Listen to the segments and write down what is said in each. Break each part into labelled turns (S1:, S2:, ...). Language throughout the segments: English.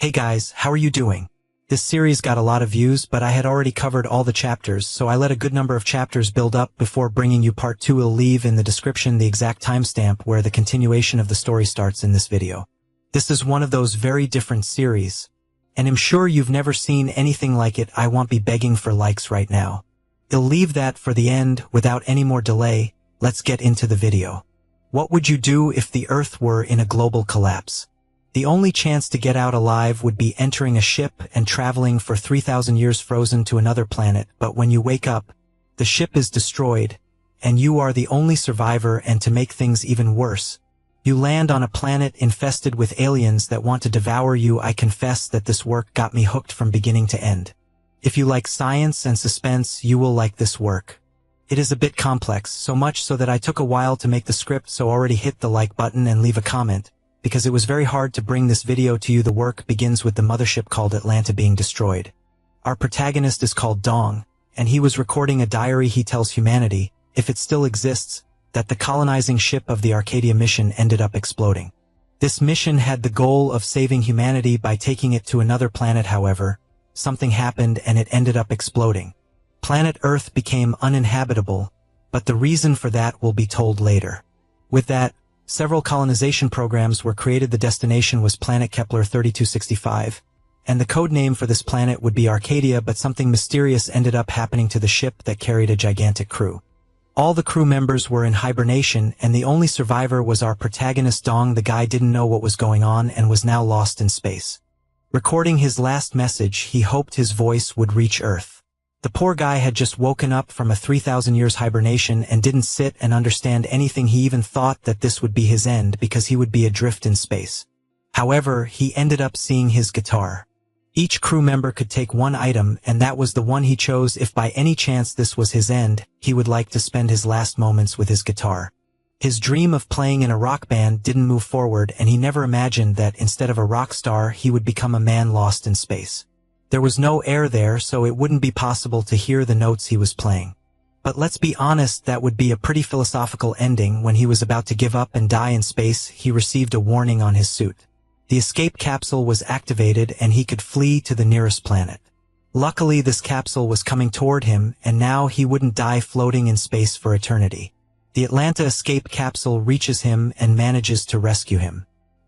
S1: Hey guys, how are you doing? This series got a lot of views, but I had already covered all the chapters, so I let a good number of chapters build up before bringing you part 2. I'll leave in the description the exact timestamp where the continuation of the story starts in this video. This is one of those very different series, and I'm sure you've never seen anything like it. I won't be begging for likes right now. I'll leave that for the end. Without any more delay, let's get into the video. What would you do if the Earth were in a global collapse? The only chance to get out alive would be entering a ship and traveling for 3,000 years frozen to another planet, but when you wake up, the ship is destroyed, and you are the only survivor. And to make things even worse, you land on a planet infested with aliens that want to devour you. I confess that this work got me hooked from beginning to end. If you like science and suspense, you will like this work. It is a bit complex, so much so that I took a while to make the script, so already hit the like button and leave a comment, because it was very hard to bring this video to you. The work begins with the mothership called Atlanta being destroyed. Our protagonist is called Dong, and he was recording a diary. He tells humanity, if it still exists, that the colonizing ship of the Arcadia mission ended up exploding. This mission had the goal of saving humanity by taking it to another planet. However, something happened and it ended up exploding. Planet Earth became uninhabitable, but the reason for that will be told later. With that, several colonization programs were created. The destination was planet Kepler 3265, and the code name for this planet would be Arcadia, but something mysterious ended up happening to the ship that carried a gigantic crew. All the crew members were in hibernation, and the only survivor was our protagonist Dong. The guy didn't know what was going on and was now lost in space. Recording his last message, he hoped his voice would reach Earth. The poor guy had just woken up from a 3,000 years hibernation and didn't sit and understand anything. He even thought that this would be his end because he would be adrift in space. However, he ended up seeing his guitar. Each crew member could take one item, and that was the one he chose. If by any chance this was his end, he would like to spend his last moments with his guitar. His dream of playing in a rock band didn't move forward, and he never imagined that instead of a rock star, he would become a man lost in space. There was no air there, so it wouldn't be possible to hear the notes he was playing. But let's be honest, that would be a pretty philosophical ending. When he was about to give up and die in space, he received a warning on his suit. The escape capsule was activated and he could flee to the nearest planet. Luckily, this capsule was coming toward him, and now he wouldn't die floating in space for eternity. The Atlanta escape capsule reaches him and manages to rescue him.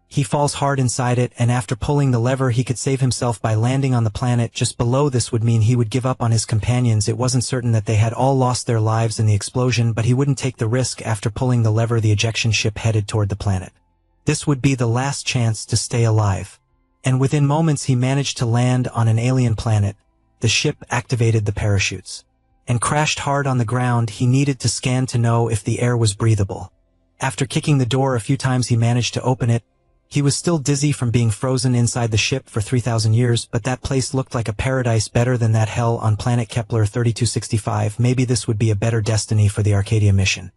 S1: He falls hard inside it, and after pulling the lever, he could save himself by landing on the planet just below. This would mean he would give up on his companions. It wasn't certain that they had all lost their lives in the explosion, but he wouldn't take the risk. After pulling the lever, the ejection ship headed toward the planet. This would be the last chance to stay alive. And within moments he managed to land on an alien planet. The ship activated the parachutes and crashed hard on the ground. He needed to scan to know if the air was breathable. After kicking the door a few times, he managed to open it. He was still dizzy from being frozen inside the ship for 3,000 years, but that place looked like a paradise, better than that hell on planet Kepler 3265. Maybe this would be a better destiny for the Arcadia mission.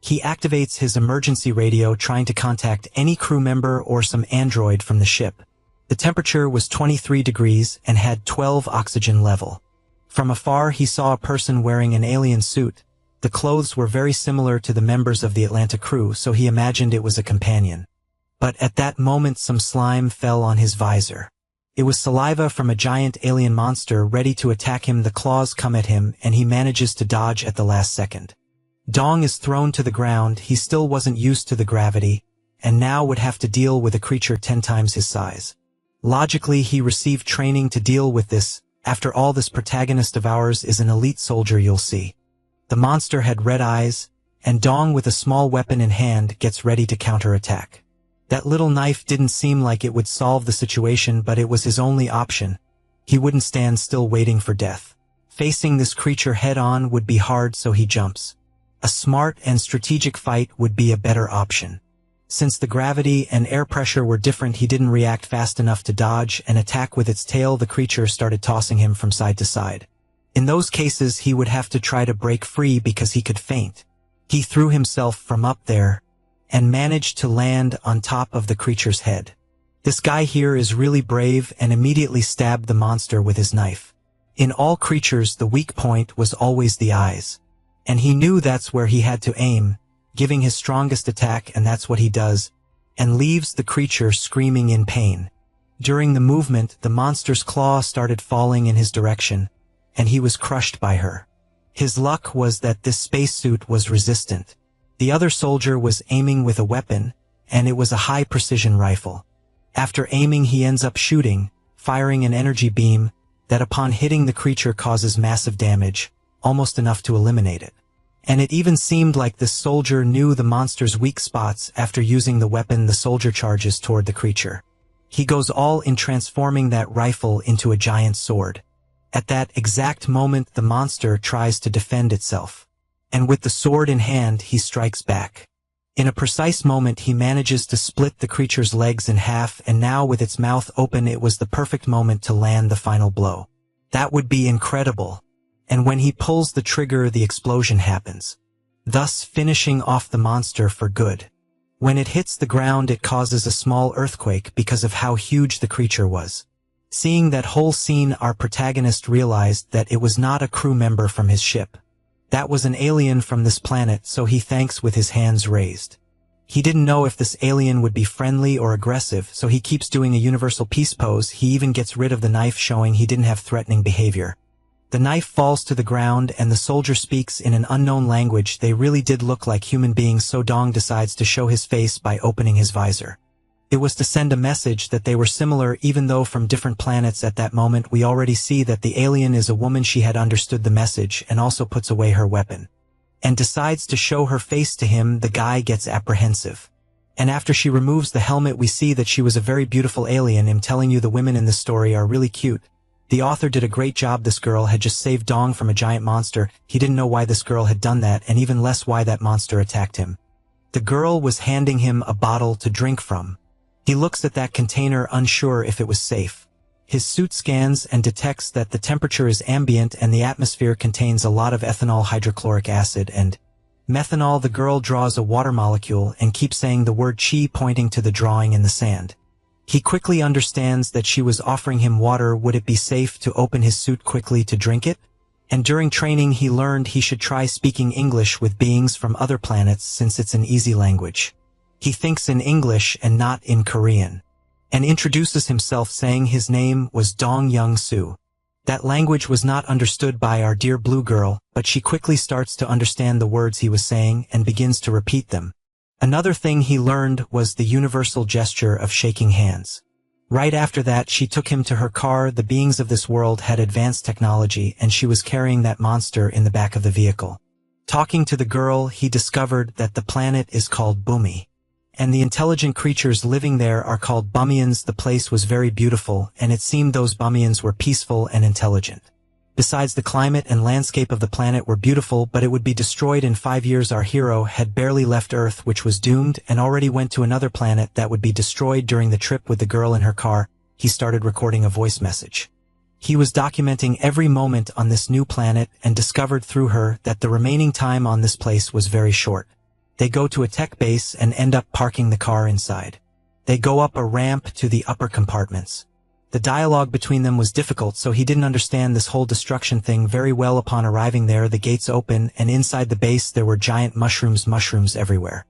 S1: He activates his emergency radio, trying to contact any crew member or some android from the ship. The temperature was 23 degrees and had 12 oxygen level. From afar, he saw a person wearing an alien suit. The clothes were very similar to the members of the Atlanta crew, so he imagined it was a companion. But at that moment, some slime fell on his visor. It was saliva from a giant alien monster ready to attack him. The claws come at him, and he manages to dodge at the last second. Dong is thrown to the ground. He still wasn't used to the gravity, and now would have to deal with a creature 10 times his size. Logically, he received training to deal with this. After all, this protagonist of ours is an elite soldier, you'll see. The monster had red eyes, and Dong, with a small weapon in hand, gets ready to counterattack. That little knife didn't seem like it would solve the situation, but it was his only option. He wouldn't stand still waiting for death. Facing this creature head-on would be hard, so he jumps. A smart and strategic fight would be a better option. Since the gravity and air pressure were different, he didn't react fast enough to dodge and attack with its tail. The creature started tossing him from side to side. In those cases, he would have to try to break free because he could faint. He threw himself from up there and managed to land on top of the creature's head. This guy here is really brave and immediately stabbed the monster with his knife. In all creatures, the weak point was always the eyes, and he knew that's where he had to aim, giving his strongest attack, and that's what he does, and leaves the creature screaming in pain. During the movement, the monster's claw started falling in his direction, and he was crushed by her. His luck was that this spacesuit was resistant. The other soldier was aiming with a weapon, and it was a high-precision rifle. After aiming, he ends up shooting, firing an energy beam that upon hitting the creature causes massive damage, almost enough to eliminate it. And it even seemed like this soldier knew the monster's weak spots. After using the weapon, the soldier charges toward the creature. He goes all in, transforming that rifle into a giant sword. At that exact moment, the monster tries to defend itself. And with the sword in hand, he strikes back. In a precise moment, he manages to split the creature's legs in half, and now with its mouth open, it was the perfect moment to land the final blow. That would be incredible. And when he pulls the trigger, the explosion happens, thus finishing off the monster for good. When it hits the ground, it causes a small earthquake because of how huge the creature was. Seeing that whole scene, our protagonist realized that it was not a crew member from his ship. That was an alien from this planet, so he thanks with his hands raised. He didn't know if this alien would be friendly or aggressive, so he keeps doing a universal peace pose. He even gets rid of the knife, showing he didn't have threatening behavior. The knife falls to the ground, and the soldier speaks in an unknown language. They really did look like human beings, so Dong decides to show his face by opening his visor. It was to send a message that they were similar, even though from different planets. At that moment, we already see that the alien is a woman. She had understood the message and also puts away her weapon and decides to show her face to him. The guy gets apprehensive. And after she removes the helmet, we see that she was a very beautiful alien. I'm telling you, the women in this story are really cute. The author did a great job. This girl had just saved Dong from a giant monster. He didn't know why this girl had done that, and even less why that monster attacked him. The girl was handing him a bottle to drink from. He looks at that container, unsure if it was safe. His suit scans and detects that the temperature is ambient and the atmosphere contains a lot of ethanol, hydrochloric acid, and methanol. The girl draws a water molecule and keeps saying the word chi, pointing to the drawing in the sand. He quickly understands that she was offering him water. Would it be safe to open his suit quickly to drink it? And during training, he learned he should try speaking English with beings from other planets since it's an easy language. He thinks in English and not in Korean, and introduces himself saying his name was Dong Young-soo. That language was not understood by our dear blue girl, but she quickly starts to understand the words he was saying and begins to repeat them. Another thing he learned was the universal gesture of shaking hands. Right after that, she took him to her car. The beings of this world had advanced technology, and she was carrying that monster in the back of the vehicle. Talking to the girl, he discovered that the planet is called Bumi, and the intelligent creatures living there are called Bumians. The place was very beautiful, and it seemed those Bumians were peaceful and intelligent. Besides, the climate and landscape of the planet were beautiful, but it would be destroyed in 5 years. Our hero had barely left Earth, which was doomed, and already went to another planet that would be destroyed. During the trip with the girl in her car, he started recording a voice message. He was documenting every moment on this new planet and discovered through her that the remaining time on this place was very short. They go to a tech base and end up parking the car inside. They go up a ramp to the upper compartments. The dialogue between them was difficult, so he didn't understand this whole destruction thing very well. Upon arriving there, the gates open, and inside the base there were giant mushrooms everywhere.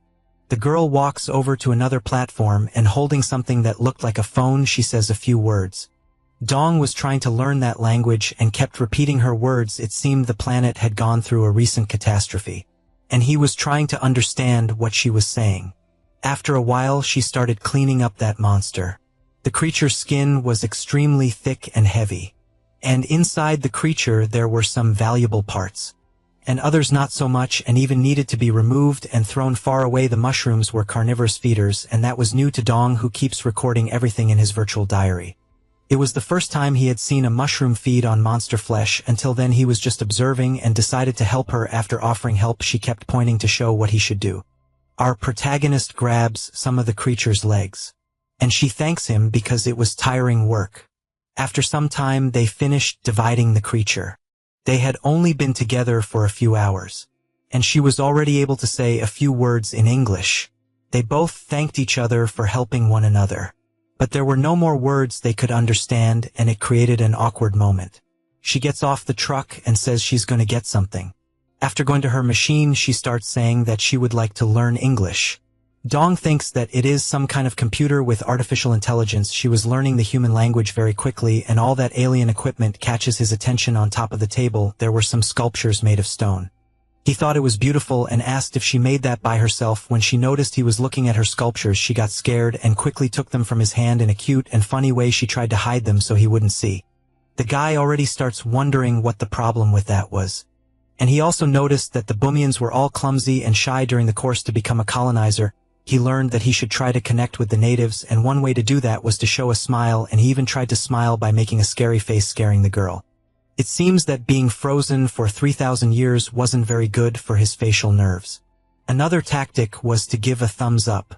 S1: The girl walks over to another platform, and holding something that looked like a phone, she says a few words. Dong was trying to learn that language and kept repeating her words. It seemed the planet had gone through a recent catastrophe, and he was trying to understand what she was saying. After a while, she started cleaning up that monster. The creature's skin was extremely thick and heavy, and inside the creature there were some valuable parts, and others not so much, and even needed to be removed and thrown far away. The mushrooms were carnivorous feeders, and that was new to Dong, who keeps recording everything in his virtual diary. It was the first time he had seen a mushroom feed on monster flesh. Until then he was just observing, and decided to help her. After offering help, she kept pointing to show what he should do. Our protagonist grabs some of the creature's legs, and she thanks him because it was tiring work. After some time, they finished dividing the creature. They had only been together for a few hours, and she was already able to say a few words in English. They both thanked each other for helping one another, but there were no more words they could understand, and it created an awkward moment. She gets off the truck and says she's going to get something. After going to her machine, she starts saying that she would like to learn English. Dong thinks that it is some kind of computer with artificial intelligence. She was learning the human language very quickly, and all that alien equipment catches his attention. On top of the table, there were some sculptures made of stone. He thought it was beautiful and asked if she made that by herself. When she noticed he was looking at her sculptures, she got scared and quickly took them from his hand. In a cute and funny way, she tried to hide them so he wouldn't see. The guy already starts wondering what the problem with that was. And he also noticed that the Boomians were all clumsy and shy. During the course to become a colonizer, he learned that he should try to connect with the natives, and one way to do that was to show a smile, and he even tried to smile by making a scary face, scaring the girl. It seems that being frozen for 3,000 years wasn't very good for his facial nerves. Another tactic was to give a thumbs up.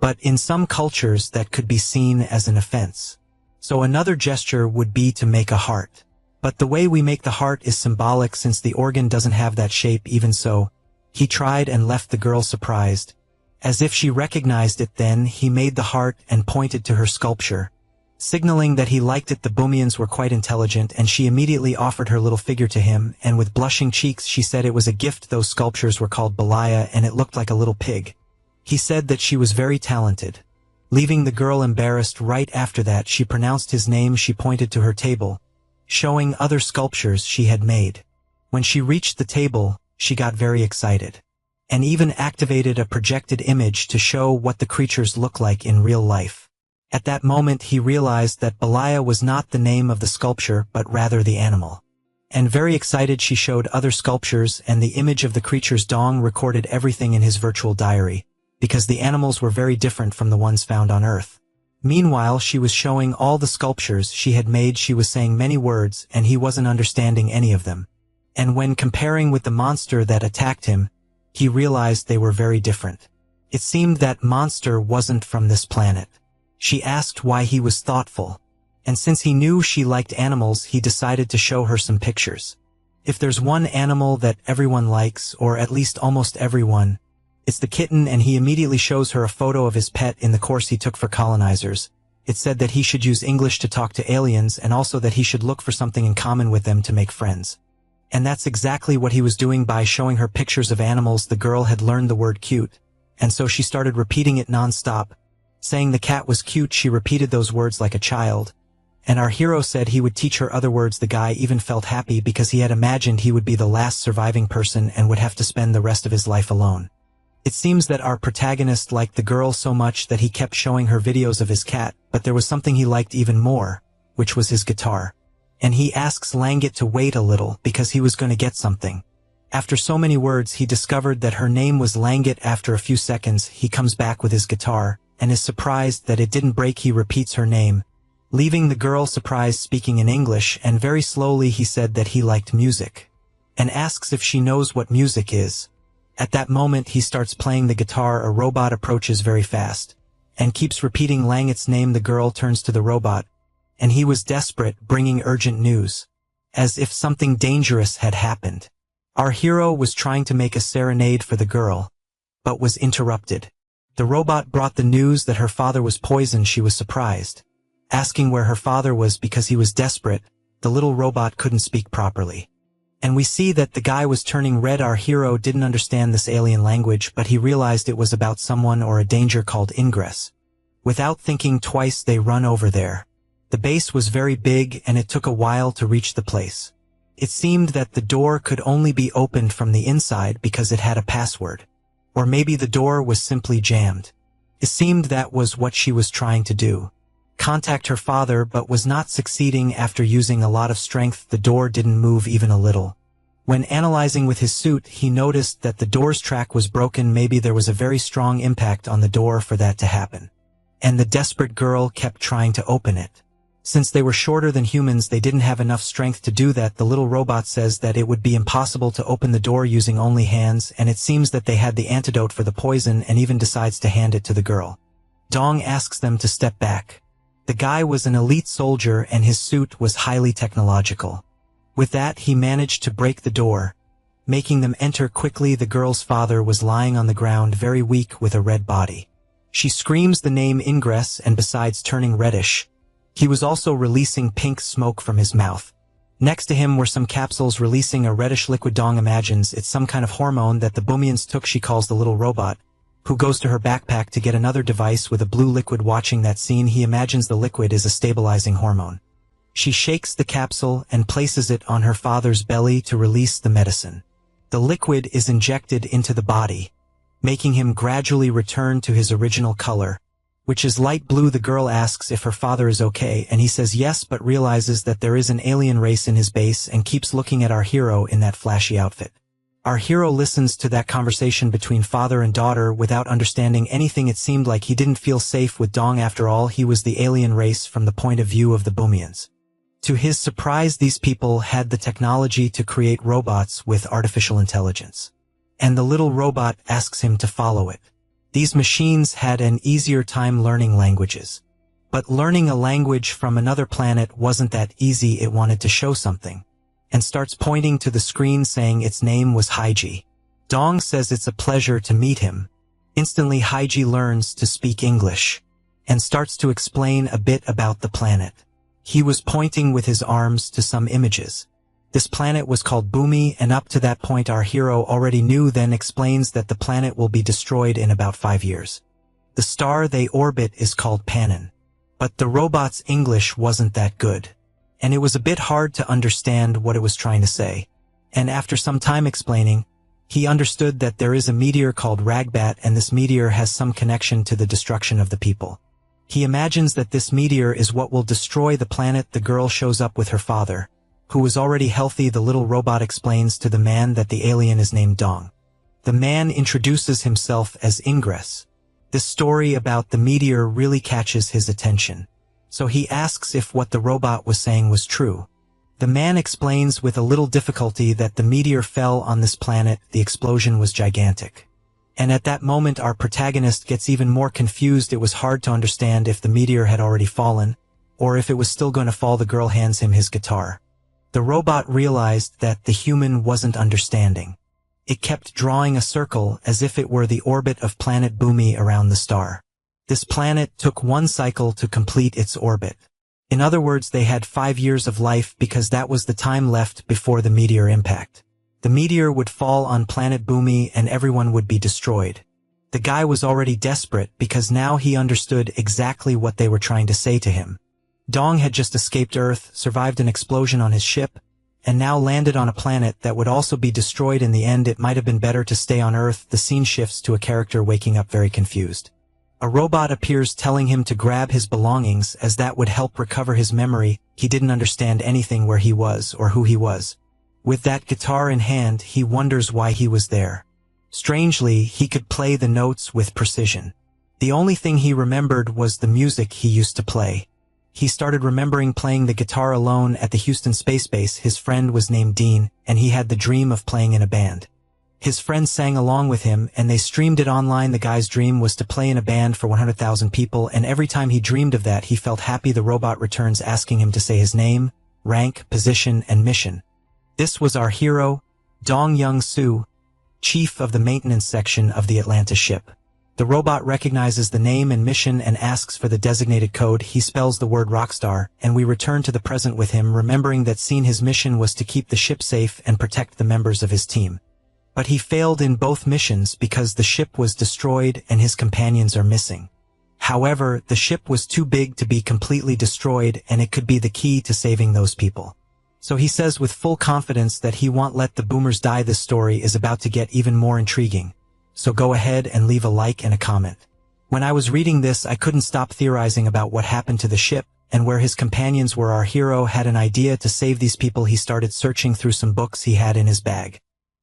S1: But in some cultures that could be seen as an offense. So another gesture would be to make a heart. But the way we make the heart is symbolic since the organ doesn't have that shape. Even so, he tried and left the girl surprised. As if she recognized it, then he made the heart and pointed to her sculpture, signaling that he liked it. The Boomians were quite intelligent, and she immediately offered her little figure to him, and with blushing cheeks she said it was a gift. Those sculptures were called Balaya, and it looked like a little pig. He said that she was very talented. Leaving the girl embarrassed, right after that she pronounced his name. She pointed to her table, showing other sculptures she had made. When she reached the table, she got very excited, and even activated a projected image to show what the creatures look like in real life. At that moment he realized that Balaya was not the name of the sculpture but rather the animal. And very excited she showed other sculptures and the image of the creatures. Dong recorded everything in his virtual diary, because the animals were very different from the ones found on Earth. Meanwhile she was showing all the sculptures she had made. She was saying many words and he wasn't understanding any of them. And when comparing with the monster that attacked him, he realized they were very different. It seemed that monster wasn't from this planet. She asked why he was thoughtful, and since he knew she liked animals, he decided to show her some pictures. If there's one animal that everyone likes, or at least almost everyone, it's the kitten, and he immediately shows her a photo of his pet. In the course he took for colonizers, it said that he should use English to talk to aliens, and also that he should look for something in common with them to make friends. And that's exactly what he was doing by showing her pictures of animals. The girl had learned the word cute, and so she started repeating it non-stop. Saying the cat was cute, she repeated those words like a child. And our hero said he would teach her other words. The guy even felt happy because he had imagined he would be the last surviving person and would have to spend the rest of his life alone. It seems that our protagonist liked the girl so much that he kept showing her videos of his cat, but there was something he liked even more, which was his guitar. And he asks Langit to wait a little because he was going to get something. After so many words he discovered that her name was Langit. After a few seconds he comes back with his guitar, and is surprised that it didn't break. He repeats her name, leaving the girl surprised, speaking in English, and very slowly he said that he liked music, and asks if she knows what music is. At that moment he starts playing the guitar. A robot approaches very fast, and keeps repeating Langit's name. The girl turns to the robot, and he was desperate, bringing urgent news, as if something dangerous had happened. Our hero was trying to make a serenade for the girl, but was interrupted. The robot brought the news that her father was poisoned. She was surprised, asking where her father was because he was desperate. The little robot couldn't speak properly. And we see that the guy was turning red. Our hero didn't understand this alien language, but he realized it was about someone or a danger called ingress. Without thinking twice they run over there. The base was very big and it took a while to reach the place. It seemed that the door could only be opened from the inside because it had a password. Or maybe the door was simply jammed. It seemed that was what she was trying to do. Contact her father, but was not succeeding. After using a lot of strength, the door didn't move even a little. When analyzing with his suit, he noticed that the door's track was broken. Maybe there was a very strong impact on the door for that to happen. And the desperate girl kept trying to open it. Since they were shorter than humans, they didn't have enough strength to do that. The little robot says that it would be impossible to open the door using only hands, and it seems that they had the antidote for the poison, and even decides to hand it to the girl. Dong asks them to step back. The guy was an elite soldier and his suit was highly technological. With that, he managed to break the door, making them enter quickly. The girl's father was lying on the ground, very weak with a red body. She screams the name Ingress, and besides turning reddish, he was also releasing pink smoke from his mouth. Next to him were some capsules releasing a reddish liquid. Dong imagines it's some kind of hormone that the Boomians took. She calls the little robot, who goes to her backpack to get another device with a blue liquid. Watching that scene, he imagines the liquid is a stabilizing hormone. She shakes the capsule and places it on her father's belly to release the medicine. The liquid is injected into the body, making him gradually return to his original color, which is light blue. The girl asks if her father is okay, and he says yes, but realizes that there is an alien race in his base and keeps looking at our hero in that flashy outfit. Our hero listens to that conversation between father and daughter without understanding anything. It seemed like he didn't feel safe with Dong. After all, he was the alien race from the point of view of the Boomians. To his surprise, these people had the technology to create robots with artificial intelligence. And the little robot asks him to follow it. These machines had an easier time learning languages. But learning a language from another planet wasn't that easy. It wanted to show something, and starts pointing to the screen saying its name was Haiji. Dong says it's a pleasure to meet him. Instantly, Haiji learns to speak English and starts to explain a bit about the planet. He was pointing with his arms to some images. This planet was called Boomy, and up to that point our hero already knew. Then explains that the planet will be destroyed in about 5 years. The star they orbit is called Pannon. But the robot's English wasn't that good, and it was a bit hard to understand what it was trying to say. And after some time explaining, he understood that there is a meteor called Ragbat, and this meteor has some connection to the destruction of the people. He imagines that this meteor is what will destroy the planet. The girl shows up with her father, who was already healthy. The little robot explains to the man that the alien is named Dong. The man introduces himself as Ingress. This story about the meteor really catches his attention, so he asks if what the robot was saying was true. The man explains with a little difficulty that the meteor fell on this planet. The explosion was gigantic. And at that moment our protagonist gets even more confused. It was hard to understand if the meteor had already fallen, or if it was still going to fall. The girl hands him his guitar. The robot realized that the human wasn't understanding. It kept drawing a circle as if it were the orbit of planet Boomy around the star. This planet took 1 cycle to complete its orbit. In other words, they had 5 years of life because that was the time left before the meteor impact. The meteor would fall on planet Boomy and everyone would be destroyed. The guy was already desperate because now he understood exactly what they were trying to say to him. Dong had just escaped Earth, survived an explosion on his ship, and now landed on a planet that would also be destroyed in the end. It might have been better to stay on Earth. The scene shifts to a character waking up very confused. A robot appears telling him to grab his belongings as that would help recover his memory. He didn't understand anything where he was or who he was. With that guitar in hand, he wonders why he was there. Strangely, he could play the notes with precision. The only thing he remembered was the music he used to play. He started remembering playing the guitar alone at the Houston Space Base. His friend was named Dean, and he had the dream of playing in a band. His friend sang along with him, and they streamed it online. The guy's dream was to play in a band for 100,000 people, and every time he dreamed of that, he felt happy. The robot returns asking him to say his name, rank, position, and mission. This was our hero, Dong Young-soo, chief of the maintenance section of the Atlanta ship. The robot recognizes the name and mission and asks for the designated code. He spells the word Rockstar, and we return to the present with him, remembering that his mission was to keep the ship safe and protect the members of his team. But he failed in both missions because the ship was destroyed and his companions are missing. However, the ship was too big to be completely destroyed, and it could be the key to saving those people. So he says with full confidence that he won't let the boomers die. This story is about to get even more intriguing. So go ahead and leave a like and a comment. When I was reading this, I couldn't stop theorizing about what happened to the ship and where his companions were. Our hero had an idea to save these people. He started searching through some books he had in his bag.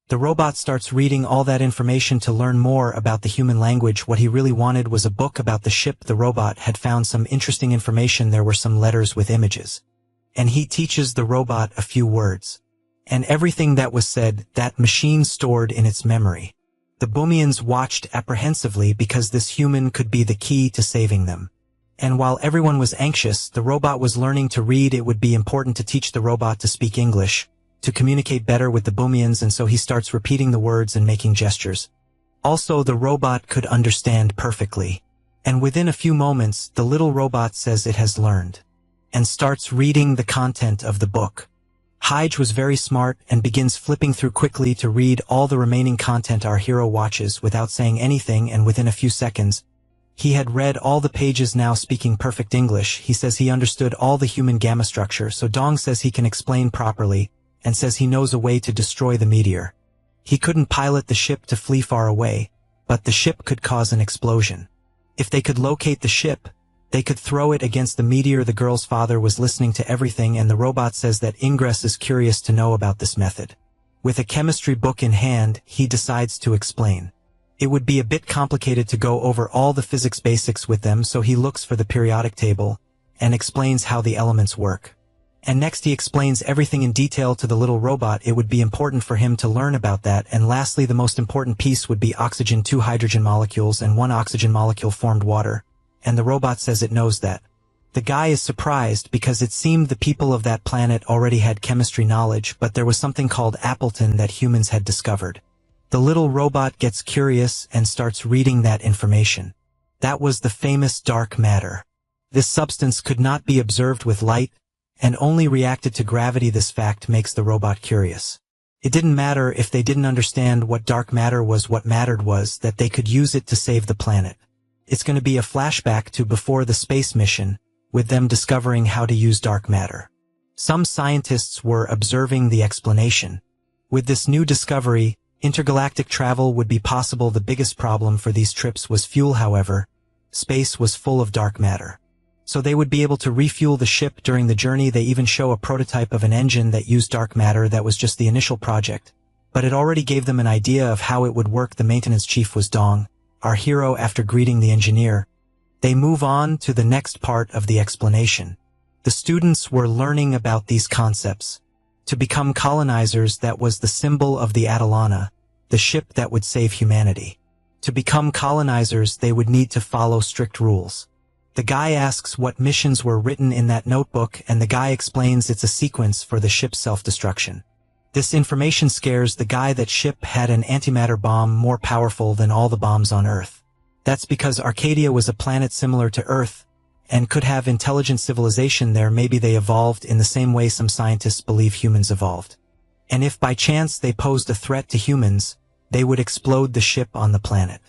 S1: The robot starts reading all that information to learn more about the human language. What he really wanted was a book about the ship. The robot had found some interesting information. There were some letters with images. And he teaches the robot a few words. And everything that was said, that machine stored in its memory. The Boomians watched apprehensively because this human could be the key to saving them. And while everyone was anxious, the robot was learning to read. It would be important to teach the robot to speak English, to communicate better with the Boomians, and so he starts repeating the words and making gestures. Also, the robot could understand perfectly. And within a few moments, the little robot says it has learned, and starts reading the content of the book. Hyde was very smart and begins flipping through quickly to read all the remaining content our hero watches without saying anything, and within a few seconds, he had read all the pages. Now speaking perfect English, he says he understood all the human gamma structure, so Dong says he can explain properly, and says he knows a way to destroy the meteor. He couldn't pilot the ship to flee far away, but the ship could cause an explosion. If they could locate the ship, they could throw it against the meteor. The girl's father was listening to everything, and the robot says that Ingress is curious to know about this method. With a chemistry book in hand, he decides to explain. It would be a bit complicated to go over all the physics basics with them, so he looks for the periodic table and explains how the elements work. And next he explains everything in detail to the little robot. It would be important for him to learn about that. And lastly, the most important piece would be oxygen. 2 hydrogen molecules and 1 oxygen molecule formed water. And the robot says it knows that. The guy is surprised because it seemed the people of that planet already had chemistry knowledge, but there was something called Appleton that humans had discovered. The little robot gets curious and starts reading that information. That was the famous dark matter. This substance could not be observed with light and only reacted to gravity. This fact makes the robot curious. It didn't matter if they didn't understand what dark matter was. What mattered was that they could use it to save the planet. It's going to be a flashback to before the space mission, with them discovering how to use dark matter. Some scientists were observing the explanation. With this new discovery, intergalactic travel would be possible. The biggest problem for these trips was fuel. However, space was full of dark matter. So they would be able to refuel the ship during the journey. They even show a prototype of an engine that used dark matter. That was just the initial project, but it already gave them an idea of how it would work. The maintenance chief was Dong, our hero. After greeting the engineer, they move on to the next part of the explanation. The students were learning about these concepts. To become colonizers, that was the symbol of the Atalana, the ship that would save humanity. To become colonizers, they would need to follow strict rules. The guy asks what missions were written in that notebook, and the guy explains it's a sequence for the ship's self-destruction. This information scares the guy. That ship had an antimatter bomb more powerful than all the bombs on Earth. That's because Arcadia was a planet similar to Earth and could have intelligent civilization there. Maybe they evolved in the same way some scientists believe humans evolved. And if by chance they posed a threat to humans, they would explode the ship on the planet.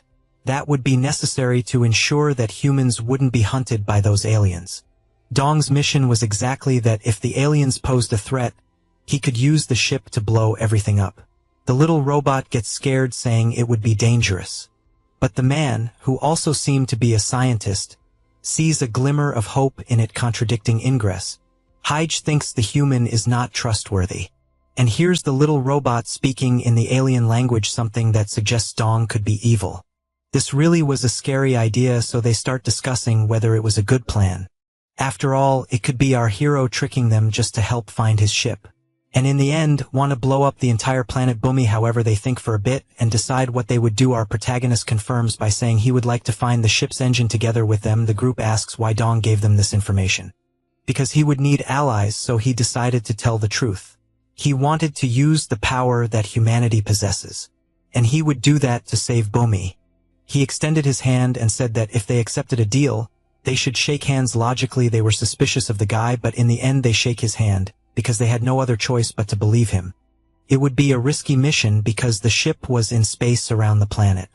S1: That would be necessary to ensure that humans wouldn't be hunted by those aliens. Dong's mission was exactly that. If the aliens posed a threat, he could use the ship to blow everything up. The little robot gets scared, saying it would be dangerous. But the man, who also seemed to be a scientist, sees a glimmer of hope in it, contradicting Ingress. Hyde thinks the human is not trustworthy, and hears the little robot speaking in the alien language, something that suggests Dong could be evil. This really was a scary idea, so they start discussing whether it was a good plan. After all, it could be our hero tricking them just to help find his ship. And in the end, want to blow up the entire planet Bumi. However, they think for a bit and decide what they would do. Our protagonist confirms by saying he would like to find the ship's engine together with them. The group asks why Dong gave them this information. Because he would need allies, so he decided to tell the truth. He wanted to use the power that humanity possesses, and he would do that to save Bumi. He extended his hand and said that if they accepted a deal, they should shake hands. Logically, they were suspicious of the guy, but in the end they shake his hand, because they had no other choice but to believe him. It would be a risky mission because the ship was in space around the planet.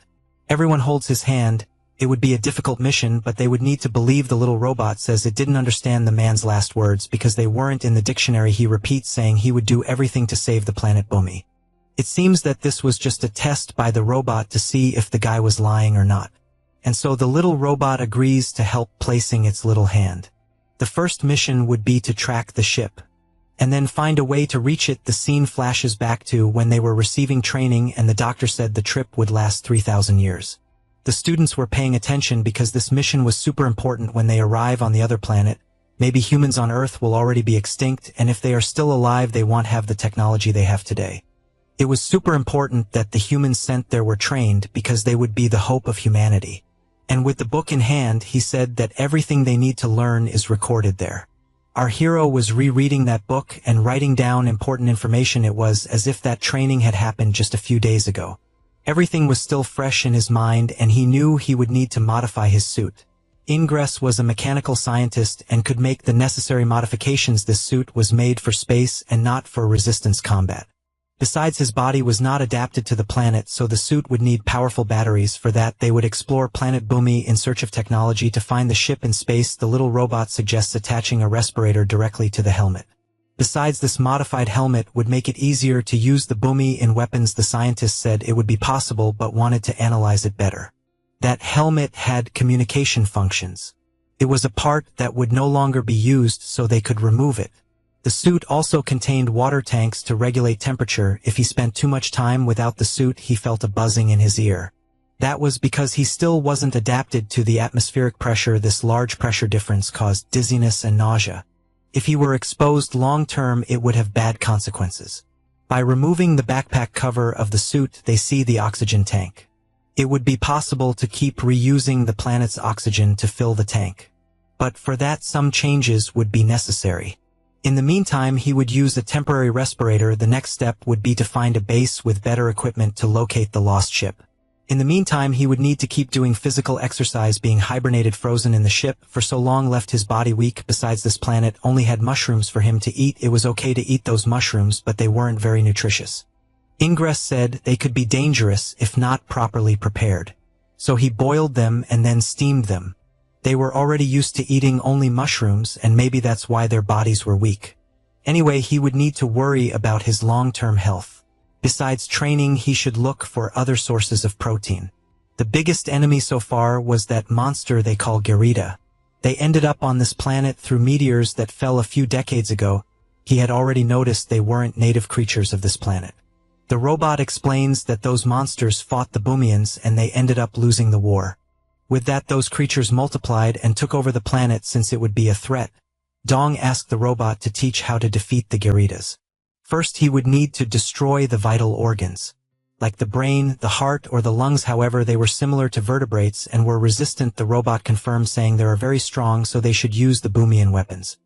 S1: Everyone holds his hand. It would be a difficult mission, but they would need to believe. The little robot says it didn't understand the man's last words because they weren't in the dictionary. He repeats, saying he would do everything to save the planet Bumi. It seems that this was just a test by the robot to see if the guy was lying or not. And so the little robot agrees to help, placing its little hand. The first mission would be to track the ship, and then find a way to reach it. The scene flashes back to when they were receiving training, and the doctor said the trip would last 3,000 years. The students were paying attention because this mission was super important. When they arrive on the other planet, maybe humans on Earth will already be extinct, and if they are still alive, they won't have the technology they have today. It was super important that the humans sent there were trained because they would be the hope of humanity. And with the book in hand, he said that everything they need to learn is recorded there. Our hero was rereading that book and writing down important information. It was as if that training had happened just a few days ago. Everything was still fresh in his mind, and he knew he would need to modify his suit. Ingress was a mechanical scientist and could make the necessary modifications. This suit was made for space and not for resistance combat. Besides, his body was not adapted to the planet, so the suit would need powerful batteries. For that, they would explore planet Bumi in search of technology to find the ship in space. The little robot suggests attaching a respirator directly to the helmet. Besides, this modified helmet would make it easier to use the Bumi in weapons. The scientist said it would be possible but wanted to analyze it better. That helmet had communication functions. It was a part that would no longer be used, so they could remove it. The suit also contained water tanks to regulate temperature. If he spent too much time without the suit, he felt a buzzing in his ear. That was because he still wasn't adapted to the atmospheric pressure. This large pressure difference caused dizziness and nausea. If he were exposed long-term, it would have bad consequences. By removing the backpack cover of the suit, they see the oxygen tank. It would be possible to keep reusing the planet's oxygen to fill the tank. But for that, some changes would be necessary. In the meantime, he would use a temporary respirator. The next step would be to find a base with better equipment to locate the lost ship. In the meantime, he would need to keep doing physical exercise. Being hibernated frozen in the ship for so long left his body weak. Besides, this planet only had mushrooms for him to eat. It was okay to eat those mushrooms, but they weren't very nutritious. Ingress said they could be dangerous if not properly prepared. So he boiled them and then steamed them. They were already used to eating only mushrooms, and maybe that's why their bodies were weak. Anyway, he would need to worry about his long-term health. Besides training, he should look for other sources of protein. The biggest enemy so far was that monster they call Gerida. They ended up on this planet through meteors that fell a few decades ago. He had already noticed they weren't native creatures of this planet. The robot explains that those monsters fought the Bumians and they ended up losing the war. With that, those creatures multiplied and took over the planet since it would be a threat. Dong asked the robot to teach how to defeat the Geridas. First, he would need to destroy the vital organs. Like the brain, the heart, or the lungs. However, they were similar to vertebrates and were resistant. The robot confirmed, saying they are very strong, so they should use the Bumian weapons.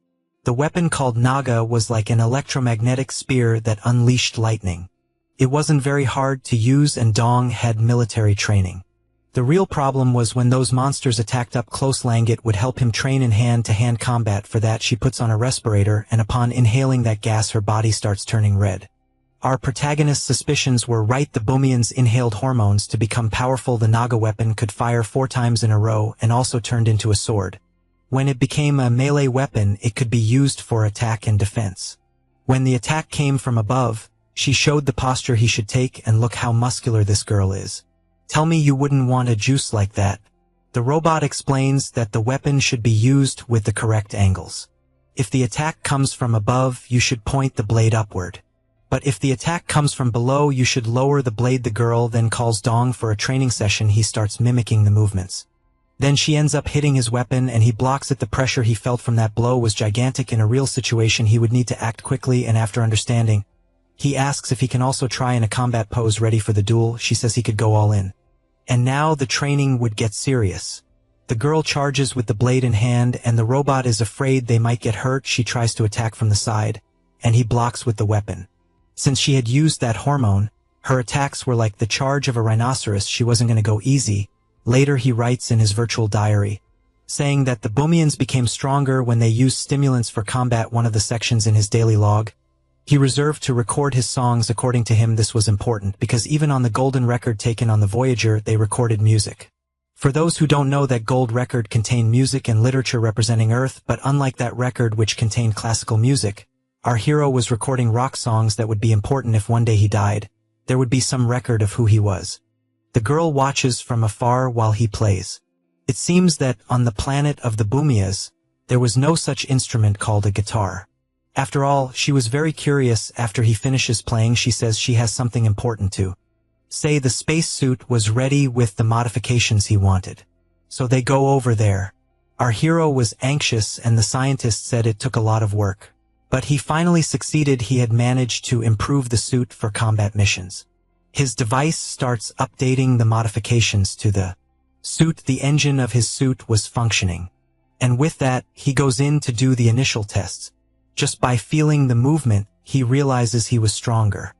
S1: The weapon called Naga was like an electromagnetic spear that unleashed lightning. It wasn't very hard to use, and Dong had military training. The real problem was when those monsters attacked up close. Langit would help him train in hand-to-hand combat. For that, she puts on a respirator, and upon inhaling that gas, her body starts turning red. Our protagonist's suspicions were right. The Bumians inhaled hormones to become powerful. The Naga weapon could fire 4 times in a row and also turned into a sword. When it became a melee weapon, it could be used for attack and defense. When the attack came from above, she showed the posture he should take, and look how muscular this girl is. Tell me you wouldn't want a juice like that. The robot explains that the weapon should be used with the correct angles. If the attack comes from above, you should point the blade upward. But if the attack comes from below, you should lower the blade. The girl then calls Dong for a training session. He starts mimicking the movements. Then she ends up hitting his weapon and he blocks it. The pressure he felt from that blow was gigantic. In a real situation, he would need to act quickly, and after understanding, he asks if he can also try in a combat pose ready for the duel. She says he could go all in. And now the training would get serious. The girl charges with the blade in hand, and the robot is afraid they might get hurt. She tries to attack from the side, and he blocks with the weapon. Since she had used that hormone, her attacks were like the charge of a rhinoceros. She wasn't going to go easy. Later he writes in his virtual diary, saying that the Bumians became stronger when they used stimulants for combat. One of the sections in his daily log, he reserved to record his songs. According to him, this was important because even on the golden record taken on the Voyager, they recorded music. For those who don't know, that gold record contained music and literature representing Earth, but unlike that record which contained classical music, our hero was recording rock songs that would be important if one day he died. There would be some record of who he was. The girl watches from afar while he plays. It seems that on the planet of the Bumias, there was no such instrument called a guitar. After all, she was very curious. After he finishes playing, she says she has something important to say. The spacesuit was ready with the modifications he wanted. So they go over there. Our hero was anxious, and the scientist said it took a lot of work. But he finally succeeded. He had managed to improve the suit for combat missions. His device starts updating the modifications to the suit. The engine of his suit was functioning. And with that, he goes in to do the initial tests. Just by feeling the movement, he realizes he was stronger.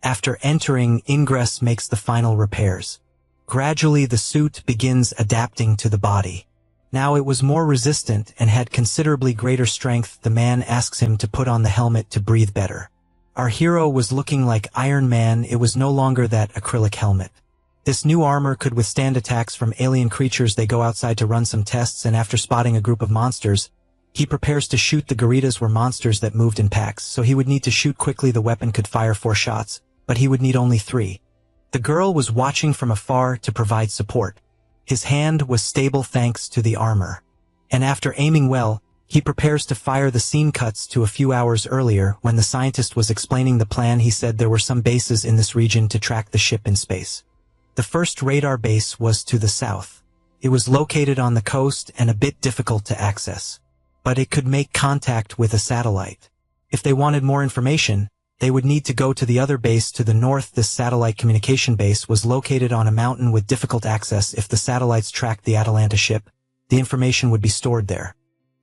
S1: After entering, Ingress makes the final repairs. Gradually, the suit begins adapting to the body. Now it was more resistant and had considerably greater strength. The man asks him to put on the helmet to breathe better. Our hero was looking like Iron Man. It was no longer that acrylic helmet. This new armor could withstand attacks from alien creatures. They go outside to run some tests, and after spotting a group of monsters, he prepares to shoot. The gorillas were monsters that moved in packs, so he would need to shoot quickly. The weapon could fire 4 shots, but he would need only 3. The girl was watching from afar to provide support. His hand was stable thanks to the armor. And after aiming well, he prepares to fire. The scene cuts to a few hours earlier when the scientist was explaining the plan. He said there were some bases in this region to track the ship in space. The first radar base was to the south. It was located on the coast and a bit difficult to access. But it could make contact with a satellite. If they wanted more information, they would need to go to the other base to the north. This satellite communication base was located on a mountain with difficult access. If the satellites tracked the Atalanta ship, the information would be stored there.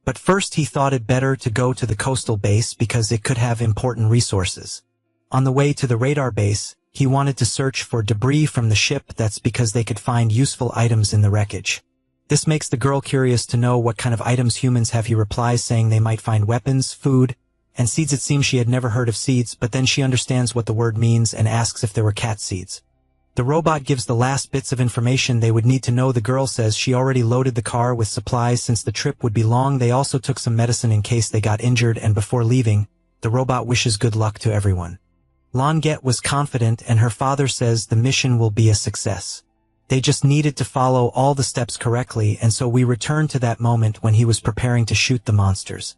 S1: But first he thought it better to go to the coastal base because it could have important resources. On the way to the radar base, he wanted to search for debris from the ship. That's because they could find useful items in the wreckage. This makes the girl curious to know what kind of items humans have. He replies saying they might find weapons, food, and seeds. It seems she had never heard of seeds, but then she understands what the word means and asks if there were cat seeds. The robot gives the last bits of information they would need to know. The girl says she already loaded the car with supplies since the trip would be long. They also took some medicine in case they got injured, and before leaving, the robot wishes good luck to everyone. Longet was confident, and her father says the mission will be a success. They just needed to follow all the steps correctly, and so we return to that moment when he was preparing to shoot the monsters.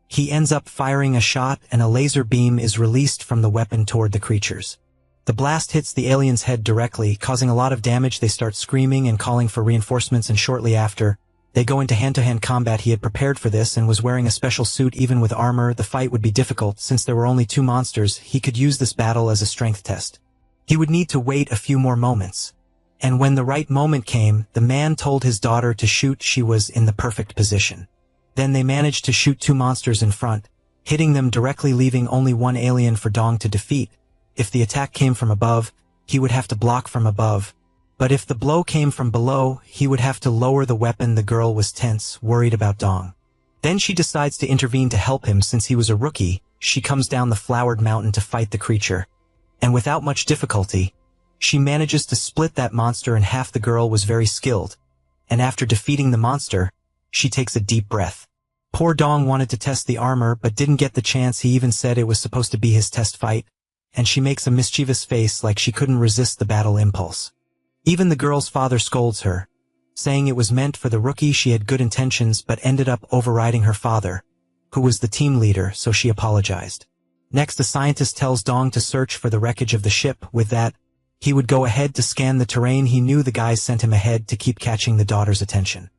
S1: He ends up firing a shot, and a laser beam is released from the weapon toward the creatures. The blast hits the alien's head directly, causing a lot of damage. They start screaming and calling for reinforcements, and shortly after, they go into hand-to-hand combat. He had prepared for this and was wearing a special suit. Even with armor, the fight would be difficult. Since there were only 2 monsters, he could use this battle as a strength test. He would need to wait a few more moments. And when the right moment came, the man told his daughter to shoot. She was in the perfect position. Then they managed to shoot 2 monsters in front, hitting them directly, leaving only 1 alien for Dong to defeat. If the attack came from above, he would have to block from above. But if the blow came from below, he would have to lower the weapon. The girl was tense, worried about Dong. Then she decides to intervene to help him. Since he was a rookie, she comes down the flowered mountain to fight the creature. And without much difficulty, she manages to split that monster in half. The girl was very skilled, and after defeating the monster, she takes a deep breath. Poor Dong wanted to test the armor but didn't get the chance. He even said it was supposed to be his test fight, and she makes a mischievous face like she couldn't resist the battle impulse. Even the girl's father scolds her, saying it was meant for the rookie. She had good intentions but ended up overriding her father, who was the team leader, so she apologized. Next, the scientist tells Dong to search for the wreckage of the ship. With that, he would go ahead to scan the terrain. He knew the guys sent him ahead to keep catching the daughter's attention.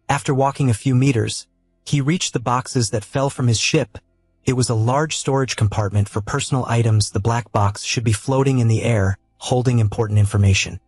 S1: After walking a few meters, he reached the boxes that fell from his ship. It was a large storage compartment for personal items. The black box should be floating in the air, holding important information.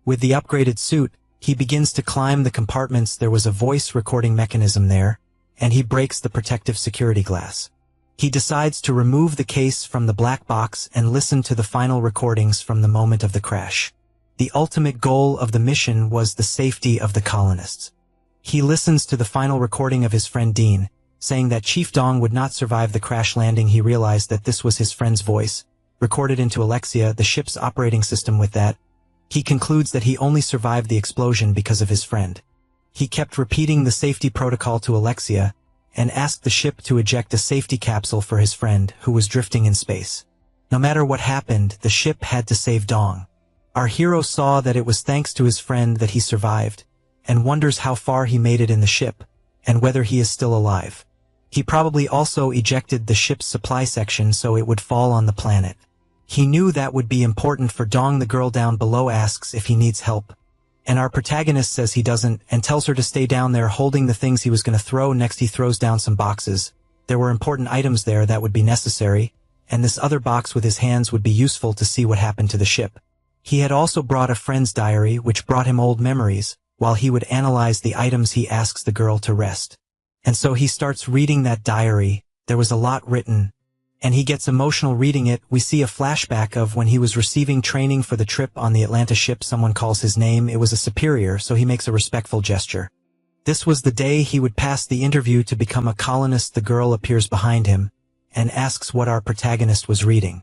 S1: With the upgraded suit, he begins to climb the compartments. There was a voice recording mechanism there, and he breaks the protective security glass. He decides to remove the case from the black box and listen to the final recordings from the moment of the crash. The ultimate goal of the mission was the safety of the colonists. He listens to the final recording of his friend Dean, saying that Chief Dong would not survive the crash landing. He realized that this was his friend's voice, recorded into Alexia, the ship's operating system. With that, he concludes that he only survived the explosion because of his friend. He kept repeating the safety protocol to Alexia and asked the ship to eject a safety capsule for his friend, who was drifting in space. No matter what happened, the ship had to save Dong. Our hero saw that it was thanks to his friend that he survived, and wonders how far he made it in the ship, and whether he is still alive. He probably also ejected the ship's supply section so it would fall on the planet. He knew that would be important for Dong. The girl down below asks if he needs help, and our protagonist says he doesn't, and tells her to stay down there holding the things he was going to throw. Next, he throws down some boxes. There were important items there that would be necessary, and this other box with his hands would be useful to see what happened to the ship. He had also brought a friend's diary, which brought him old memories. While he would analyze the items, he asks the girl to rest. And so he starts reading that diary. There was a lot written, and he gets emotional reading it. We see a flashback of when he was receiving training for the trip on the Atlanta ship. Someone calls his name. It was a superior, so he makes a respectful gesture. This was the day he would pass the interview to become a colonist. The girl appears behind him and asks what our protagonist was reading.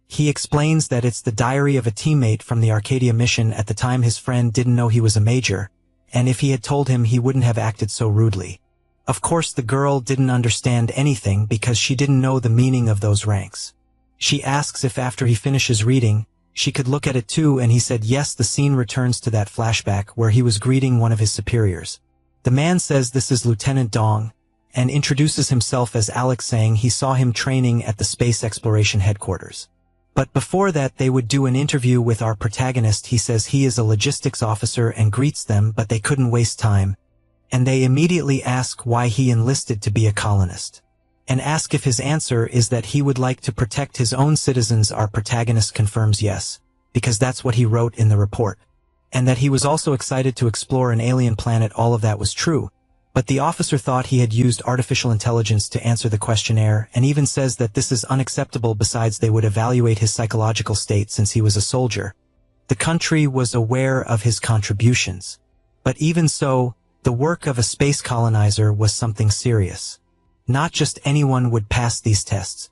S1: He explains that it's the diary of a teammate from the Arcadia mission. At the time his friend didn't know he was a major, and if he had told him he wouldn't have acted so rudely. Of course the girl didn't understand anything because she didn't know the meaning of those ranks. She asks if after he finishes reading, she could look at it too, and he said yes. The scene returns to that flashback where he was greeting one of his superiors. The man says this is Lieutenant Dong, and introduces himself as Alex, saying he saw him training at the Space Exploration Headquarters. But before that they would do an interview with our protagonist. He says he is a logistics officer and greets them, but they couldn't waste time, and they immediately ask why he enlisted to be a colonist, and ask if his answer is that he would like to protect his own citizens. Our protagonist confirms yes, because that's what he wrote in the report, and that he was also excited to explore an alien planet. All of that was true, but the officer thought he had used artificial intelligence to answer the questionnaire, and even says that this is unacceptable. Besides, they would evaluate his psychological state since he was a soldier. The country was aware of his contributions, but even so, the work of a space colonizer was something serious. Not just anyone would pass these tests.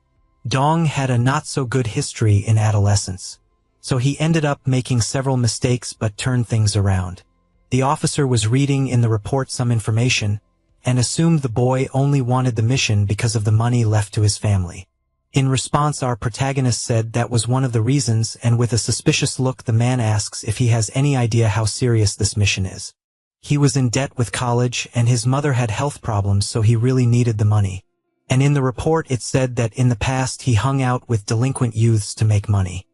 S1: Dong had a not-so-good history in adolescence, so he ended up making several mistakes but turned things around. The officer was reading in the report some information, and assumed the boy only wanted the mission because of the money left to his family. In response, our protagonist said that was one of the reasons, and with a suspicious look the man asks if he has any idea how serious this mission is. He was in debt with college, and his mother had health problems, so he really needed the money. And in the report it said that in the past he hung out with delinquent youths to make money.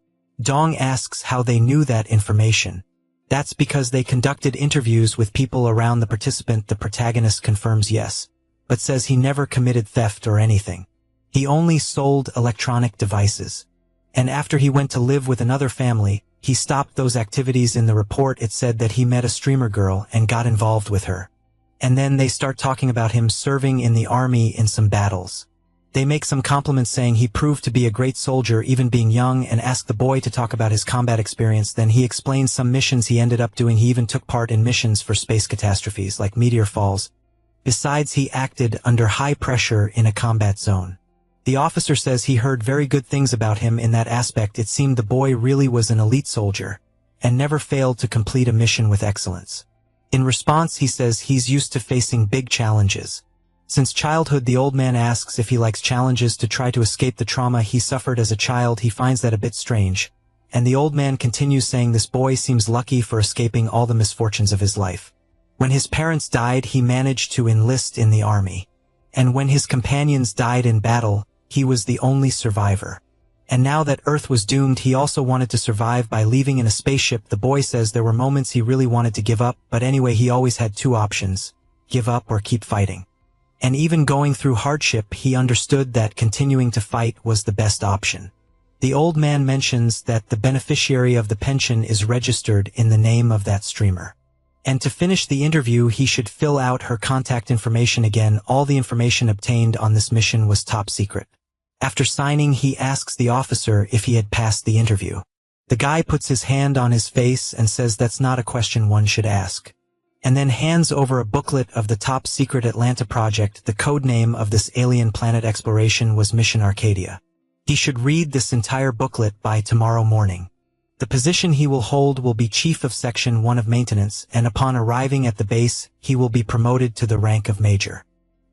S1: Dong asks how they knew that information. That's because they conducted interviews with people around the participant. The protagonist confirms yes, but says he never committed theft or anything. He only sold electronic devices. And after he went to live with another family, he stopped those activities. In the report it said that he met a streamer girl and got involved with her. And then they start talking about him serving in the army in some battles. They make some compliments saying he proved to be a great soldier even being young, and ask the boy to talk about his combat experience. Then he explains some missions he ended up doing. He even took part in missions for space catastrophes like meteor falls. Besides, he acted under high pressure in a combat zone. The officer says he heard very good things about him in that aspect. It seemed the boy really was an elite soldier, and never failed to complete a mission with excellence. In response, he says he's used to facing big challenges. Since childhood, the old man asks if he likes challenges to try to escape the trauma he suffered as a child. He finds that a bit strange, and the old man continues saying this boy seems lucky for escaping all the misfortunes of his life. When his parents died, he managed to enlist in the army, and when his companions died in battle, he was the only survivor. And now that Earth was doomed, he also wanted to survive by leaving in a spaceship. The boy says there were moments he really wanted to give up, but anyway he always had two options: give up or keep fighting. And even going through hardship, he understood that continuing to fight was the best option. The old man mentions that the beneficiary of the pension is registered in the name of that streamer. And to finish the interview, he should fill out her contact information again. All the information obtained on this mission was top secret. After signing, he asks the officer if he had passed the interview. The guy puts his hand on his face and says that's not a question one should ask, and then hands over a booklet of the top secret Atlanta project. The code name of this alien planet exploration was Mission Arcadia. He should read this entire booklet by tomorrow morning. The position he will hold will be Chief of Section 1 of Maintenance, and upon arriving at the base, he will be promoted to the rank of Major.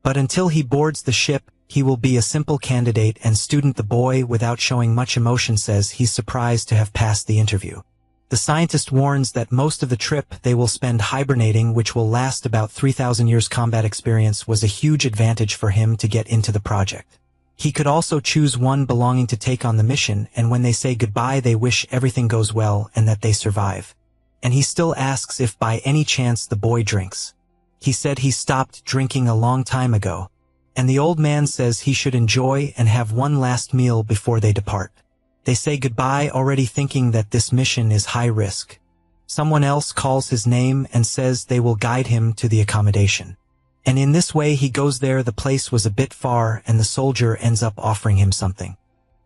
S1: But until he boards the ship, he will be a simple candidate and student. The boy, without showing much emotion, says he's surprised to have passed the interview. The scientist warns that most of the trip they will spend hibernating, which will last about 3,000 years. Combat experience was a huge advantage for him to get into the project. He could also choose one belonging to take on the mission, and when they say goodbye they wish everything goes well and that they survive. And he still asks if by any chance the boy drinks. He said he stopped drinking a long time ago, and the old man says he should enjoy and have one last meal before they depart. They say goodbye, already thinking that this mission is high risk. Someone else calls his name and says they will guide him to the accommodation. And in this way he goes there. The place was a bit far, and the soldier ends up offering him something.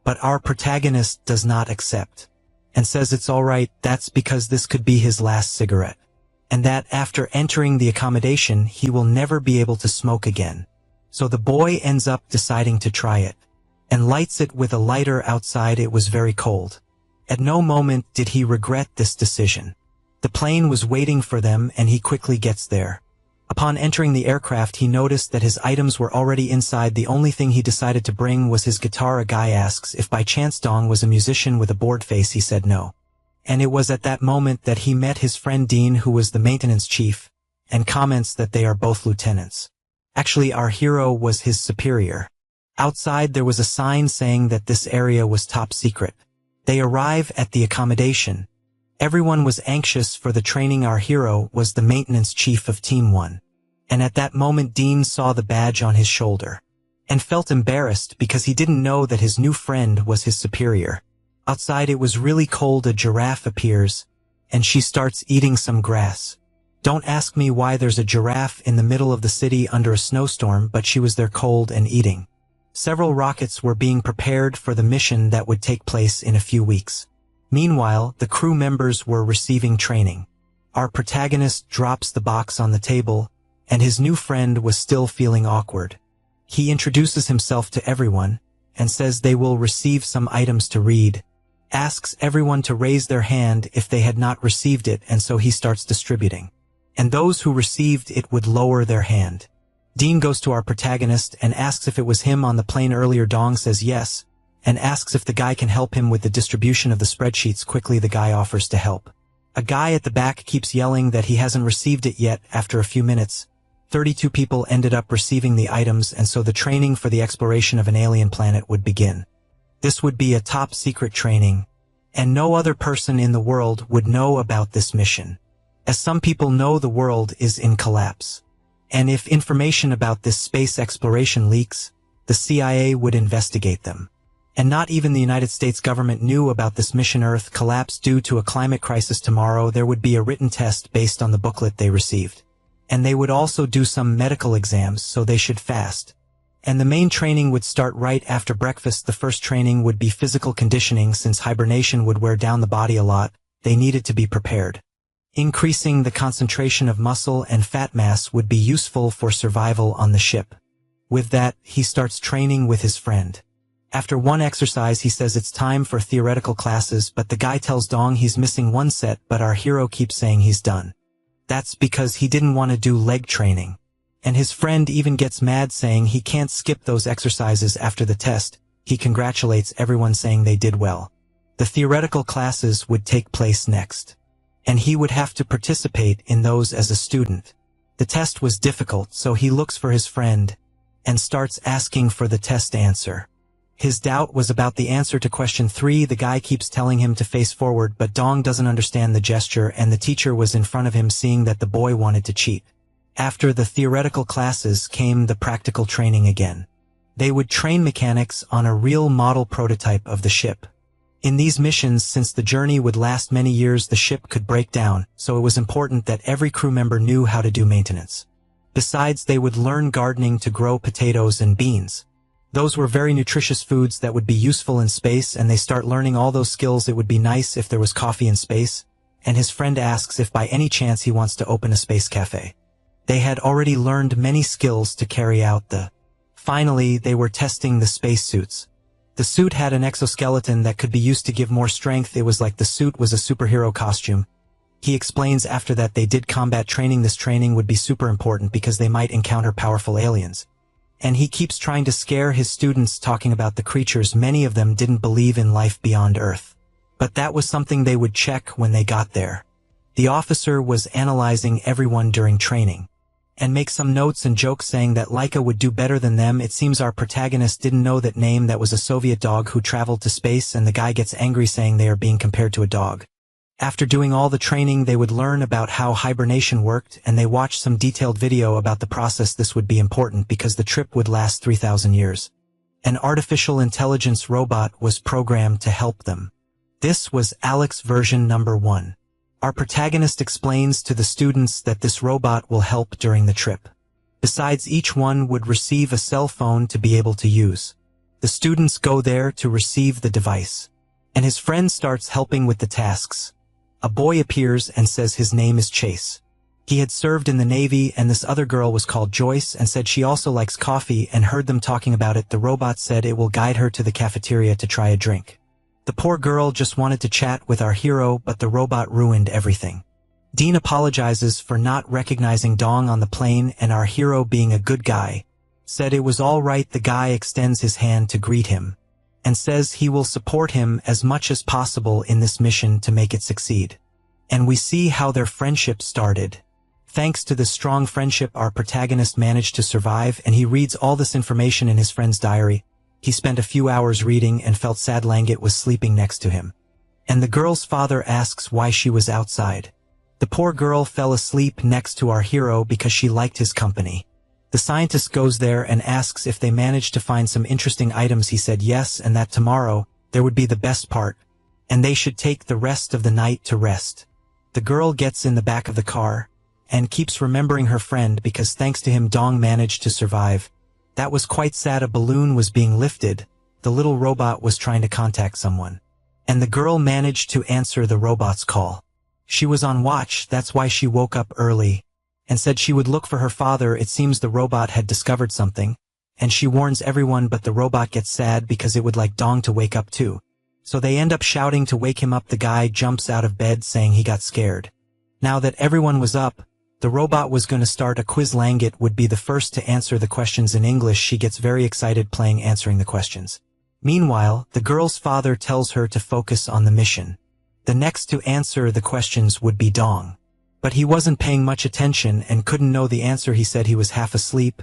S1: But our protagonist does not accept, and says it's alright, that's because this could be his last cigarette. and that after entering the accommodation he will never be able to smoke again. So the boy ends up deciding to try it, and lights it with a lighter outside. It was very cold. At no moment did he regret this decision. The plane was waiting for them and he quickly gets there. Upon entering the aircraft he noticed that his items were already inside. The only thing he decided to bring was his guitar. A guy asks if by chance Dong was a musician with a bored face. He said no. And it was at that moment that he met his friend Dean, who was the maintenance chief, and comments that they are both lieutenants. Actually, our hero was his superior. Outside there was a sign saying that this area was top secret. They arrive at the accommodation. Everyone was anxious for the training. Our hero was the maintenance chief of Team 1. And at that moment Dean saw the badge on his shoulder, and felt embarrassed because he didn't know that his new friend was his superior. Outside it was really cold. A giraffe appears, and she starts eating some grass. Don't ask me why there's a giraffe in the middle of the city under a snowstorm, but she was there cold and eating. Several rockets were being prepared for the mission that would take place in a few weeks. Meanwhile, the crew members were receiving training. Our protagonist drops the box on the table, and his new friend was still feeling awkward. He introduces himself to everyone, and says they will receive some items to read, asks everyone to raise their hand if they had not received it, and so he starts distributing. And those who received it would lower their hand. Dean goes to our protagonist and asks if it was him on the plane earlier. Dong says yes, and asks if the guy can help him with the distribution of the spreadsheets. Quickly the guy offers to help. A guy at the back keeps yelling that he hasn't received it yet. After a few minutes, 32 people ended up receiving the items, and so the training for the exploration of an alien planet would begin. This would be a top secret training, and no other person in the world would know about this mission, as some people know the world is in collapse. And if information about this space exploration leaks, the CIA would investigate them. And not even the United States government knew about this mission. Earth collapsed due to a climate crisis. Tomorrow there would be a written test based on the booklet they received. And they would also do some medical exams, so they should fast. And the main training would start right after breakfast. The first training would be physical conditioning. Since hibernation would wear down the body a lot, they needed to be prepared. Increasing the concentration of muscle and fat mass would be useful for survival on the ship. With that, he starts training with his friend. After one exercise he says it's time for theoretical classes, but the guy tells Dong he's missing one set, but our hero keeps saying he's done. That's because he didn't want to do leg training. And his friend even gets mad, saying he can't skip those exercises. After the test, he congratulates everyone, saying they did well. The theoretical classes would take place next, and he would have to participate in those as a student. The test was difficult, so he looks for his friend and starts asking for the test answer. His doubt was about the answer to question 3. The guy keeps telling him to face forward, but Dong doesn't understand the gesture, and the teacher was in front of him, seeing that the boy wanted to cheat. After the theoretical classes came the practical training again. They would train mechanics on a real model prototype of the ship. In these missions, since the journey would last many years, the ship could break down, so it was important that every crew member knew how to do maintenance. Besides, they would learn gardening to grow potatoes and beans. Those were very nutritious foods that would be useful in space, and they start learning all those skills. It would be nice if there was coffee in space, and his friend asks if by any chance he wants to open a space cafe. They had already learned many skills to carry out the. Finally, they were testing the spacesuits. The suit had an exoskeleton that could be used to give more strength. It was like the suit was a superhero costume. He explains after that they did combat training. This training would be super important because they might encounter powerful aliens. And he keeps trying to scare his students, talking about the creatures. Many of them didn't believe in life beyond Earth, but that was something they would check when they got there. The officer was analyzing everyone during training, and make some notes and jokes, saying that Laika would do better than them. It seems our protagonist didn't know that name. That was a Soviet dog who traveled to space, and the guy gets angry, saying they are being compared to a dog. After doing all the training, they would learn about how hibernation worked, and they watched some detailed video about the process. This would be important because the trip would last 3,000 years. An artificial intelligence robot was programmed to help them. This was Alex version number 1. Our protagonist explains to the students that this robot will help during the trip. Besides, each one would receive a cell phone to be able to use. The students go there to receive the device, and his friend starts helping with the tasks. A boy appears and says his name is Chase. He had served in the Navy, and this other girl was called Joyce and said she also likes coffee, and heard them talking about it. The robot said it will guide her to the cafeteria to try a drink. The poor girl just wanted to chat with our hero, but the robot ruined everything. Dean apologizes for not recognizing Dong on the plane, and our hero, being a good guy, said it was all right. The guy extends his hand to greet him and says he will support him as much as possible in this mission to make it succeed. And we see how their friendship started. Thanks to this strong friendship, our protagonist managed to survive, and he reads all this information in his friend's diary. He spent a few hours reading and felt sad Langet was sleeping next to him. And the girl's father asks why she was outside. The poor girl fell asleep next to our hero because she liked his company. The scientist goes there and asks if they managed to find some interesting items. He said yes, and that tomorrow there would be the best part, and they should take the rest of the night to rest. The girl gets in the back of the car and keeps remembering her friend because thanks to him Dong managed to survive. That was quite sad. A balloon was being lifted. The little robot was trying to contact someone, and the girl managed to answer the robot's call. She was on watch, that's why she woke up early and said she would look for her father. It seems the robot had discovered something, and she warns everyone, but the robot gets sad because it would like Dong to wake up too. So they end up shouting to wake him up. The guy jumps out of bed saying he got scared. Now that everyone was up, the robot was going to start a quiz. Langet would be the first to answer the questions in English. She gets very excited playing answering the questions. Meanwhile, the girl's father tells her to focus on the mission. The next to answer the questions would be Dong. But he wasn't paying much attention and couldn't know the answer. He said he was half asleep,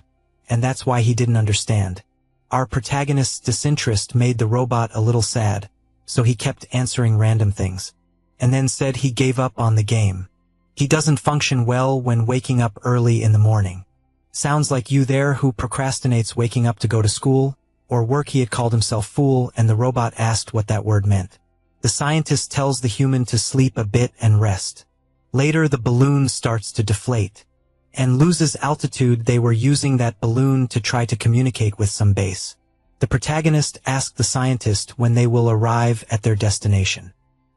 S1: and that's why he didn't understand. Our protagonist's disinterest made the robot a little sad, so he kept answering random things, and then said he gave up on the game. He doesn't function well when waking up early in the morning. Sounds like you there who procrastinates waking up to go to school or work. He had called himself fool, and the robot asked what that word meant. The scientist tells the human to sleep a bit and rest. Later the balloon starts to deflate and loses altitude. They were using that balloon to try to communicate with some base. The protagonist asked the scientist when they will arrive at their destination.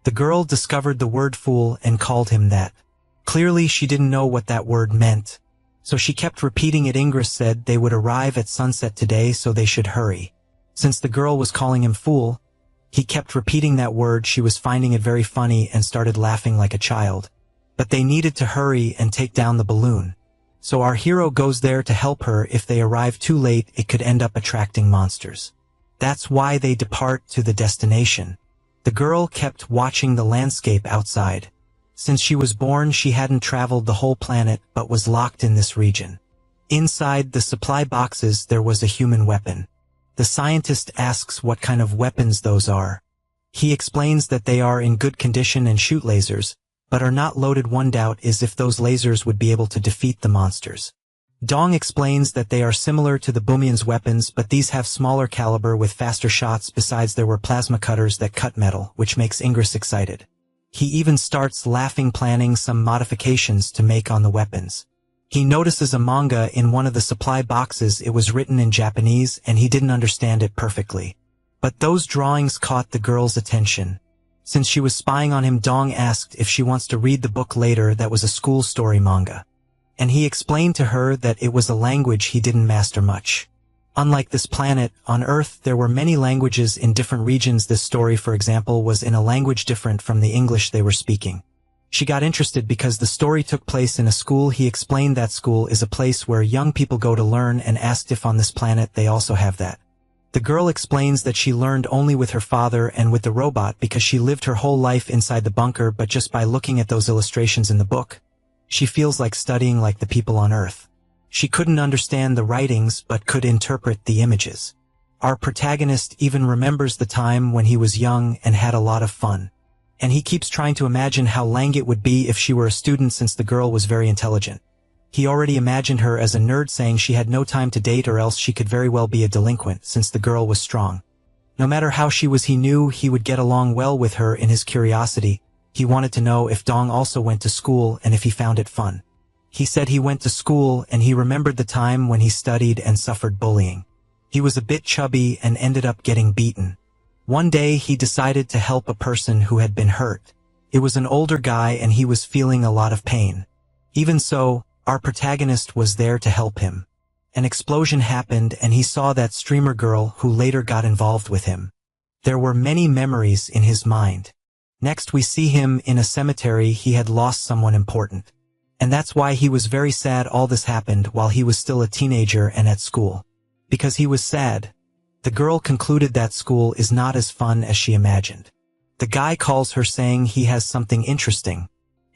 S1: The girl discovered the word fool and called him that. Clearly she didn't know what that word meant, so she kept repeating it. Ingress said they would arrive at sunset today, so they should hurry. Since the girl was calling him fool, he kept repeating that word. She was finding it very funny and started laughing like a child. But they needed to hurry and take down the balloon. So our hero goes there to help her. If they arrive too late, it could end up attracting monsters. That's why they depart to the destination. The girl kept watching the landscape outside. Since she was born, she hadn't traveled the whole planet, but was locked in this region. Inside the supply boxes, there was a human weapon. The scientist asks what kind of weapons those are. He explains that they are in good condition and shoot lasers, but are not loaded. One doubt is if those lasers would be able to defeat the monsters. Dong explains that they are similar to the Boomian's weapons, but these have smaller caliber with faster shots. Besides, there were plasma cutters that cut metal, which makes Ingress excited. He even starts laughing, planning some modifications to make on the weapons. He notices a manga in one of the supply boxes. It was written in Japanese, and he didn't understand it perfectly. But those drawings caught the girl's attention. Since she was spying on him, Dong asked if she wants to read the book later. That was a school story manga. And he explained to her that it was a language he didn't master much. Unlike this planet, on Earth there were many languages in different regions. This story, for example, was in a language different from the English they were speaking. She got interested because the story took place in a school. He explained that school is a place where young people go to learn, and asked if on this planet they also have that. The girl explains that she learned only with her father and with the robot because she lived her whole life inside the bunker, but just by looking at those illustrations in the book, she feels like studying like the people on Earth. She couldn't understand the writings but could interpret the images. Our protagonist even remembers the time when he was young and had a lot of fun. And he keeps trying to imagine how Langet would be if she were a student, since the girl was very intelligent. He already imagined her as a nerd, saying she had no time to date or else she could very well be a delinquent, since the girl was strong. No matter how she was, he knew he would get along well with her. In his curiosity, he wanted to know if Dong also went to school and if he found it fun. He said he went to school, and he remembered the time when he studied and suffered bullying. He was a bit chubby and ended up getting beaten. One day he decided to help a person who had been hurt. It was an older guy and he was feeling a lot of pain. Even so, our protagonist was there to help him. An explosion happened and he saw that streamer girl who later got involved with him. There were many memories in his mind. Next we see him in a cemetery. He had lost someone important. And that's why he was very sad. All this happened while he was still a teenager and at school. Because he was sad, the girl concluded that school is not as fun as she imagined. The guy calls her saying he has something interesting,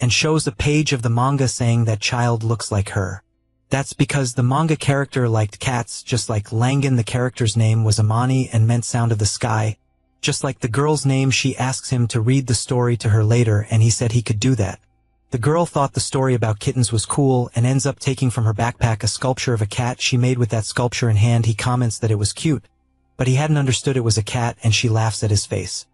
S1: and shows a page of the manga saying that child looks like her. That's because the manga character liked cats, just like Langan. The character's name was Amani and meant sound of the sky. Just like the girl's name, she asks him to read the story to her later and he said he could do that. The girl thought the story about kittens was cool and ends up taking from her backpack a sculpture of a cat she made with that sculpture in hand. He comments that it was cute, but he hadn't understood it was a cat and she laughs at his face.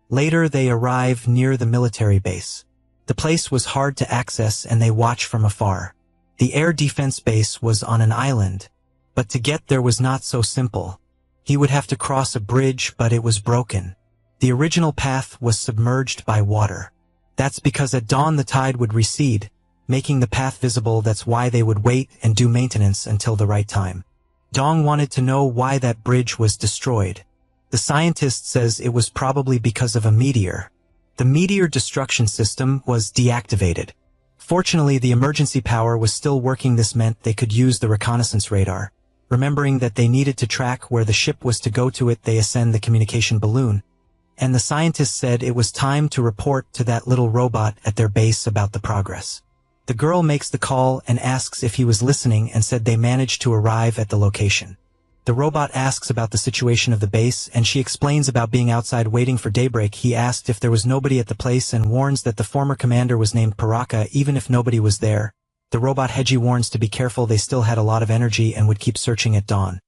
S1: Later they arrive near the military base. The place was hard to access and they watch from afar. The air defense base was on an island, but to get there was not so simple. He would have to cross a bridge, but it was broken. The original path was submerged by water. That's because at dawn the tide would recede, making the path visible. That's why they would wait and do maintenance until the right time. Dong wanted to know why that bridge was destroyed. The scientist says it was probably because of a meteor. The meteor destruction system was deactivated. Fortunately, the emergency power was still working. This meant they could use the reconnaissance radar. Remembering that they needed to track where the ship was to go to it, they ascend the communication balloon. And the scientist said it was time to report to that little robot at their base about the progress. The girl makes the call and asks if he was listening and said they managed to arrive at the location. The robot asks about the situation of the base and she explains about being outside waiting for daybreak. He asked if there was nobody at the place and warns that the former commander was named Paraka even if nobody was there. The robot Heiji warns to be careful. They still had a lot of energy and would keep searching at dawn.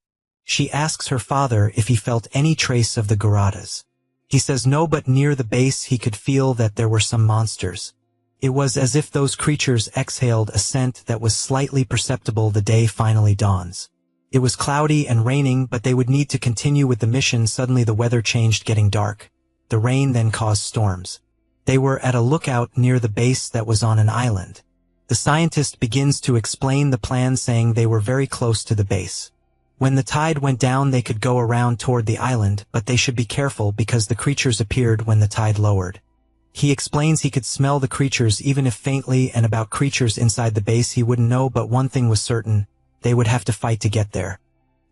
S1: She asks her father if he felt any trace of the Garadas. He says no, but near the base he could feel that there were some monsters. It was as if those creatures exhaled a scent that was slightly perceptible. The day finally dawns. It was cloudy and raining, but they would need to continue with the mission. Suddenly the weather changed, getting dark. The rain then caused storms. They were at a lookout near the base that was on an island. The scientist begins to explain the plan, saying they were very close to the base. When the tide went down they could go around toward the island, but they should be careful because the creatures appeared when the tide lowered. He explains he could smell the creatures even if faintly, and about creatures inside the base he wouldn't know, but one thing was certain, they would have to fight to get there.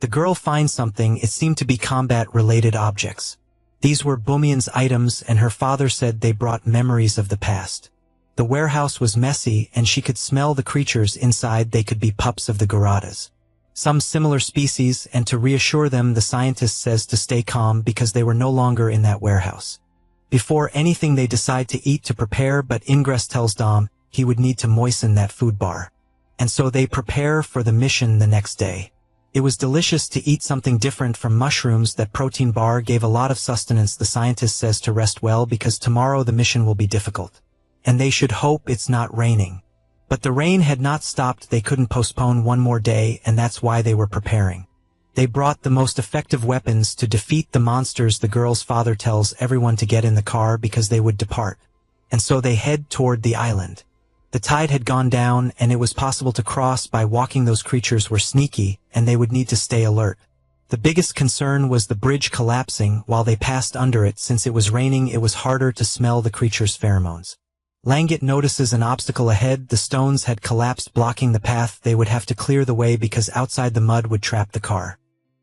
S1: The girl finds something. It seemed to be combat-related objects. These were Bumian's items and her father said they brought memories of the past. The warehouse was messy and she could smell the creatures inside. They could be pups of the Garadas. Some similar species, and to reassure them the scientist says to stay calm because they were no longer in that warehouse. Before anything they decide to eat to prepare, but Ingress tells Dom he would need to moisten that food bar. And so they prepare for the mission the next day. It was delicious to eat something different from mushrooms. That protein bar gave a lot of sustenance. The scientist says to rest well because tomorrow the mission will be difficult. And they should hope it's not raining. But the rain had not stopped. They couldn't postpone one more day, and that's why they were preparing. They brought the most effective weapons to defeat the monsters. The girl's father tells everyone to get in the car because they would depart. And so they head toward the island. The tide had gone down and it was possible to cross by walking. Those creatures were sneaky and they would need to stay alert. The biggest concern was the bridge collapsing while they passed under it. Since it was raining, it was harder to smell the creatures' pheromones. Langat notices an obstacle ahead. The stones had collapsed, blocking the path. They would have to clear the way because outside the mud would trap the car.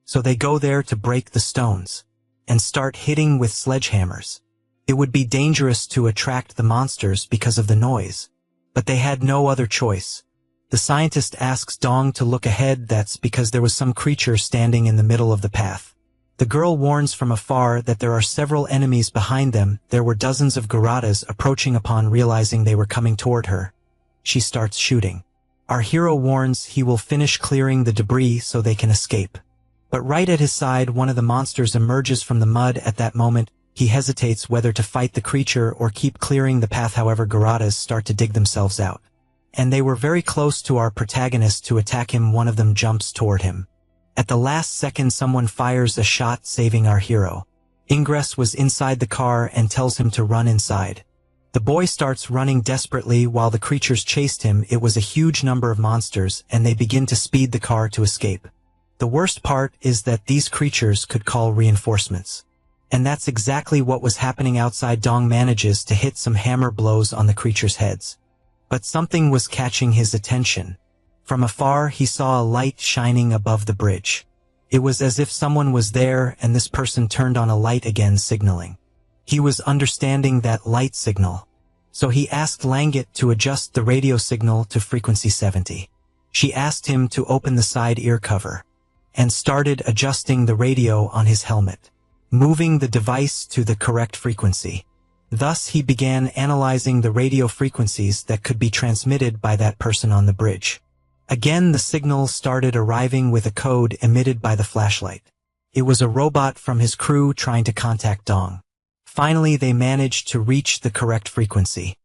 S1: So they go there to break the stones and start hitting with sledgehammers. It would be dangerous to attract the monsters because of the noise, but they had no other choice. The scientist asks Dong to look ahead. That's because there was some creature standing in the middle of the path. The girl warns from afar that there are several enemies behind them. There were dozens of Garadas approaching. Upon realizing they were coming toward her, she starts shooting. Our hero warns he will finish clearing the debris so they can escape. But right at his side, one of the monsters emerges from the mud. At that moment, he hesitates whether to fight the creature or keep clearing the path. However, Garadas start to dig themselves out. And they were very close to our protagonist to attack him. One of them jumps toward him. At the last second, someone fires a shot, saving our hero. Ingress was inside the car and tells him to run inside. The boy starts running desperately while the creatures chased him. It was a huge number of monsters, and they begin to speed the car to escape. The worst part is that these creatures could call reinforcements. And that's exactly what was happening outside. Dong manages to hit some hammer blows on the creatures' heads. But something was catching his attention. From afar he saw a light shining above the bridge. It was as if someone was there, and this person turned on a light again, signaling. He was understanding that light signal. So he asked Langit to adjust the radio signal to frequency 70. She asked him to open the side ear cover and started adjusting the radio on his helmet, moving the device to the correct frequency. Thus he began analyzing the radio frequencies that could be transmitted by that person on the bridge. Again the signal started arriving with a code emitted by the flashlight. It was a robot from his crew trying to contact Dong. Finally they managed to reach the correct frequency.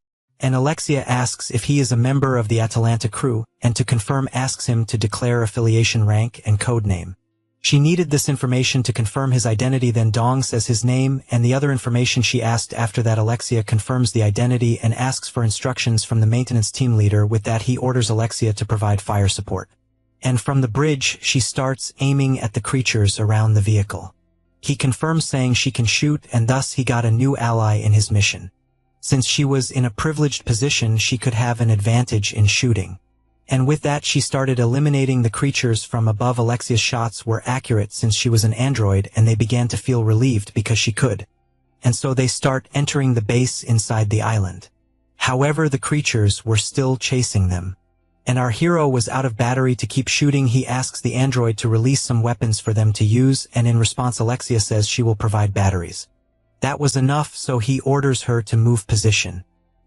S1: And Alexia asks if he is a member of the Atalanta crew, and to confirm asks him to declare affiliation rank and code name. She needed this information to confirm his identity. Then Dong says his name and the other information she asked. After that Alexia confirms the identity and asks for instructions from the maintenance team leader. With that he orders Alexia to provide fire support. And from the bridge she starts aiming at the creatures around the vehicle. He confirms saying she can shoot, and thus he got a new ally in his mission. Since she was in a privileged position she could have an advantage in shooting. And with that she started eliminating the creatures from above. Alexia's shots were accurate since she was an android, and they began to feel relieved because she could. And so they start entering the base inside the island. However, the creatures were still chasing them. And our hero was out of battery to keep shooting. He asks the android to release some weapons for them to use, and in response Alexia says she will provide batteries. That was enough, so he orders her to move position.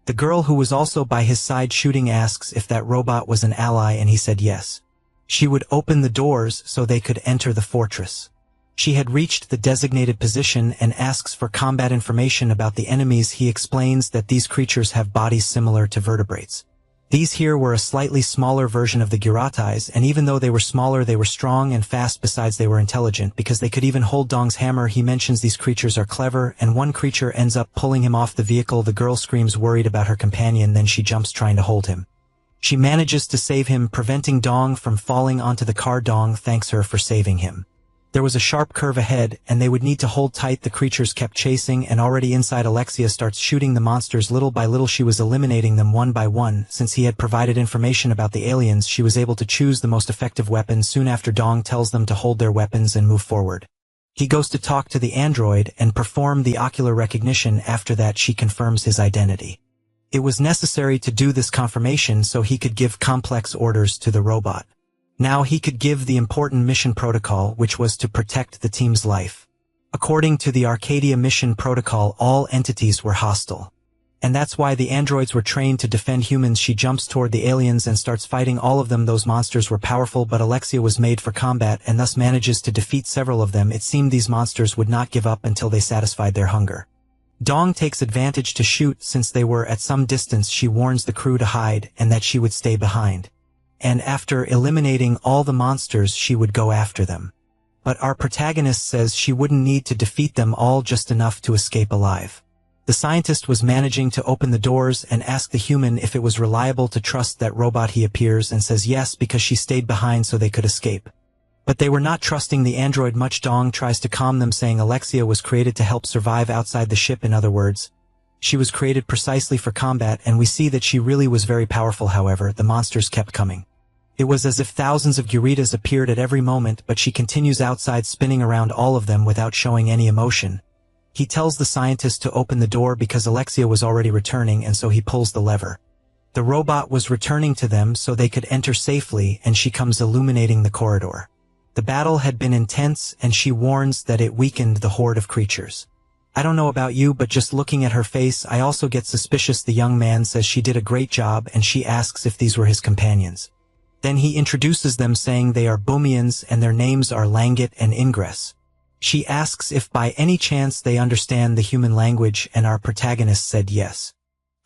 S1: The girl who was also by his side shooting asks if that robot was an ally, and he said yes. She would open the doors so they could enter the fortress. She had reached the designated position and asks for combat information about the enemies. He explains that these creatures have bodies similar to vertebrates. These here were a slightly smaller version of the Gyaratais, and even though they were smaller they were strong and fast. Besides they were intelligent because they could even hold Dong's hammer. He mentions these creatures are clever, and one creature ends up pulling him off the vehicle. The girl screams worried about her companion, then she jumps trying to hold him. She manages to save him, preventing Dong from falling onto the car. Dong thanks her for saving him. There was a sharp curve ahead, and they would need to hold tight. The creatures kept chasing, and already inside Alexia starts shooting the monsters. Little by little she was eliminating them one by one. Since he had provided information about the aliens, she was able to choose the most effective weapons. Soon after Dong tells them to hold their weapons and move forward. He goes to talk to the android and perform the ocular recognition. After that she confirms his identity. It was necessary to do this confirmation so he could give complex orders to the robot. Now he could give the important mission protocol, which was to protect the team's life. According to the Arcadia mission protocol, all entities were hostile. And that's why the androids were trained to defend humans. She jumps toward the aliens and starts fighting all of them. Those monsters were powerful, but Alexia was made for combat and thus manages to defeat several of them. It seemed these monsters would not give up until they satisfied their hunger. Dong takes advantage to shoot. Since they were at some distance, she warns the crew to hide and that she would stay behind. And after eliminating all the monsters she would go after them. But our protagonist says she wouldn't need to defeat them all, just enough to escape alive. The scientist was managing to open the doors and ask the human if it was reliable to trust that robot. He appears and says yes because she stayed behind so they could escape. But they were not trusting the android much. Dong tries to calm them, saying Alexia was created to help survive outside the ship. In other words, she was created precisely for combat, and we see that she really was very powerful. However, the monsters kept coming. It was as if thousands of Gyuritas appeared at every moment, but she continues outside spinning around all of them without showing any emotion. He tells the scientist to open the door because Alexia was already returning, and so he pulls the lever. The robot was returning to them so they could enter safely, and she comes illuminating the corridor. The battle had been intense, and she warns that it weakened the horde of creatures. I don't know about you, but just looking at her face I also get suspicious. The young man says she did a great job, and she asks if these were his companions. Then he introduces them, saying they are Bomians and their names are Langit and Ingress. She asks if by any chance they understand the human language, and our protagonist said yes.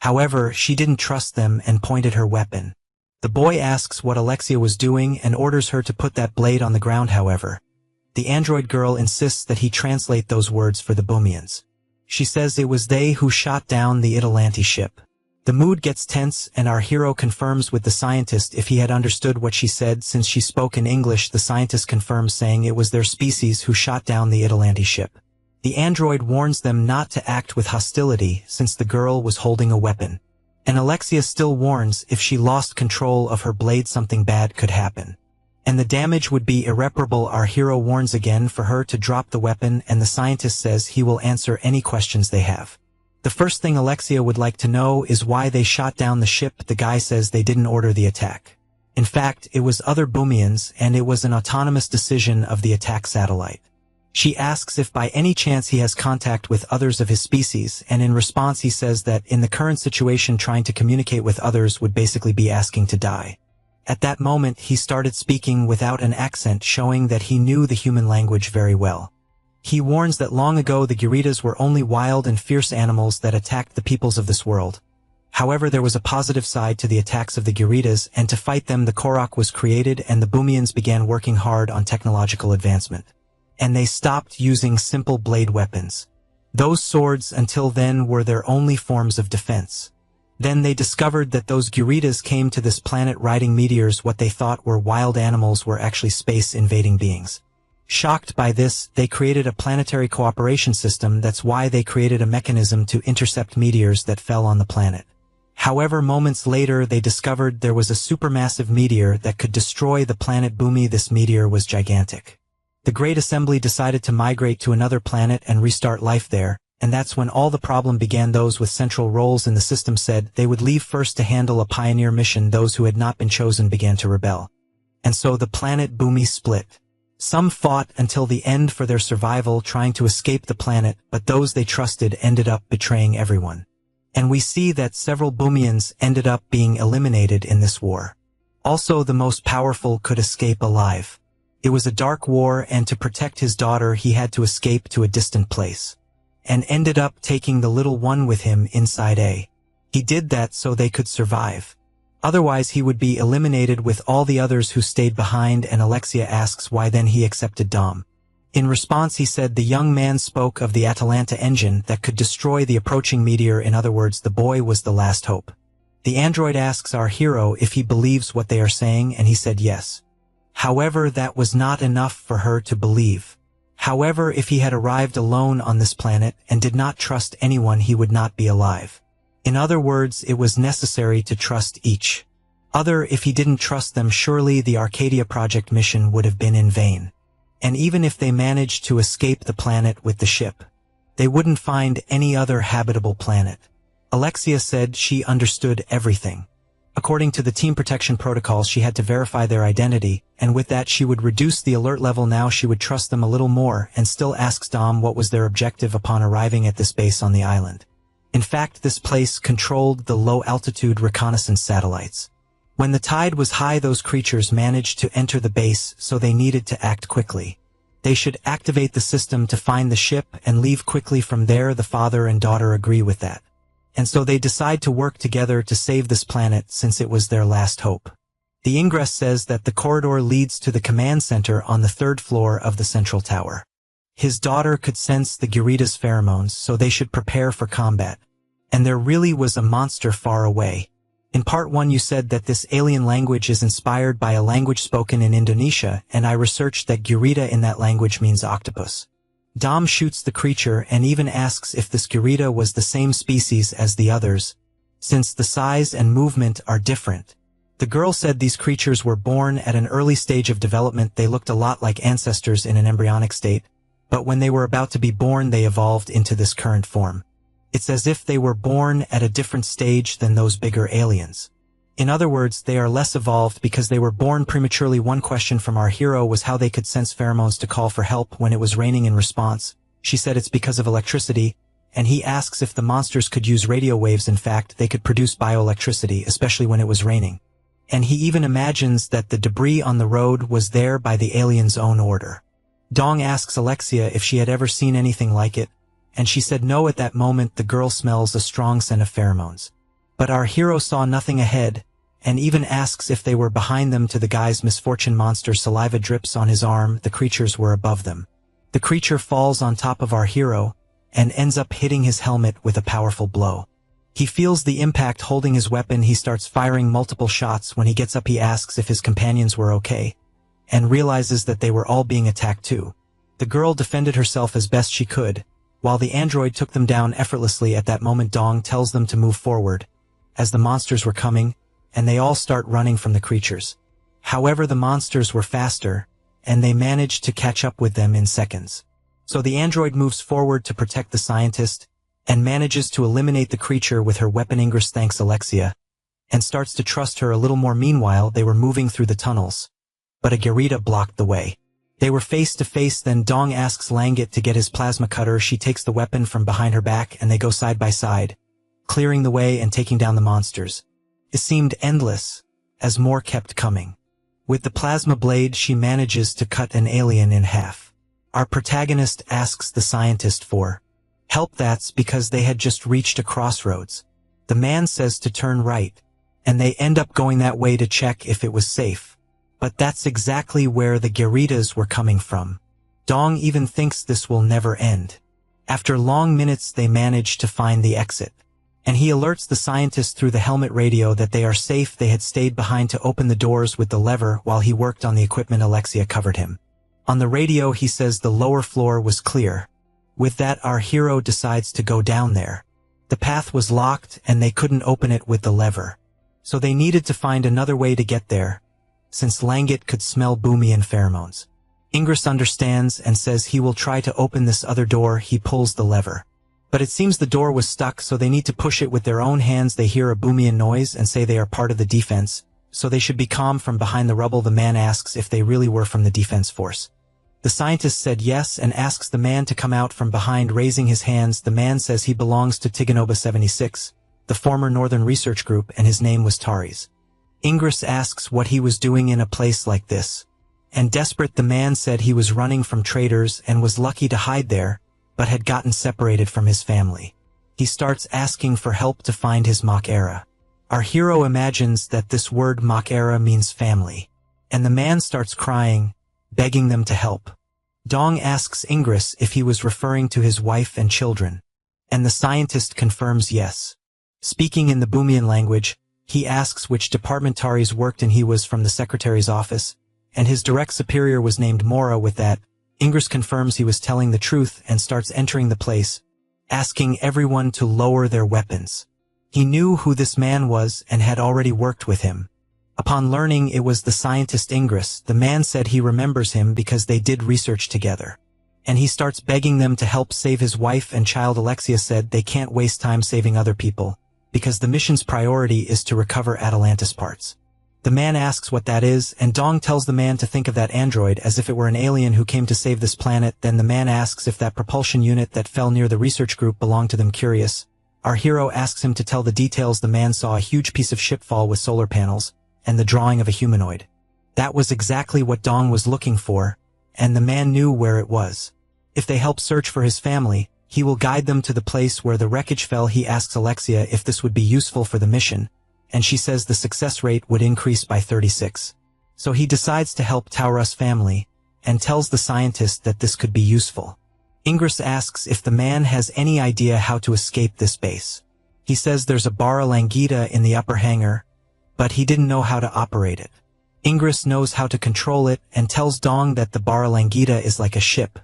S1: However, she didn't trust them and pointed her weapon. The boy asks what Alexia was doing and orders her to put that blade on the ground. However, the android girl insists that he translate those words for the Bomians. She says it was they who shot down the Italanti ship. The mood gets tense and our hero confirms with the scientist if he had understood what she said. Since she spoke in English, the scientist confirms, saying it was their species who shot down the Italanti ship. The android warns them not to act with hostility since the girl was holding a weapon. And Alexia still warns if she lost control of her blade something bad could happen. And the damage would be irreparable. Our hero warns again for her to drop the weapon, and the scientist says he will answer any questions they have. The first thing Alexia would like to know is why they shot down the ship. The guy says they didn't order the attack. In fact, it was other Boomians, and it was an autonomous decision of the attack satellite. She asks if by any chance he has contact with others of his species, and in response he says that in the current situation trying to communicate with others would basically be asking to die. At that moment he started speaking without an accent, showing that he knew the human language very well. He warns that long ago the Gyritas were only wild and fierce animals that attacked the peoples of this world. However, there was a positive side to the attacks of the Gyritas, and to fight them the Korok was created and the Boomians began working hard on technological advancement. And they stopped using simple blade weapons. Those swords until then were their only forms of defense. Then they discovered that those Gyritas came to this planet riding meteors. What they thought were wild animals were actually space-invading beings. Shocked by this, they created a planetary cooperation system. That's why they created a mechanism to intercept meteors that fell on the planet. However, moments later they discovered there was a supermassive meteor that could destroy the planet Boomi. This meteor was gigantic. The Great Assembly decided to migrate to another planet and restart life there, and that's when all the problem began. Those with central roles in the system said they would leave first to handle a pioneer mission. Those who had not been chosen began to rebel. And so the planet Boomi split. Some fought until the end for their survival, trying to escape the planet, but those they trusted ended up betraying everyone. And we see that several Boomians ended up being eliminated in this war. Also, the most powerful could escape alive. It was a dark war, and to protect his daughter he had to escape to a distant place. And ended up taking the little one with him inside A. He did that so they could survive. Otherwise he would be eliminated with all the others who stayed behind. And Alexia asks why then he accepted Dom. In response he said the young man spoke of the Atalanta engine that could destroy the approaching meteor. In other words, the boy was the last hope. The android asks our hero if he believes what they are saying, and he said yes. However, that was not enough for her to believe. However, if he had arrived alone on this planet and did not trust anyone, he would not be alive. In other words, it was necessary to trust each other. If he didn't trust them, surely the Arcadia project mission would have been in vain. And even if they managed to escape the planet with the ship, they wouldn't find any other habitable planet. Alexia said she understood everything. According to the team protection protocols, she had to verify their identity, and with that she would reduce the alert level. Now she would trust them a little more, and still asks Dom what was their objective upon arriving at this base on the island. In fact, this place controlled the low-altitude reconnaissance satellites. When the tide was high, those creatures managed to enter the base, so they needed to act quickly. They should activate the system to find the ship and leave quickly from there. The father and daughter agree with that. And so they decide to work together to save this planet, since it was their last hope. The ingress says that the corridor leads to the command center on the 3rd floor of the central tower. His daughter could sense the Gyritas' pheromones, so they should prepare for combat. And there really was a monster far away. In part 1 you said that this alien language is inspired by a language spoken in Indonesia, and I researched that Gyrita in that language means octopus. Dom shoots the creature and even asks if this Gyrita was the same species as the others, since the size and movement are different. The girl said these creatures were born at an early stage of development. They looked a lot like ancestors in an embryonic state, but when they were about to be born they evolved into this current form. It's as if they were born at a different stage than those bigger aliens. In other words, they are less evolved because they were born prematurely. One question from our hero was how they could sense pheromones to call for help when it was raining. In response, she said it's because of electricity, and he asks if the monsters could use radio waves. In fact, they could produce bioelectricity, especially when it was raining. And he even imagines that the debris on the road was there by the aliens' own order. Dong asks Alexia if she had ever seen anything like it, and she said no. At that moment the girl smells a strong scent of pheromones. But our hero saw nothing ahead, and even asks if they were behind them. To the guy's misfortune, monster saliva drips on his arm. The creatures were above them. The creature falls on top of our hero, and ends up hitting his helmet with a powerful blow. He feels the impact holding his weapon. He starts firing multiple shots. When he gets up, he asks if his companions were okay, and realizes that they were all being attacked too. The girl defended herself as best she could, while the android took them down effortlessly. At that moment, Dong tells them to move forward, as the monsters were coming, and they all start running from the creatures. However, the monsters were faster, and they managed to catch up with them in seconds. So the android moves forward to protect the scientist, and manages to eliminate the creature with her weapon. Ingress thanks Alexia, and starts to trust her a little more. Meanwhile, they were moving through the tunnels, but a Garita blocked the way. They were face to face. Then Dong asks Langit to get his plasma cutter. She takes the weapon from behind her back, and they go side by side, clearing the way and taking down the monsters. It seemed endless, as more kept coming. With the plasma blade, she manages to cut an alien in half. Our protagonist asks the scientist for help. That's because they had just reached a crossroads. The man says to turn right, and they end up going that way to check if it was safe. But that's exactly where the Garitas were coming from. Dong even thinks this will never end. After long minutes, they manage to find the exit, and he alerts the scientist through the helmet radio that they are safe. They had stayed behind to open the doors with the lever while he worked on the equipment. Alexia covered him. On the radio, he says the lower floor was clear. With that, our hero decides to go down there. The path was locked, and they couldn't open it with the lever, so they needed to find another way to get there, since Langit could smell Boomian pheromones. Ingress understands and says he will try to open this other door. He pulls the lever, but it seems the door was stuck, so they need to push it with their own hands. They hear a Boomian noise and say they are part of the defense, so they should be calm. From behind the rubble, the man asks if they really were from the defense force. The scientist said yes and asks the man to come out from behind. Raising his hands, the man says he belongs to Tiganoba 76, the former Northern Research Group, and his name was Taris. Ingress asks what he was doing in a place like this, and desperate, the man said he was running from traitors and was lucky to hide there, but had gotten separated from his family. He starts asking for help to find his Mach-era. Our hero imagines that this word Mach-era means family, and the man starts crying, begging them to help. Dong asks Ingress if he was referring to his wife and children, and the scientist confirms yes. Speaking in the Boomian language, he asks which department Taris worked in. He was from the secretary's office, and his direct superior was named Mora. With that, Ingress confirms he was telling the truth and starts entering the place, asking everyone to lower their weapons. He knew who this man was and had already worked with him. Upon learning it was the scientist Ingress, the man said he remembers him because they did research together, and he starts begging them to help save his wife and child. Alexia said they can't waste time saving other people, because the mission's priority is to recover Atalantis parts. The man asks what that is, and Dong tells the man to think of that android as if it were an alien who came to save this planet. Then the man asks if that propulsion unit that fell near the research group belonged to them. Curious, our hero asks him to tell the details. The man saw a huge piece of ship fall with solar panels, and the drawing of a humanoid. That was exactly what Dong was looking for, and the man knew where it was. If they help search for his family, he will guide them to the place where the wreckage fell. He asks Alexia if this would be useful for the mission, and she says the success rate would increase by 36. So he decides to help Taurus' family, and tells the scientist that this could be useful. Ingress asks if the man has any idea how to escape this base. He says there's a Bara Langita in the upper hangar, but he didn't know how to operate it. Ingress knows how to control it and tells Dong that the Bara Langita is like a ship.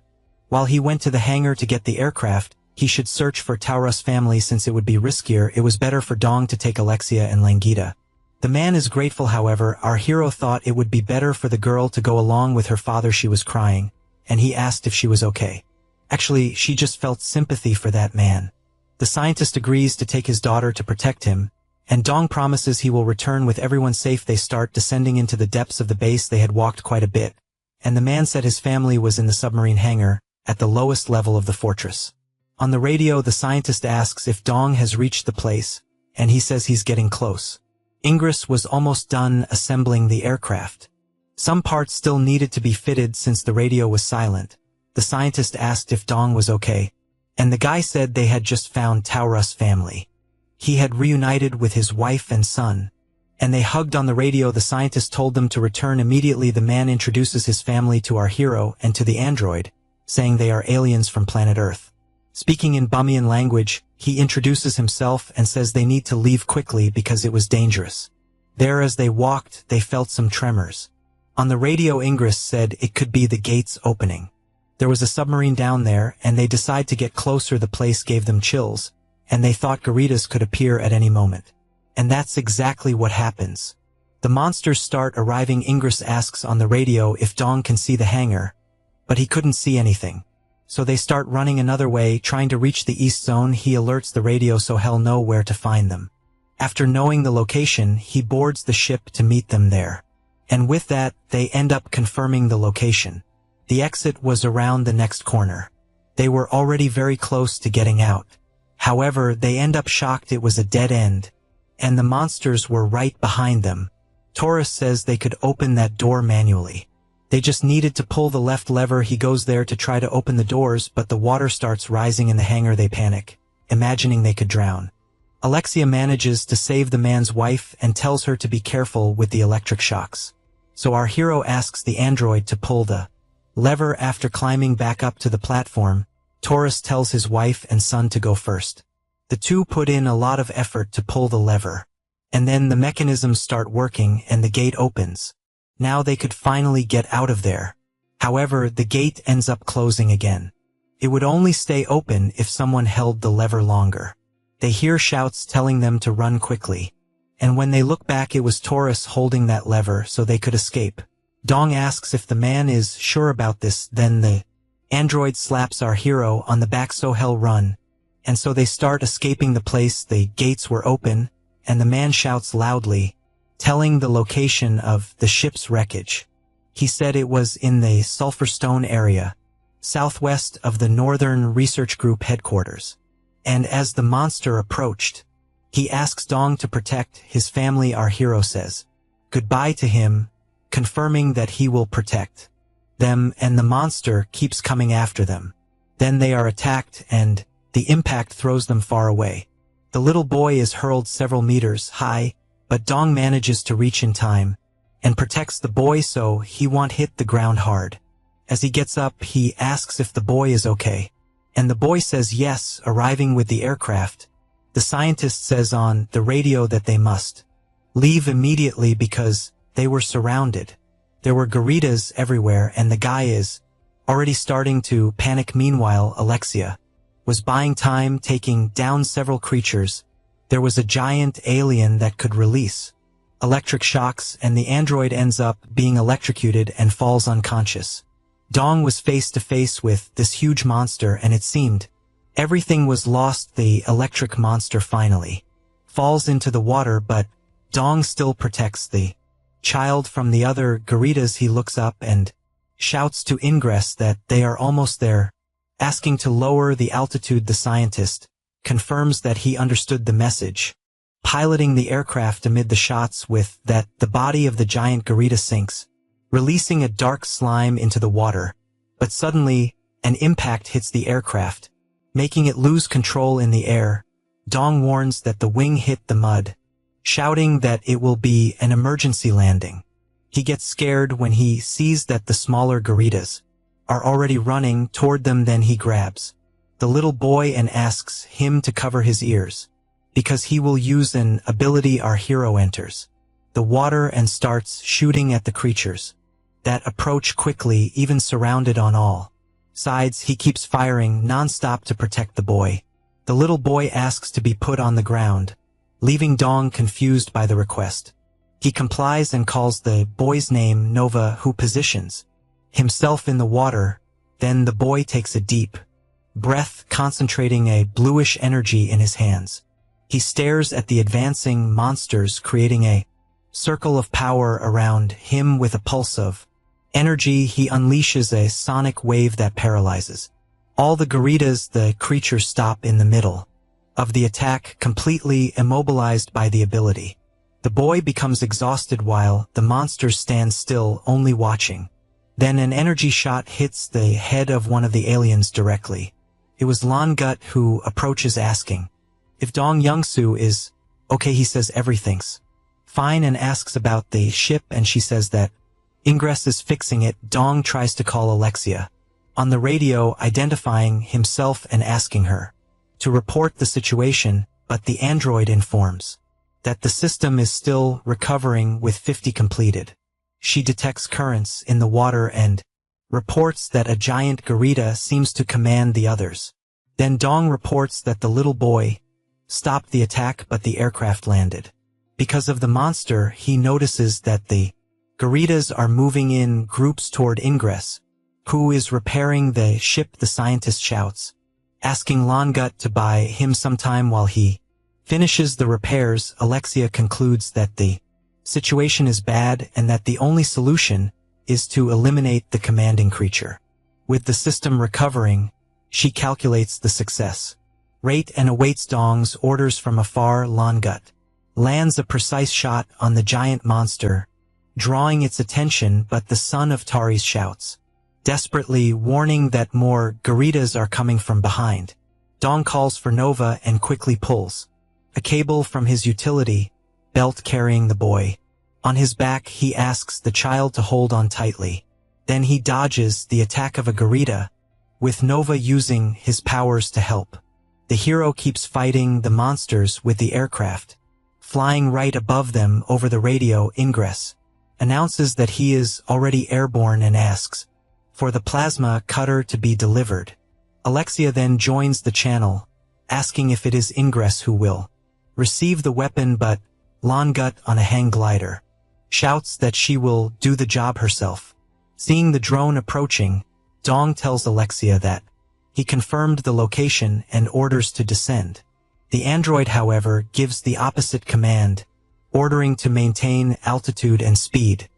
S1: While he went to the hangar to get the aircraft, he should search for Taurus' family since it would be riskier. It was better for Dong to take Alexia and Langita. The man is grateful. However, our hero thought it would be better for the girl to go along with her father. She was crying, and he asked if she was okay. Actually, she just felt sympathy for that man. The scientist agrees to take his daughter to protect him, and Dong promises he will return with everyone safe. They start descending into the depths of the base. They had walked quite a bit, and the man said his family was in the submarine hangar, at the lowest level of the fortress. On the radio, the scientist asks if Dong has reached the place, and he says he's getting close. Ingress was almost done assembling the aircraft. Some parts still needed to be fitted since the radio was silent. The scientist asked if Dong was okay, and the guy said they had just found Taurus' family. He had reunited with his wife and son, and they hugged on the radio. The scientist told them to return immediately. The man introduces his family to our hero and to the android, saying they are aliens from planet Earth. Speaking in Bamian language, he introduces himself and says they need to leave quickly because it was dangerous. There as they walked, they felt some tremors. On the radio Ingress said it could be the gates opening. There was a submarine down there, and they decide to get closer. The place gave them chills, and they thought gorillas could appear at any moment. And that's exactly what happens. The monsters start arriving. Ingress asks on the radio if Dong can see the hangar, but he couldn't see anything. So they start running another way, trying to reach the east zone. He alerts the radio so he'll know where to find them. After knowing the location, he boards the ship to meet them there. And with that, they end up confirming the location. The exit was around the next corner. They were already very close to getting out. However, they end up shocked it was a dead end, and the monsters were right behind them. Taurus says they could open that door manually. They just needed to pull the left lever. He goes there to try to open the doors, but the water starts rising in the hangar. They panic, imagining they could drown. Alexia manages to save the man's wife and tells her to be careful with the electric shocks. So our hero asks the android to pull the lever. After climbing back up to the platform, Taurus tells his wife and son to go first. The two put in a lot of effort to pull the lever. And then the mechanisms start working and the gate opens. Now they could finally get out of there. However, the gate ends up closing again. It would only stay open if someone held the lever longer. They hear shouts telling them to run quickly. And when they look back, it was Taurus holding that lever so they could escape. Dong asks if the man is sure about this. Then the android slaps our hero on the back so he'll run. And so they start escaping the place. The gates were open, and the man shouts loudly, telling the location of the ship's wreckage. He said it was in the Sulphurstone area, southwest of the Northern Research Group headquarters. And as the monster approached, he asks Dong to protect his family. Our hero says goodbye to him, confirming that he will protect them, and the monster keeps coming after them. Then they are attacked, and the impact throws them far away. The little boy is hurled several meters high, but Dong manages to reach in time and protects the boy so he won't hit the ground hard. As he gets up, he asks if the boy is okay, and the boy says yes. Arriving with the aircraft, the scientist says on the radio that they must leave immediately because they were surrounded. There were gorillas everywhere, and the guy is already starting to panic. Meanwhile, Alexia was buying time, taking down several creatures. There was a giant alien that could release electric shocks, and the android ends up being electrocuted and falls unconscious. Dong was face to face with this huge monster, and it seemed everything was lost. The electric monster finally falls into the water, but Dong still protects the child from the other gorillas. He looks up and shouts to Ingress that they are almost there, asking to lower the altitude. The scientist confirms that he understood the message, piloting the aircraft amid the shots. With that, the body of the giant gorilla sinks, releasing a dark slime into the water. But suddenly, an impact hits the aircraft, making it lose control in the air. Dong warns that the wing hit the mud, shouting that it will be an emergency landing. He gets scared when he sees that the smaller gorillas are already running toward them. Then he grabs the little boy and asks him to cover his ears, because he will use an ability. Our hero enters the water and starts shooting at the creatures that approach quickly. Even surrounded on all sides, he keeps firing non-stop to protect the boy. The little boy asks to be put on the ground, leaving Dong confused by the request. He complies and calls the boy's name Nova, who positions himself in the water. Then the boy takes a deep breath, concentrating a bluish energy in his hands. He stares at the advancing monsters, creating a circle of power around him. With a pulse of energy, he unleashes a sonic wave that paralyzes all the gorillas. The creatures stop in the middle of the attack, completely immobilized by the ability. The boy becomes exhausted while the monsters stand still, only watching. Then an energy shot hits the head of one of the aliens directly. It was Lan Gut, who approaches asking if Dong Youngsu is okay. He says everything's fine and asks about the ship, and she says that Ingress is fixing it. Dong tries to call Alexia on the radio identifying himself and asking her to report the situation, but the android informs that the system is still recovering with 50 completed. She detects currents in the water and reports that a giant gorilla seems to command the others. Then Dong reports that the little boy stopped the attack but the aircraft landed. Because of the monster, he notices that the gorillas are moving in groups toward Ingress, who is repairing the ship. The scientist shouts, asking Longut to buy him some time while he finishes the repairs. Alexia concludes that the situation is bad and that the only solution is to eliminate the commanding creature. With the system recovering, she calculates the success rate and awaits Dong's orders from afar. Longut lands a precise shot on the giant monster, drawing its attention, but the son of Taris shouts desperately, warning that more gorillas are coming from behind. Dong calls for Nova and quickly pulls a cable from his utility belt carrying the boy. On his back, he asks the child to hold on tightly. Then he dodges the attack of a gorilla, with Nova using his powers to help. The hero keeps fighting the monsters with the aircraft flying right above them. Over the radio, Ingress announces that he is already airborne and asks for the plasma cutter to be delivered. Alexia then joins the channel, asking if it is Ingress who will receive the weapon, but Longut, on a hang glider, shouts that she will do the job herself. Seeing the drone approaching, Dong tells Alexia that he confirmed the location and orders to descend. The android, however, gives the opposite command, ordering to maintain altitude and speed.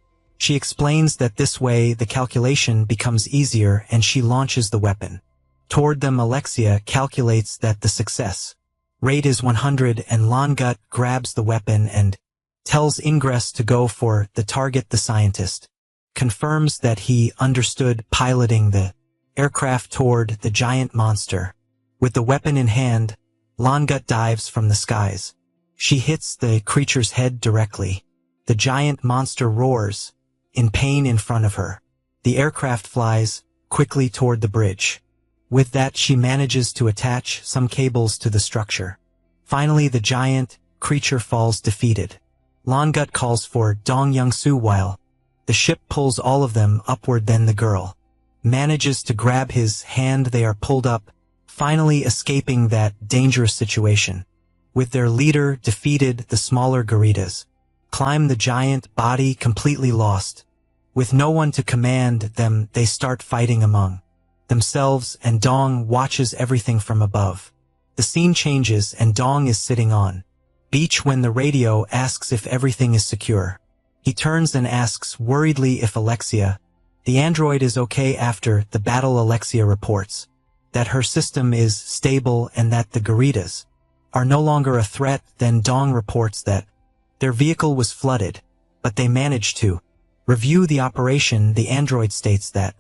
S1: She explains that this way the calculation becomes easier and she launches the weapon toward them. Alexia calculates that the success rate is 100 and Longut grabs the weapon and tells Ingress to go for the target. The scientist confirms that he understood, piloting the aircraft toward the giant monster. With the weapon in hand, Longut dives from the skies. She hits the creature's head directly. The giant monster roars in pain in front of her. The aircraft flies quickly toward the bridge. With that, she manages to attach some cables to the structure. Finally, the giant creature falls defeated. Longut calls for Dong Young-soo while the ship pulls all of them upward. Then the girl manages to grab his hand. They are pulled up, finally escaping that dangerous situation. With their leader defeated, the smaller gorillas climb the giant body completely lost. With no one to command them, they start fighting among themselves, and Dong watches everything from above. The scene changes and Dong is sitting on beach when the radio asks if everything is secure. He turns and asks worriedly if Alexia, the android, is okay. After the battle, Alexia reports that her system is stable and that the gorillas are no longer a threat. Then Dong reports that their vehicle was flooded, but they managed to review the operation. The android states that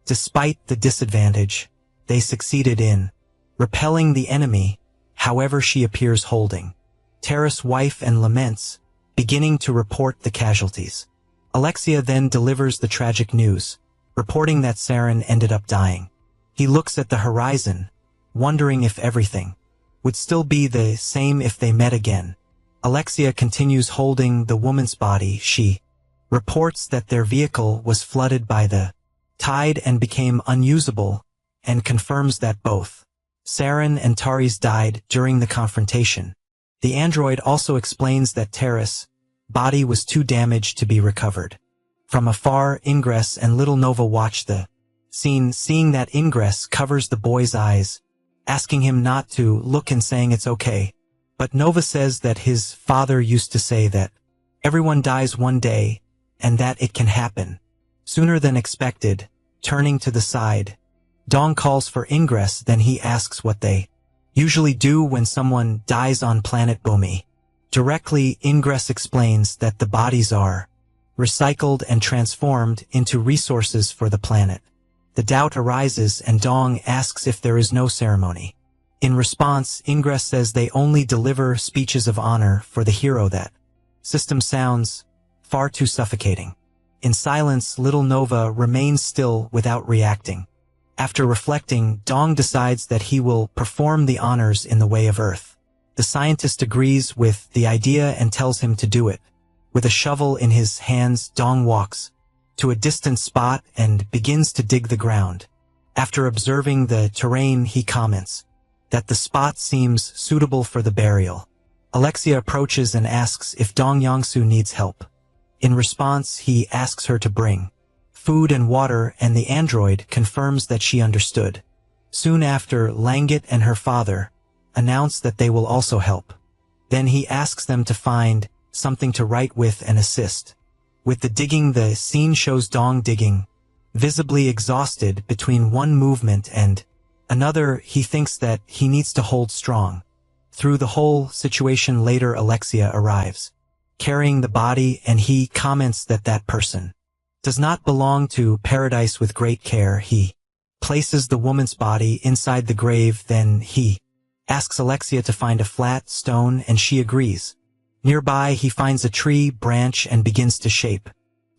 S1: despite the disadvantage, they succeeded in repelling the enemy. However, she appears holding Terra's wife and laments, beginning to report the casualties. Alexia then delivers the tragic news, reporting that Saren ended up dying. He looks at the horizon, wondering if everything would still be the same if they met again. Alexia continues holding the woman's body. She reports that their vehicle was flooded by the tide and became unusable, and confirms that both Saren and Taris died during the confrontation. The android also explains that Terra's body was too damaged to be recovered. From afar, Ingress and little Nova watch the scene. Seeing that, Ingress covers the boy's eyes, asking him not to look and saying it's okay. But Nova says that his father used to say that everyone dies one day and that it can happen sooner than expected. Turning to the side, Dong calls for Ingress. Then he asks what they usually do when someone dies on planet Bomi. Directly, Ingress explains that the bodies are recycled and transformed into resources for the planet. The doubt arises and Dong asks if there is no ceremony. In response, Ingress says they only deliver speeches of honor for the hero. That system sounds far too suffocating. In silence, little Nova remains still without reacting. After reflecting, Dong decides that he will perform the honors in the way of Earth. The scientist agrees with the idea and tells him to do it. With a shovel in his hands, Dong walks to a distant spot and begins to dig the ground. After observing the terrain, he comments that the spot seems suitable for the burial. Alexia approaches and asks if Dong Yongsu needs help. In response, he asks her to bring food and water, and the android confirms that she understood. Soon after, Langit and her father announce that they will also help. Then he asks them to find something to write with and assist. With the digging, the scene shows Dong digging, visibly exhausted between one movement and another. He thinks that he needs to hold strong. Through the whole situation later, Alexia arrives, carrying the body, and he comments that that person does not belong to paradise. With great care, he places the woman's body inside the grave. Then he asks Alexia to find a flat stone, and she agrees. Nearby, he finds a tree branch and begins to shape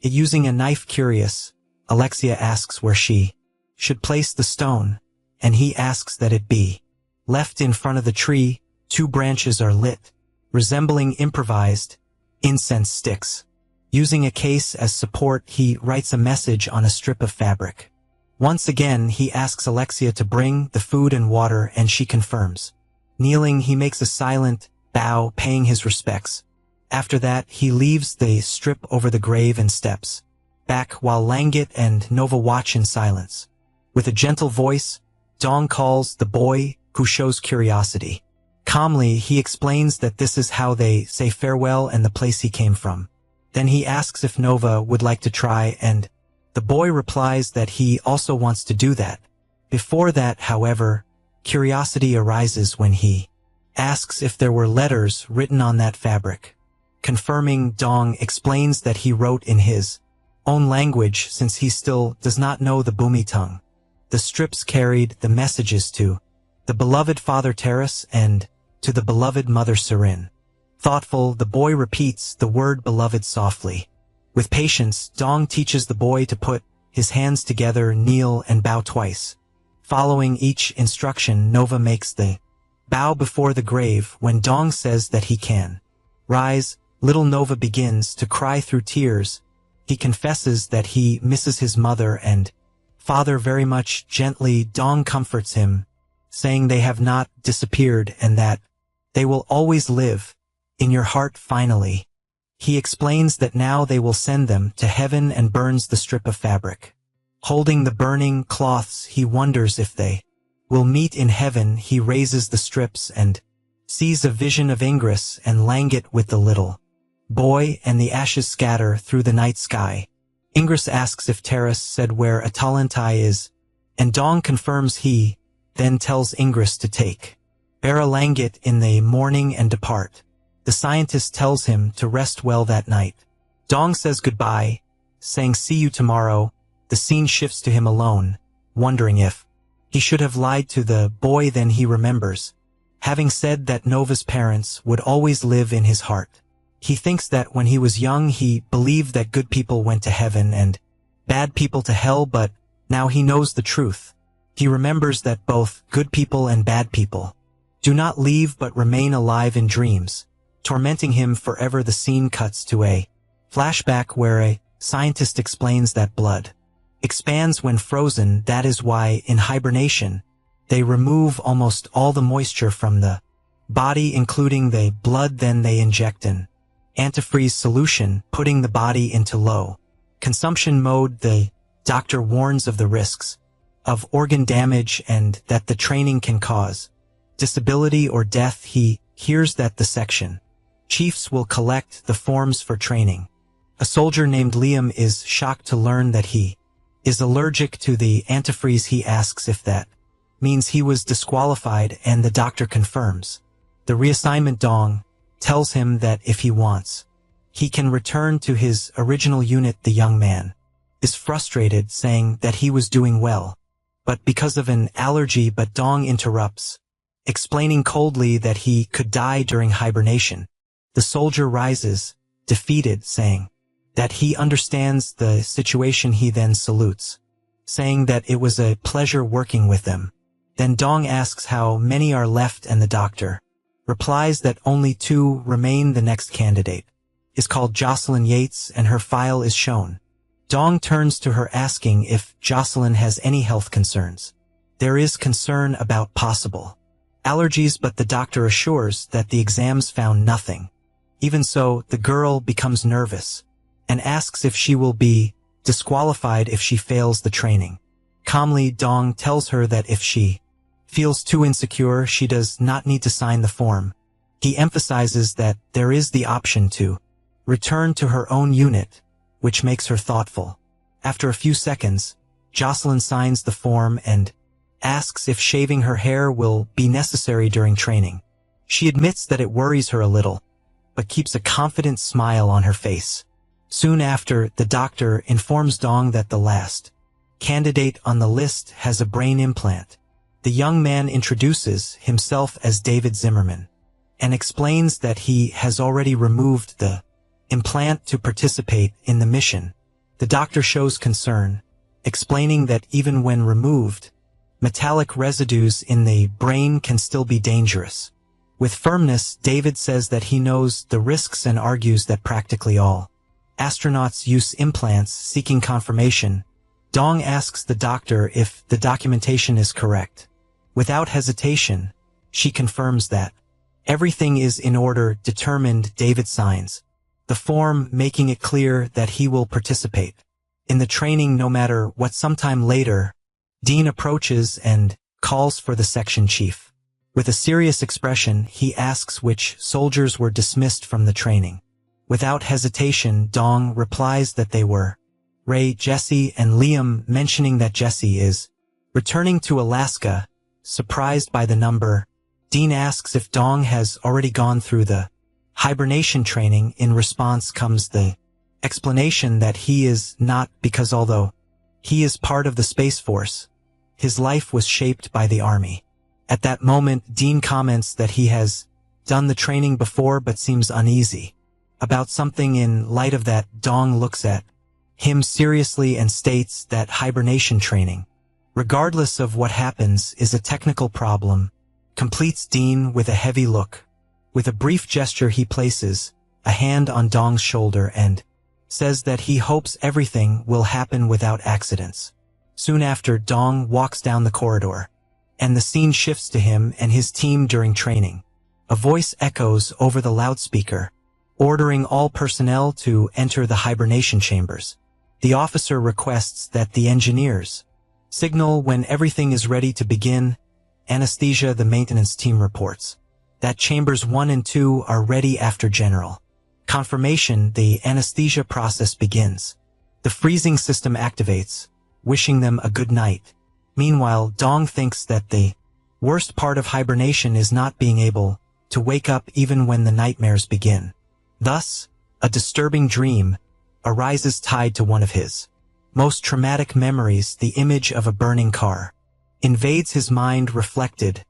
S1: it using a knife. Curious, Alexia asks where she should place the stone, and he asks that it be left in front of the tree. 2 branches are lit, resembling improvised incense sticks. Using a case as support, he writes a message on a strip of fabric. Once again, he asks Alexia to bring the food and water, and she confirms. Kneeling, he makes a silent bow, paying his respects. After that, he leaves the strip over the grave and steps back, while Langit and Nova watch in silence. With a gentle voice, Dong calls the boy, who shows curiosity. Calmly, he explains that this is how they say farewell and the place he came from. Then he asks if Nova would like to try, and the boy replies that he also wants to do that. Before that, however, curiosity arises when he asks if there were letters written on that fabric. Confirming, Dong explains that he wrote in his own language since he still does not know the Bumi tongue. The strips carried the messages to the beloved father Terrace and to the beloved mother Serin. Thoughtful, the boy repeats the word beloved softly. With patience, Dong teaches the boy to put his hands together, kneel, and bow twice. Following each instruction, Nova makes the bow before the grave. When Dong says that he can rise, little Nova begins to cry through tears. He confesses that he misses his mother and father very much. Gently, Dong comforts him, saying they have not disappeared and that they will always live in your heart. Finally, he explains that now they will send them to heaven and burns the strip of fabric. Holding the burning cloths, he wonders if they will meet in heaven. He raises the strips and sees a vision of Ingress and Langit with the little boy, and the ashes scatter through the night sky. Ingress asks if Terrace said where Atalantai is, and Dong confirms. He then tells Ingress to take Bara Langit in the morning and depart. The scientist tells him to rest well that night. Dong says goodbye, saying see you tomorrow. The scene shifts to him alone, wondering if he should have lied to the boy. Then he remembers having said that Nova's parents would always live in his heart. He thinks that when he was young he believed that good people went to heaven and bad people to hell, but now he knows the truth. He remembers that both good people and bad people do not leave but remain alive in dreams, tormenting him forever. The scene cuts to a flashback where a scientist explains that blood expands when frozen. That is why in hibernation they remove almost all the moisture from the body, including the blood. Then they inject an antifreeze solution, putting the body into low consumption mode. The doctor warns of the risks of organ damage and that the training can cause disability or death. He hears that the section chiefs will collect the forms for training. A soldier named Liam is shocked to learn that he is allergic to the antifreeze. He asks if that means he was disqualified, and the doctor confirms the reassignment. Dong tells him that if he wants, he can return to his original unit. The young man is frustrated, saying that he was doing well, but because of an allergy. But Dong interrupts, explaining coldly that he could die during hibernation. The soldier rises, defeated, saying that he understands the situation. He then salutes saying that it was a pleasure working with them. Then Dong asks how many are left and the doctor replies that only 2 remain. The next candidate is called Jocelyn Yates and her file is shown. Dong turns to her asking if Jocelyn has any health concerns. There is concern about possible allergies, but the doctor assures that the exams found nothing. Even so, the girl becomes nervous and asks if she will be disqualified if she fails the training. Calmly, Dong tells her that if she feels too insecure, she does not need to sign the form. He emphasizes that there is the option to return to her own unit, which makes her thoughtful. After a few seconds, Jocelyn signs the form and asks if shaving her hair will be necessary during training. She admits that it worries her a little, but keeps a confident smile on her face. Soon after, the doctor informs Dong that the last candidate on the list has a brain implant. The young man introduces himself as David Zimmerman and explains that he has already removed the implant to participate in the mission. The doctor shows concern, explaining that even when removed, metallic residues in the brain can still be dangerous. With firmness, David says that he knows the risks and argues that practically all astronauts use implants. Seeking confirmation, Dong asks the doctor if the documentation is correct. Without hesitation, she confirms that everything is in order. Determined, David signs the form, making it clear that he will participate in the training no matter what. Sometime later, Dean approaches and calls for the section chief. With a serious expression, he asks which soldiers were dismissed from the training. Without hesitation, Dong replies that they were Ray, Jesse, and Liam, mentioning that Jesse is returning to Alaska. Surprised by the number, Dean asks if Dong has already gone through the hibernation training. In response comes the explanation that he is not, because although he is part of the Space Force, his life was shaped by the Army. At that moment, Dean comments that he has done the training before but seems uneasy about something. In light of that, Dong looks at him seriously and states that hibernation training, regardless of what happens, is a technical problem. Completes Dean with a heavy look. With a brief gesture, he places a hand on Dong's shoulder and says that he hopes everything will happen without accidents. Soon after, Dong walks down the corridor, and the scene shifts to him and his team during training. A voice echoes over the loudspeaker, ordering all personnel to enter the hibernation chambers. The officer requests that the engineers signal when everything is ready to begin. Anesthesia, the maintenance team reports that chambers 1 and 2 are ready. After general confirmation, the anesthesia process begins. The freezing system activates, wishing them a good night. Meanwhile, Dong thinks that the worst part of hibernation is not being able to wake up even when the nightmares begin. Thus, a disturbing dream arises tied to one of his most traumatic memories. The image of a burning car invades his mind, reflected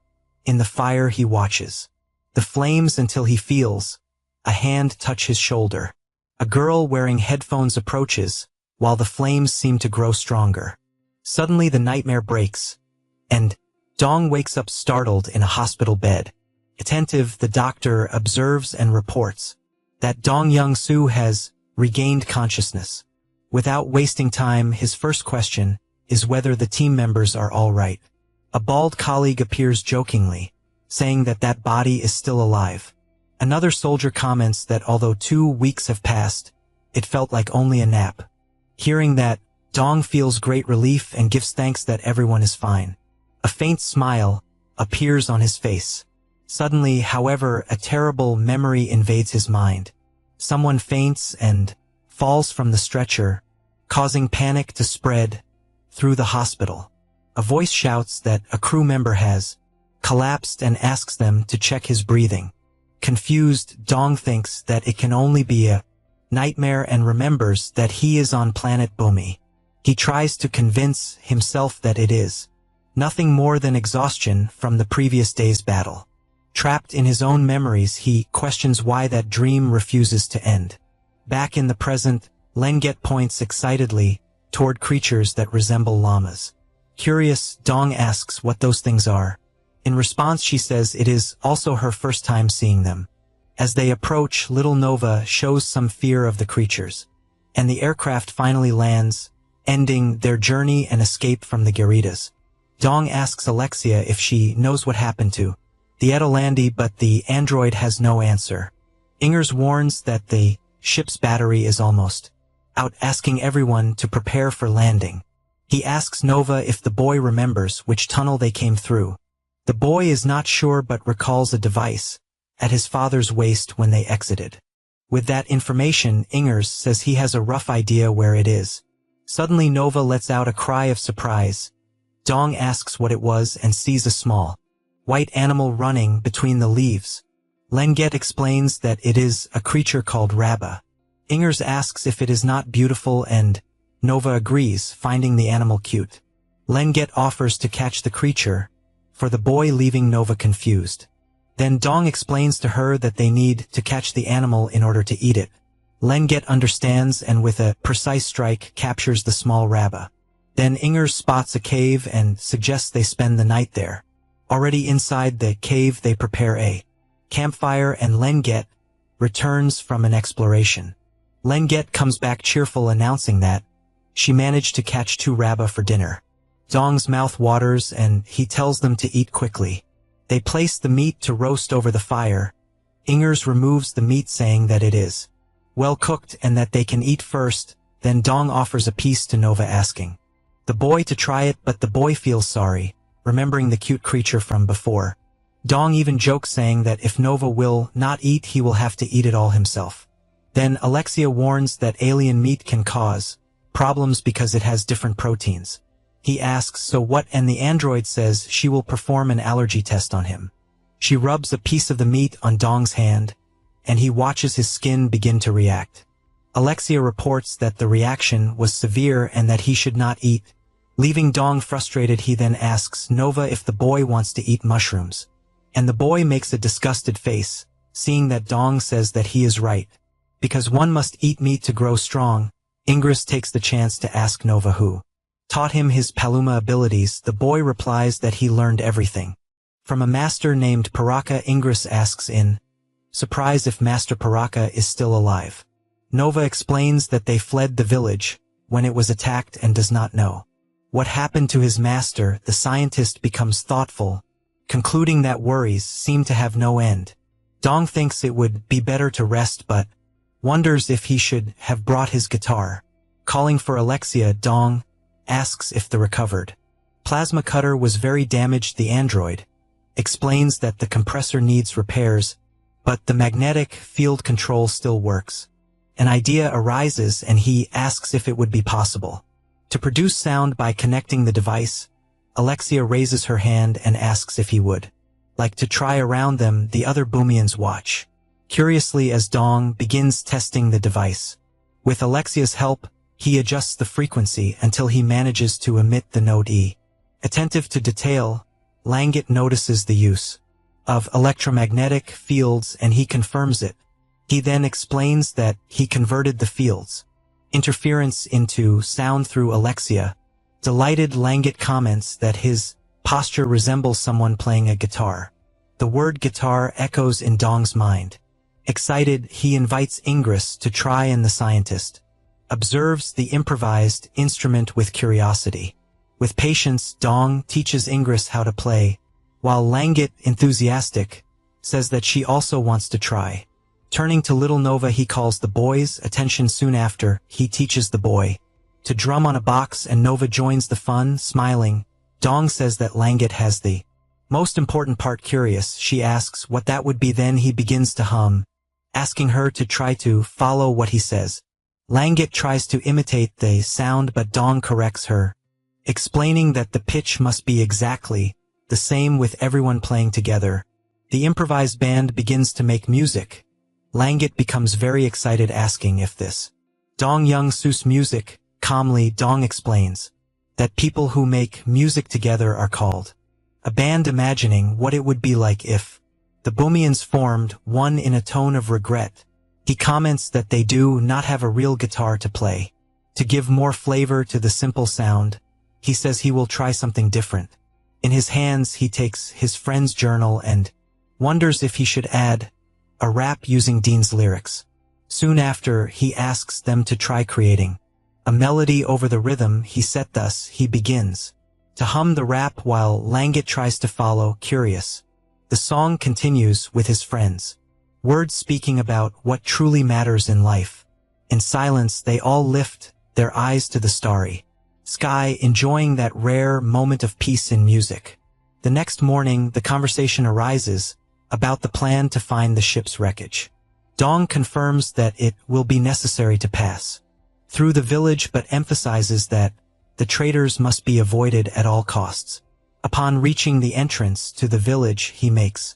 S1: in the fire he watches the flames until he feels a hand touch his shoulder. A girl wearing headphones approaches, while the flames seem to grow stronger. Suddenly the nightmare breaks, and Dong wakes up startled in a hospital bed. Attentive, the doctor observes and reports that Dong Young-soo has regained consciousness. Without wasting time, his first question is whether the team members are all right. A bald colleague appears jokingly, saying that that body is still alive. Another soldier comments that although 2 weeks have passed, it felt like only a nap. Hearing that, Dong feels great relief and gives thanks that everyone is fine. A faint smile appears on his face. Suddenly, however, a terrible memory invades his mind. Someone faints and falls from the stretcher, causing panic to spread through the hospital. A voice shouts that a crew member has collapsed and asks them to check his breathing. Confused, Dong thinks that it can only be a nightmare and remembers that he is on planet Bumi. He tries to convince himself that it is nothing more than exhaustion from the previous day's battle. Trapped in his own memories, he questions why that dream refuses to end. Back in the present, Lenget points excitedly toward creatures that resemble llamas. Curious, Dong asks what those things are. In response, she says it is also her first time seeing them. As they approach, little Nova shows some fear of the creatures, and the aircraft finally lands, ending their journey and escape from the Gyaritas. Dong asks Alexia if she knows what happened to the Edelandi, but the android has no answer. Ingers warns that the ship's battery is almost out, asking everyone to prepare for landing. He asks Nova if the boy remembers which tunnel they came through. The boy is not sure but recalls a device at his father's waist when they exited. With that information, Ingers says he has a rough idea where it is. Suddenly Nova lets out a cry of surprise. Dong asks what it was and sees a small white animal running between the leaves. Lenget explains that it is a creature called Rabba. Ingers asks if it is not beautiful and Nova agrees, finding the animal cute. Lenget offers to catch the creature, for the boy leaving Nova confused. Then Dong explains to her that they need to catch the animal in order to eat it. Lenget understands and with a precise strike captures the small Rabba. Then Ingers spots a cave and suggests they spend the night there. Already inside the cave they prepare a campfire and Lenget returns from an exploration. Lenget comes back cheerful, announcing that she managed to catch 2 Rabba for dinner. Dong's mouth waters and he tells them to eat quickly. They place the meat to roast over the fire. Ingers removes the meat, saying that it is well cooked and that they can eat first. Then Dong offers a piece to Nova, asking the boy to try it, but the boy feels sorry, remembering the cute creature from before. Dong even jokes, saying that if Nova will not eat, he will have to eat it all himself. Then Alexia warns that alien meat can cause problems because it has different proteins. He asks so what, and the android says she will perform an allergy test on him. She rubs a piece of the meat on Dong's hand, and he watches his skin begin to react. Alexia reports that the reaction was severe and that he should not eat. Leaving Dong frustrated, he then asks Nova if the boy wants to eat mushrooms. And the boy makes a disgusted face, seeing that Dong says that he is right. Because one must eat meat to grow strong, Ingers takes the chance to ask Nova who taught him his Paluma abilities. The boy replies that he learned everything from a master named Paraka. Ingers asks in surprise if Master Paraka is still alive. Nova explains that they fled the village when it was attacked and does not know what happened to his master. The scientist becomes thoughtful, concluding that worries seem to have no end. Dong thinks it would be better to rest, but wonders if he should have brought his guitar. Calling for Alexia, Dong asks if the recovered plasma cutter was very damaged. The android explains that the compressor needs repairs, but the magnetic field control still works. An idea arises and he asks if it would be possible to produce sound by connecting the device. Alexia raises her hand and asks if he would like to try around them. The other Boomians watch curiously as Dong begins testing the device. With Alexia's help, he adjusts the frequency until he manages to emit the note E. Attentive to detail, Lenget notices the use of electromagnetic fields and he confirms it. He then explains that he converted the fields interference into sound through Alexia. Delighted, Lenget comments that his posture resembles someone playing a guitar. The word guitar echoes in Dong's mind. Excited, he invites Ingers to try, and the scientist observes the improvised instrument with curiosity. With patience, Dong teaches Ingers how to play, while Lenget, enthusiastic, says that she also wants to try. Turning to little Nova, he calls the boy's attention. Soon after, he teaches the boy to drum on a box and Nova joins the fun, smiling. Dong says that Lenget has the most important part. Curious, she asks what that would be. Then he begins to hum, asking her to try to follow what he says. Lenget tries to imitate the sound, but Dong corrects her, explaining that the pitch must be exactly the same with everyone playing together. The improvised band begins to make music. Lenget becomes very excited, asking if this Dong Young Su's music. Calmly, Dong explains that people who make music together are called a band, imagining what it would be like if the Boomians formed one. In a tone of regret, he comments that they do not have a real guitar to play. To give more flavor to the simple sound, he says he will try something different. In his hands, he takes his friend's journal and wonders if he should add a rap using Dean's lyrics. Soon after, he asks them to try creating a melody over the rhythm he set. Thus, he begins to hum the rap while Langat tries to follow, curious. The song continues with his friends, words speaking about what truly matters in life. In silence, they all lift their eyes to the starry sky, enjoying that rare moment of peace in music. The next morning, the conversation arises about the plan to find the ship's wreckage. Dong confirms that it will be necessary to pass through the village but emphasizes that the traitors must be avoided at all costs. Upon reaching the entrance to the village, he makes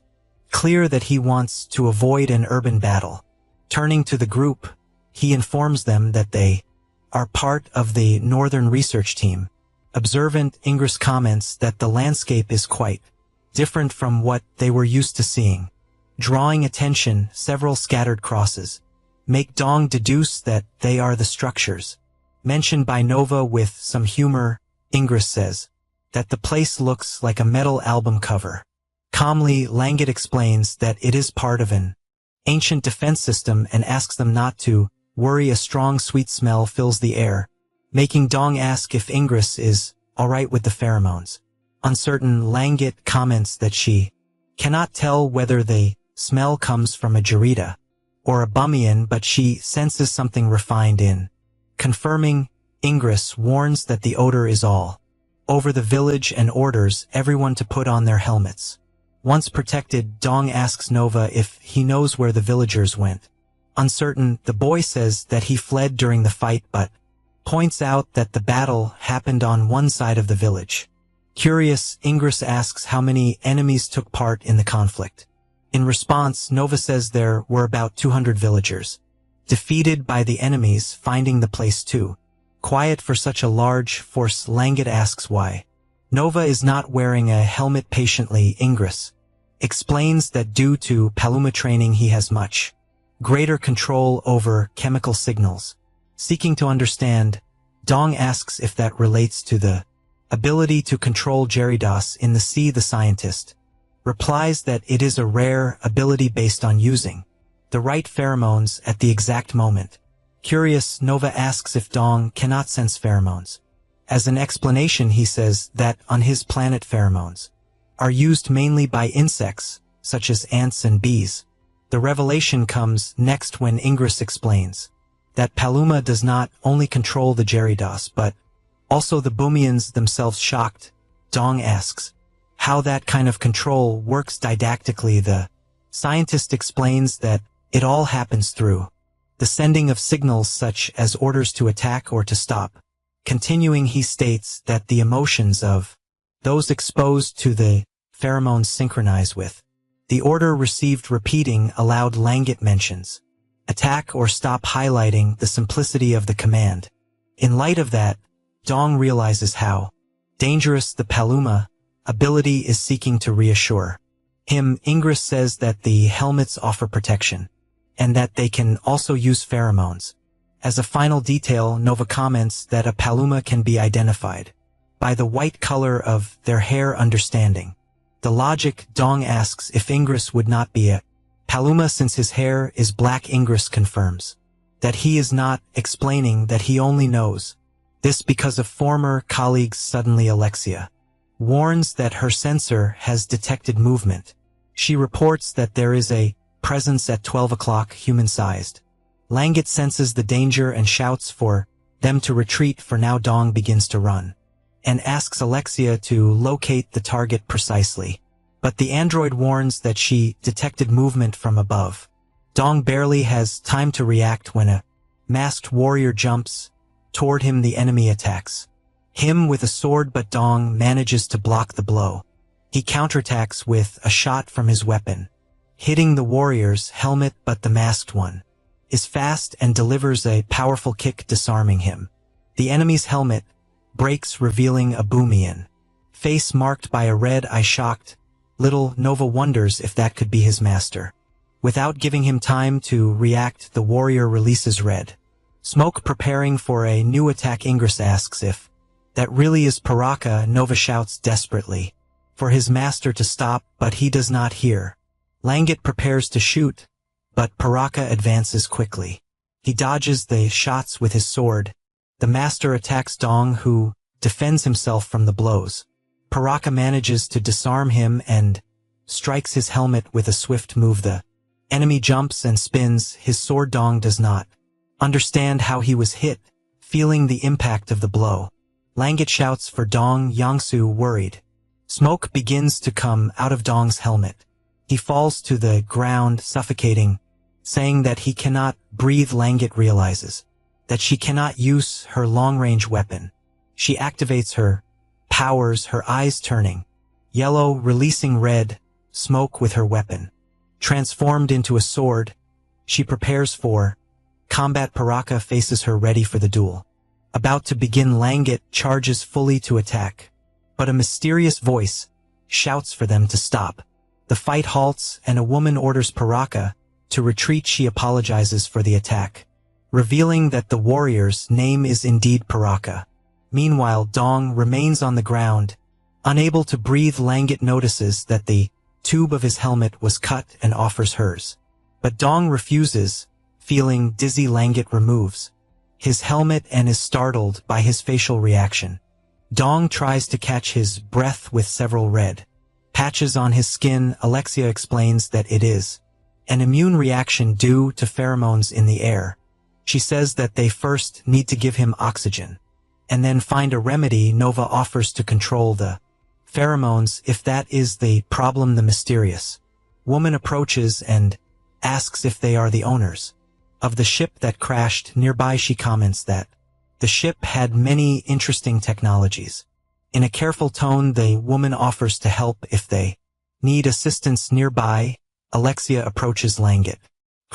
S1: clear that he wants to avoid an urban battle. Turning to the group, he informs them that they are part of the Northern Research Team. Observant Ingress comments that the landscape is quite different from what they were used to seeing. Drawing attention, several scattered crosses make Dong deduce that they are the structures mentioned by Nova. With some humor, Ingress says that the place looks like a metal album cover. Calmly, Langat explains that it is part of an ancient defense system and asks them not to worry. A strong sweet smell fills the air, making Dong ask if Ingress is alright with the pheromones. Uncertain, Langat comments that she cannot tell whether the smell comes from a Jarita or a Bumian, but she senses something refined in. Confirming, Ingress warns that the odor is all over the village and orders everyone to put on their helmets. Once protected, Dong asks Nova if he knows where the villagers went. Uncertain, the boy says that he fled during the fight but points out that the battle happened on one side of the village. Curious, Ingress asks how many enemies took part in the conflict. In response, Nova says there were about 200 villagers defeated by the enemies, finding the place too quiet for such a large force. Langat asks why Nova is not wearing a helmet. Patiently, Ingress explains that due to Paluma training he has much greater control over chemical signals. Seeking to understand, Dong asks if that relates to the ability to control Jeridas in the sea. The scientist replies that it is a rare ability based on using the right pheromones at the exact moment. Curious, Nova asks if Dong cannot sense pheromones. As an explanation, he says that on his planet pheromones are used mainly by insects, such as ants and bees. The revelation comes next when Ingress explains that Paluma does not only control the Jeridas but also the Bumians themselves. Shocked, Dong asks how that kind of control works didactically. The scientist explains that it all happens through the sending of signals such as orders to attack or to stop. Continuing, he states that the emotions of those exposed to the pheromones synchronize with the order received. Repeating aloud, Langat mentions attack or stop, highlighting the simplicity of the command. In light of that, Dong realizes how dangerous the Paluma ability is. Seeking to reassure him, Ingress says that the helmets offer protection and that they can also use pheromones. As a final detail, Nova comments that a Paluma can be identified by the white color of their hair. Understanding the logic, Dong asks if Ingress would not be a Paluma since his hair is black. Ingress confirms that he is not, explaining that he only knows this because of former colleagues. Suddenly, Alexia warns that her sensor has detected movement. She reports that there is a presence at 12 o'clock, human-sized. Langat senses the danger and shouts for them to retreat. For now, Dong begins to run and asks Alexia to locate the target precisely. But the android warns that she detected movement from above. Dong barely has time to react when a masked warrior jumps toward him. The enemy attacks him with a sword, but Dong manages to block the blow. He counterattacks with a shot from his weapon, hitting the warrior's helmet, but the masked one is fast and delivers a powerful kick, disarming him. The enemy's helmet breaks, revealing a Bumian face marked by a red eye. Shocked, little Nova wonders if that could be his master. Without giving him time to react, the warrior releases red Smoke preparing for a new attack. Ingress asks if that really is Paraka. Nova shouts desperately for his master to stop, but he does not hear. Langat prepares to shoot, but Paraka advances quickly. He dodges the shots with his sword. The master attacks Dong, who defends himself from the blows. Paraka manages to disarm him and strikes his helmet with a swift move. The enemy jumps and spins his sword. Dong does not understand how he was hit, feeling the impact of the blow. Langat shouts for Dong. Yangsu worried. Smoke begins to come out of Dong's helmet. He falls to the ground, suffocating, saying that he cannot breathe. Langat realizes that she cannot use her long-range weapon. She activates her powers, her eyes turning yellow, releasing red smoke with her weapon. Transformed into a sword, she prepares for combat. Paraka faces her, ready for the duel. About to begin, Langat charges fully to attack, but a mysterious voice shouts for them to stop. The fight halts and a woman orders Paraka to retreat. She apologizes for the attack, revealing that the warrior's name is indeed Paraka. Meanwhile, Dong remains on the ground, unable to breathe. Langat notices that the tube of his helmet was cut and offers hers. But Dong refuses, feeling dizzy. Langat removes his helmet and is startled by his facial reaction. Dong tries to catch his breath with several red patches on his skin. Alexia explains that it is an immune reaction due to pheromones in the air. She says that they first need to give him oxygen and then find a remedy. Nova offers to control the pheromones if that is the problem. The mysterious woman approaches and asks if they are the owners of the ship that crashed nearby. She comments that the ship had many interesting technologies. In a careful tone, the woman offers to help if they need assistance nearby. Alexia approaches Langat,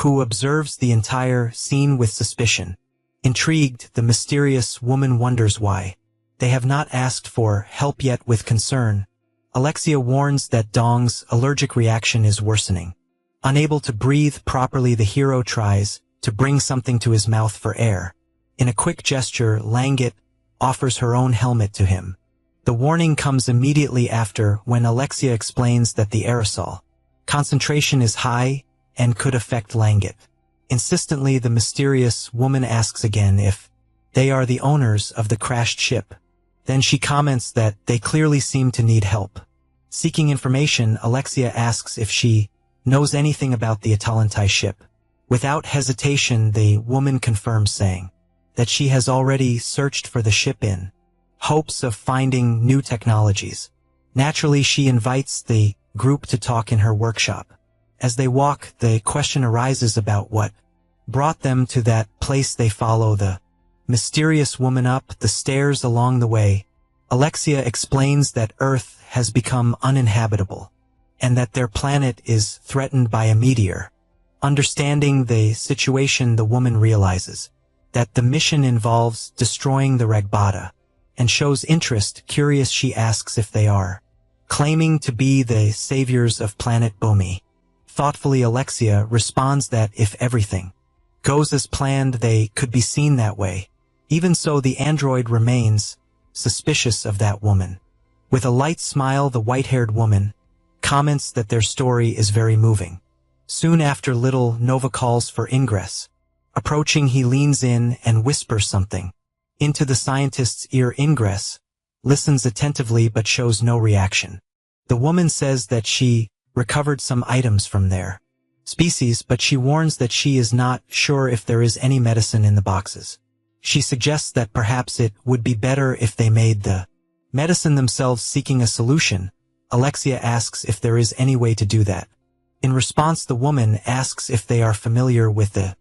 S1: who observes the entire scene with suspicion. Intrigued, the mysterious woman wonders why they have not asked for help yet. With concern, Alexia warns that Dong's allergic reaction is worsening. Unable to breathe properly, the hero tries to bring something to his mouth for air. In a quick gesture, Langat offers her own helmet to him. The warning comes immediately after when Alexia explains that the aerosol concentration is high and could affect Langat. Insistently, the mysterious woman asks again if they are the owners of the crashed ship. Then she comments that they clearly seem to need help. Seeking information, Alexia asks if she knows anything about the Atalantai ship. Without hesitation, the woman confirms, saying that she has already searched for the ship in hopes of finding new technologies. Naturally, she invites the group to talk in her workshop. As they walk, the question arises about what brought them to that place. They follow the mysterious woman up the stairs. Along the way, Alexia explains that Earth has become uninhabitable and that their planet is threatened by a meteor. Understanding the situation, the woman realizes that the mission involves destroying the Regbata and shows interest. Curious, she asks if they are claiming to be the saviors of planet Bumi. Thoughtfully, Alexia responds that if everything goes as planned, they could be seen that way. Even so, the android remains suspicious of that woman. With a light smile, the white-haired woman comments that their story is very moving. Soon after, little Nova calls for ingress. Approaching, he leans in and whispers something into the scientist's ear. Ingress listens attentively but shows no reaction. The woman says that she recovered some items from their species, but she warns that she is not sure if there is any medicine in the boxes. She suggests that perhaps it would be better if they made the medicine themselves. Seeking a solution, Alexia asks if there is any way to do that. In response, the woman asks if they are familiar with the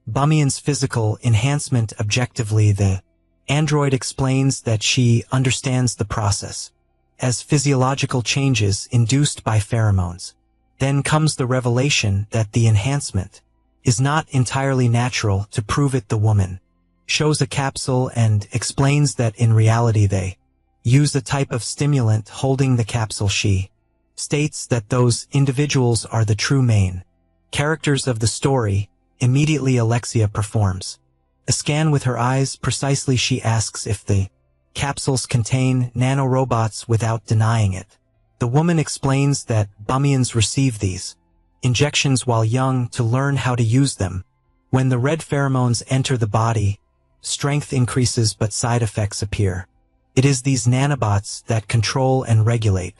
S1: Bumian's physical enhancement. Objectively, the android explains that she understands the process as physiological changes induced by pheromones. Then comes the revelation that the enhancement is not entirely natural. To prove it, the woman shows a capsule and explains that in reality they use a type of stimulant. Holding the capsule, she states that those individuals are the true main characters of the story. Immediately, Alexia performs A scan with her eyes, precisely she asks if the capsules contain nanorobots without denying it. The woman explains that Bumians receive these injections while young to learn how to use them. When the red pheromones enter the body, strength increases but side effects appear. It is these nanobots that control and regulate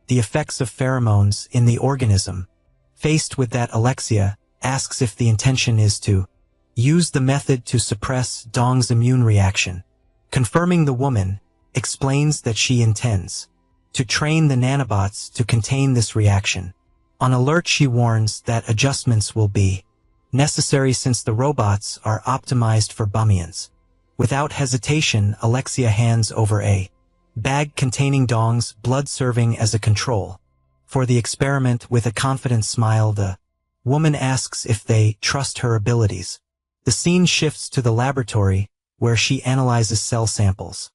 S1: the effects of pheromones in the organism. Faced with that, Alexia asks if the intention is to use the method to suppress Dong's immune reaction. Confirming, the woman explains that she intends to train the nanobots to contain this reaction. On alert, she warns that adjustments will be necessary since the robots are optimized for Bumians. Without hesitation, Alexia hands over a bag containing Dong's blood, serving as a control for the experiment. With a confident smile, the woman asks if they trust her abilities. The scene shifts to the laboratory, where she analyzes cell samples.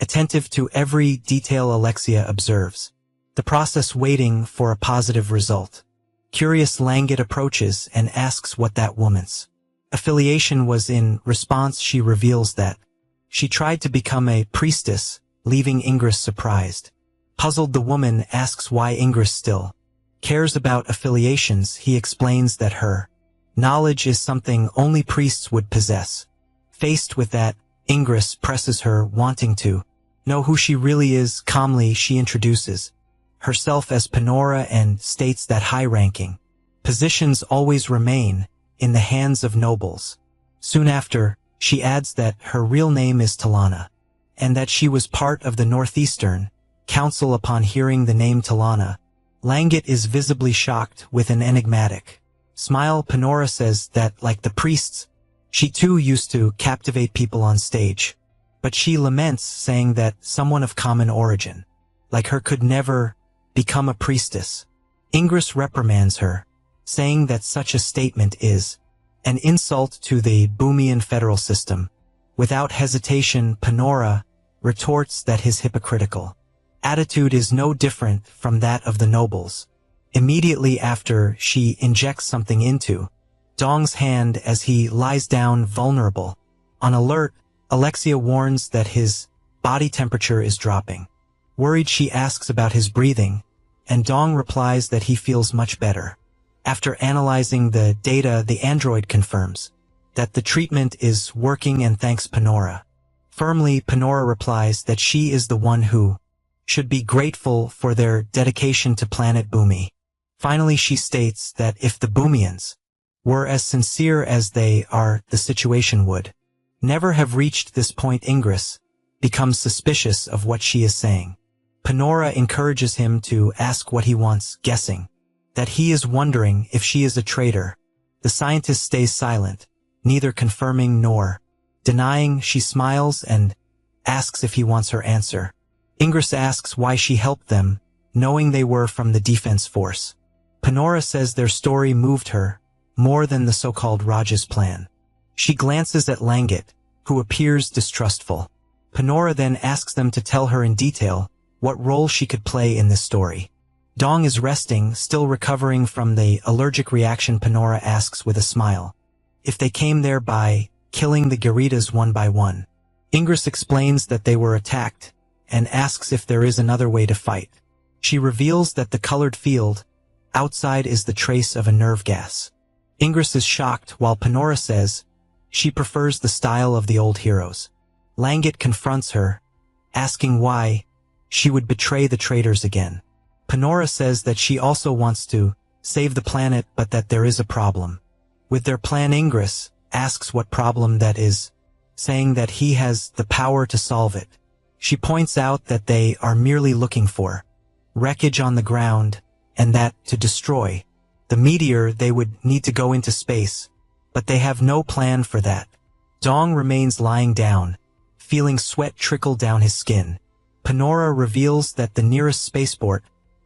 S1: Attentive to every detail, Alexia observes the process, waiting for a positive result. Curious, Langet approaches and asks what that woman's affiliation was. In response, she reveals that she tried to become a priestess, leaving Ingress surprised. Puzzled, the woman asks why Ingress still cares about affiliations. He explains that her knowledge is something only priests would possess. Faced with that, Ingress presses her, wanting to know who she really is. Calmly, she introduces herself as Panora and states that high-ranking positions always remain in the hands of nobles. Soon after, she adds that her real name is Talana, and that she was part of the Northeastern Council. Upon hearing the name Talana, Langet is visibly shocked. With an enigmatic smile, Panora says that, like the priests, she too used to captivate people on stage. But she laments, saying that someone of common origin, like her, could never become a priestess. Ingress reprimands her, saying that such a statement is an insult to the Bumian federal system. Without hesitation, Panora retorts that his hypocritical attitude is no different from that of the nobles. Immediately after, she injects something into Dong's hand as he lies down vulnerable. On alert, Alexia warns that his body temperature is dropping. Worried, she asks about his breathing, and Dong replies that he feels much better. After analyzing the data, the android confirms that the treatment is working and thanks Panora. Firmly, Panora replies that she is the one who should be grateful for their dedication to planet Bumi. Finally, she states that if the Bumians were as sincere as they are, the situation would never have reached this point. Ingress becomes suspicious of what she is saying. Panora encourages him to ask what he wants, guessing that he is wondering if she is a traitor. The scientist stays silent, neither confirming nor denying. She smiles and asks if he wants her answer. Ingress asks why she helped them, knowing they were from the defense force. Panora says their story moved her more than the so-called Raja's plan. She glances at Langet, who appears distrustful. Panora then asks them to tell her in detail what role she could play in this story. Dong is resting, still recovering from the allergic reaction. Panora asks with a smile if they came there by killing the Garitas one by one. Ingress explains that they were attacked and asks if there is another way to fight. She reveals that the colored field outside is the trace of a nerve gas. Ingress is shocked, while Panora says she prefers the style of the old heroes. Langet confronts her, asking why she would betray the traitors again. Panora says that she also wants to save the planet, but that there is a problem with their plan. Ingress asks what problem that is, saying that he has the power to solve it. She points out that they are merely looking for wreckage on the ground, and that, to destroy the meteor, they would need to go into space, but they have no plan for that. Dong remains lying down, feeling sweat trickle down his skin. Panora reveals that the nearest spaceport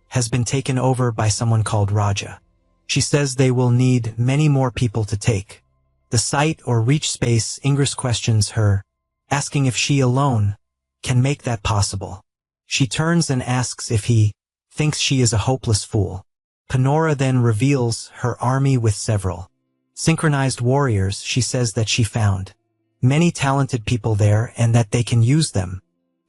S1: has been taken over by someone called Raja. She says they will need many more people to take the site or reach space. Ingress questions her, asking if she alone can make that possible. She turns and asks if he thinks she is a hopeless fool. Panora then reveals her army with several synchronized warriors. She says that she found many talented people there and that they can use them.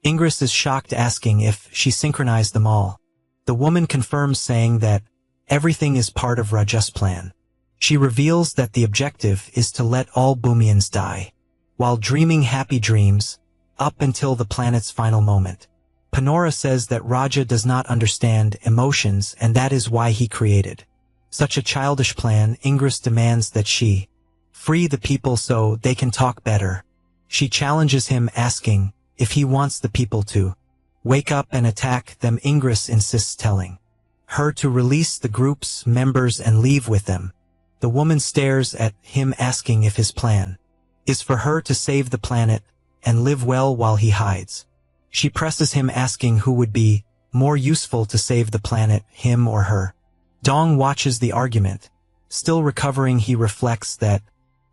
S1: Ingress is shocked, asking if she synchronized them all. The woman confirms, saying that everything is part of Raja's plan. She reveals that the objective is to let all Boomians die, while dreaming happy dreams, up until the planet's final moment. Panora says that Raja does not understand emotions and that is why he created such a childish plan. Ingress demands that she free the people so they can talk better. She challenges him, asking if he wants the people to wake up and attack them. Ingress insists, telling her to release the group's members and leave with them. The woman stares at him, asking if his plan is for her to save the planet and live well while he hides. She presses him, asking who would be more useful to save the planet, him or her. Dong watches the argument. Still recovering, he reflects that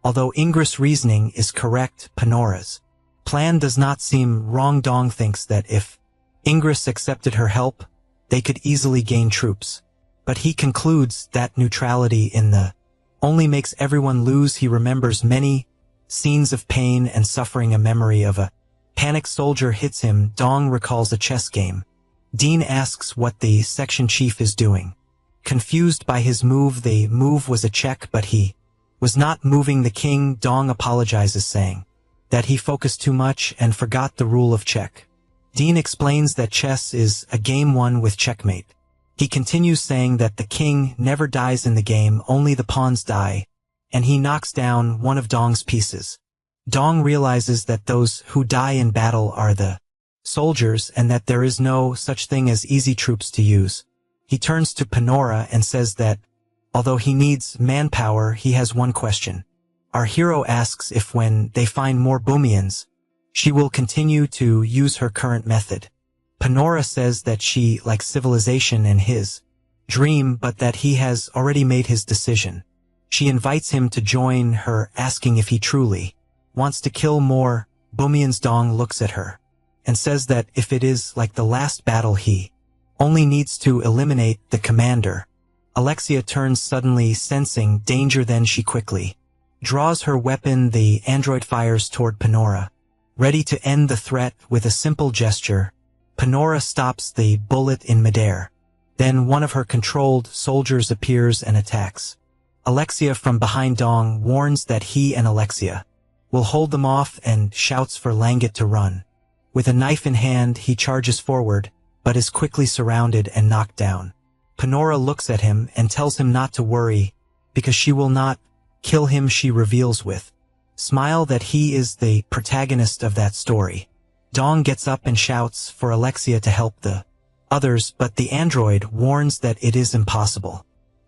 S1: although Ingress' reasoning is correct, Panora's plan does not seem wrong. Dong thinks that if Ingress accepted her help, they could easily gain troops. But he concludes that neutrality in the only makes everyone lose. He remembers many scenes of pain and suffering. A memory of a panicked soldier hits him. Dong recalls a chess game. Dean asks what the section chief is doing. Confused by his move, the move was a check, but he was not moving the king. Dong apologizes, saying that he focused too much and forgot the rule of check. Dean explains that chess is a game won with checkmate. He continues, saying that the king never dies in the game, only the pawns die, and he knocks down one of Dong's pieces. Dong realizes that those who die in battle are the soldiers and that there is no such thing as easy troops to use. He turns to Panora and says that although he needs manpower, he has one question. Our hero asks if when they find more Boomians, she will continue to use her current method. Panora says that she likes civilization in his dream, but that he has already made his decision. She invites him to join her, asking if he truly wants to kill more Boomians. Dong looks at her and says that if it is like the last battle, he only needs to eliminate the commander. Alexia turns, suddenly sensing danger, then she quickly draws her weapon. The android fires toward Panora, ready to end the threat. With a simple gesture, Panora stops the bullet in midair. Then one of her controlled soldiers appears and attacks Alexia from behind. Dong warns that he and Alexia will hold them off and shouts for Langat to run. With a knife in hand, he charges forward, but is quickly surrounded and knocked down. Panora looks at him and tells him not to worry, because she will not kill him. She reveals with smile that he is the protagonist of that story. Dong gets up and shouts for Alexia to help the others, but the android warns that it is impossible,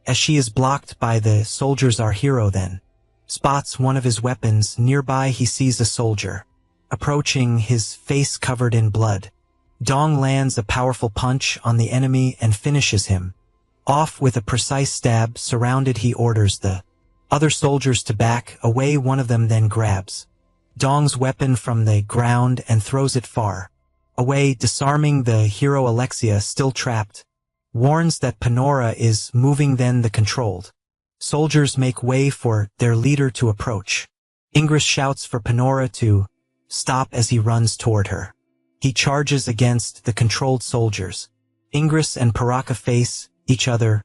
S1: as she is blocked by the soldiers. Our hero then spots one of his weapons nearby. He sees a soldier approaching, his face covered in blood. Dong lands a powerful punch on the enemy and finishes him off with a precise stab. Surrounded, he orders the other soldiers to back away. One of them then grabs Dong's weapon from the ground and throws it far away, disarming the hero. Alexia, still trapped, warns that Panora is moving. Then the controlled soldiers make way for their leader to approach. Ingress shouts for Panora to stop as he runs toward her. He charges against the controlled soldiers. Ingress and Paraka face each other,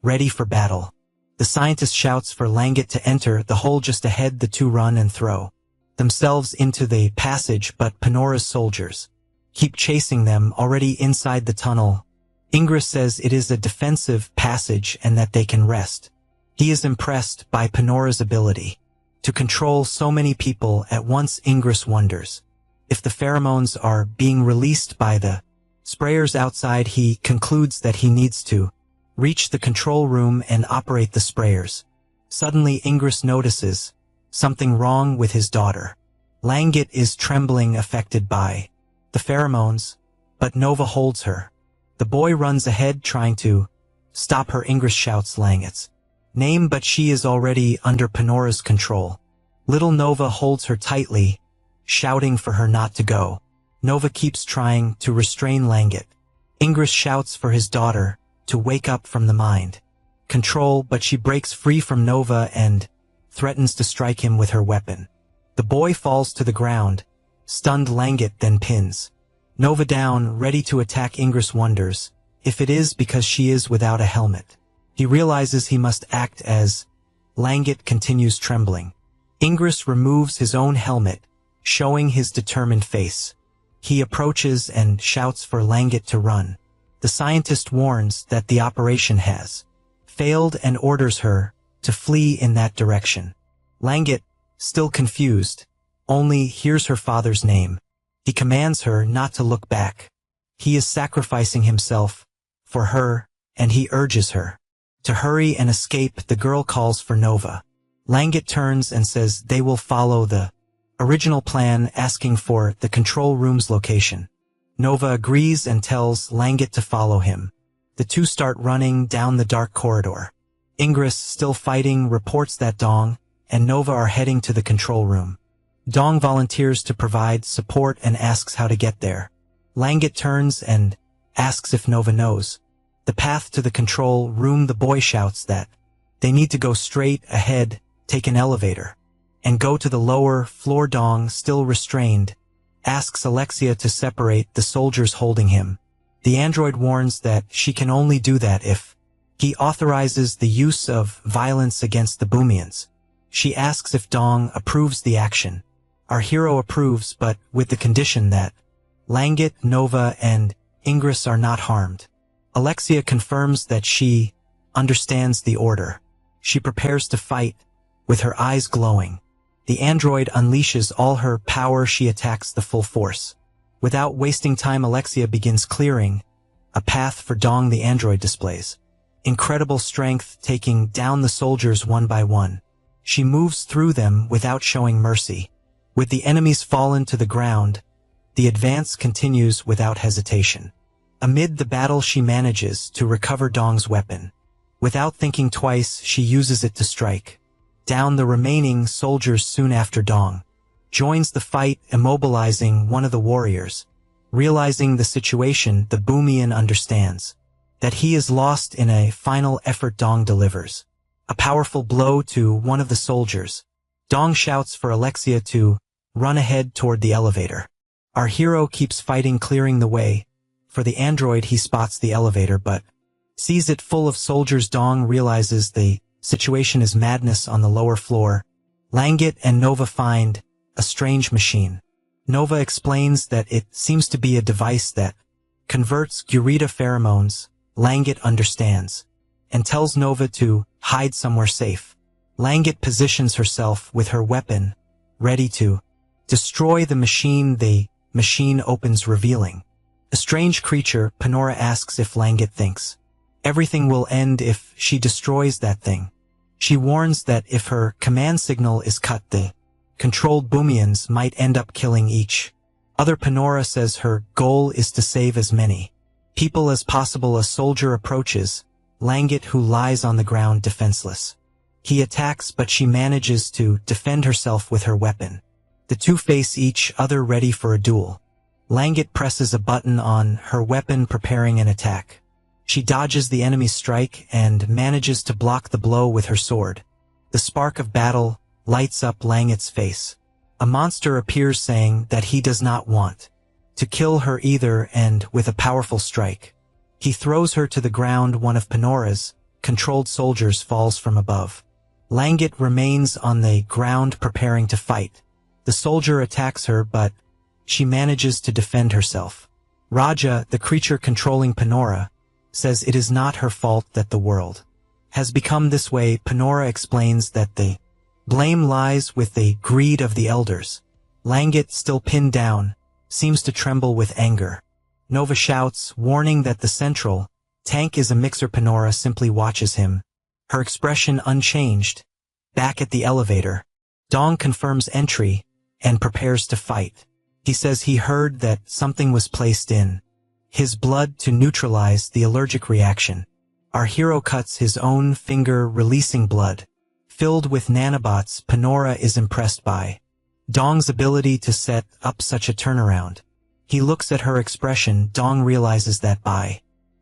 S1: ready for battle. The scientist shouts for Langat to enter the hole just ahead. The two run and throw themselves into the passage, but Panora's soldiers keep chasing them. Already inside the tunnel, Ingress says it is a defensive passage and that they can rest. He is impressed by Panora's ability to control so many people at once. Ingress wonders if the pheromones are being released by the sprayers outside. He concludes that he needs to reach the control room and operate the sprayers. Suddenly, Ingress notices something wrong with his daughter. Langat is trembling, affected by the pheromones, but Nova holds her. The boy runs ahead, trying to stop her. Ingress shouts Langat's name, but she is already under Panora's control. Little Nova holds her tightly, shouting for her not to go. Nova keeps trying to restrain Langat. Ingress shouts for his daughter to wake up from the mind control, but she breaks free from Nova and threatens to strike him with her weapon. The boy falls to the ground. Stunned Langet then pins Nova down, ready to attack. Ingress wonders if it is because she is without a helmet. He realizes he must act as Langet continues trembling. Ingress removes his own helmet, showing his determined face. He approaches and shouts for Langet to run. The scientist warns that the operation has failed and orders her to flee in that direction. Langet, still confused, only hears her father's name. He commands her not to look back. He is sacrificing himself for her, and he urges her to hurry and escape. The girl calls for Nova. Langet turns and says they will follow the original plan, asking for the control room's location. Nova agrees and tells Langet to follow him. The two start running down the dark corridor. Ingress, still fighting, reports that Dong and Nova are heading to the control room. Dong volunteers to provide support and asks how to get there. Langet turns and asks if Nova knows the path to the control room. The boy shouts that they need to go straight ahead, take an elevator, and go to the lower floor. Dong, still restrained, asks Alexia to separate the soldiers holding him. The android warns that she can only do that if he authorizes the use of violence against the Boomians. She asks if Dong approves the action. Our hero approves, but with the condition that Langet, Nova, and Ingress are not harmed. Alexia confirms that she understands the order. She prepares to fight, with her eyes glowing. The android unleashes all her power. She attacks the full force. Without wasting time, Alexia begins clearing a path for Dong. The android displays incredible strength, taking down the soldiers one by one. She moves through them without showing mercy. With the enemies fallen to the ground, the advance continues without hesitation. Amid the battle, she manages to recover Dong's weapon. Without thinking twice, she uses it to strike down the remaining soldiers. Soon after, Dong joins the fight, immobilizing one of the warriors. Realizing the situation, the Boomian understands that he is lost. In a final effort, Dong delivers a powerful blow to one of the soldiers. Dong shouts for Alexia to run ahead toward the elevator. Our hero keeps fighting, clearing the way for the android. He spots the elevator but sees it full of soldiers. Dong realizes the situation is madness. On the lower floor, Langet and Nova find a strange machine. Nova explains that it seems to be a device that converts Gurita pheromones. Langet understands and tells Nova to hide somewhere safe. Langet positions herself with her weapon, ready to destroy the machine. The machine opens, revealing a strange creature. Panora asks if Langet thinks everything will end if she destroys that thing. She warns that if her command signal is cut, the controlled Boomians might end up killing each other. Panora says her goal is to save as many people as possible. A soldier approaches Langet, who lies on the ground defenseless. He attacks, but she manages to defend herself with her weapon. The two face each other, ready for a duel. Langet presses a button on her weapon, preparing an attack. She dodges the enemy's strike and manages to block the blow with her sword. The spark of battle lights up Langet's face. A monster appears, saying that he does not want to kill her either, and with a powerful strike, he throws her to the ground. One of Panora's controlled soldiers falls from above. Langet remains on the ground, preparing to fight. The soldier attacks her, but she manages to defend herself. Raja, the creature controlling Panora, says it is not her fault that the world has become this way. Panora explains that the blame lies with the greed of the elders. Langet, still pinned down, seems to tremble with anger. Nova shouts, warning that the central tank is a mixer. Panora simply watches him, her expression unchanged. Back at the elevator, Dong confirms entry and prepares to fight. He says he heard that something was placed in his blood to neutralize the allergic reaction. Our hero cuts his own finger, releasing blood filled with nanobots. Panora is impressed by Dong's ability to set up such a turnaround. He looks at her expression. Dong realizes that by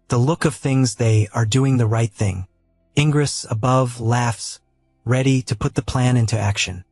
S1: the look of things they are doing the right thing. Ingress above laughs, ready to put the plan into action.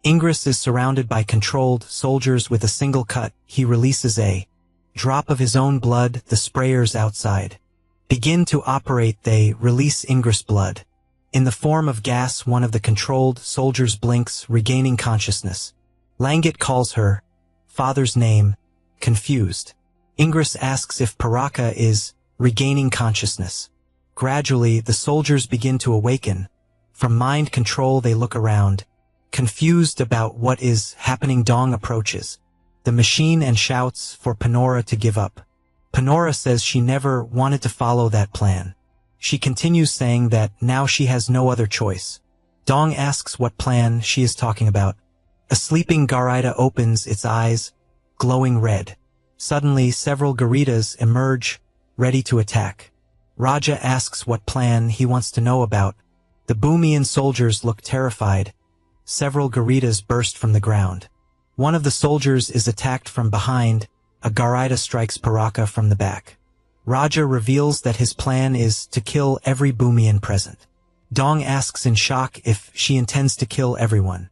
S1: Ingress is surrounded by controlled soldiers with a single cut. He releases a drop of his own blood. The sprayers outside begin to operate. They release Ingress' blood. In the form of gas, one of the controlled soldiers blinks, regaining consciousness. Langat calls her father's name, confused. Ingress asks if Paraka is regaining consciousness. Gradually, the soldiers begin to awaken. From mind control, they look around, confused about what is happening. Dong approaches the machine and shouts for Panora to give up. Panora says she never wanted to follow that plan. She continues saying that now she has no other choice. Dong asks what plan she is talking about. A sleeping Garida opens its eyes, glowing red. Suddenly, several Garidas emerge, ready to attack. Raja asks what plan he wants to know about. The Bhumian soldiers look terrified. Several Garidas burst from the ground. One of the soldiers is attacked from behind. A Garida strikes Paraka from the back. Raja reveals that his plan is to kill every Bhumian present. Dong asks in shock if she intends to kill everyone.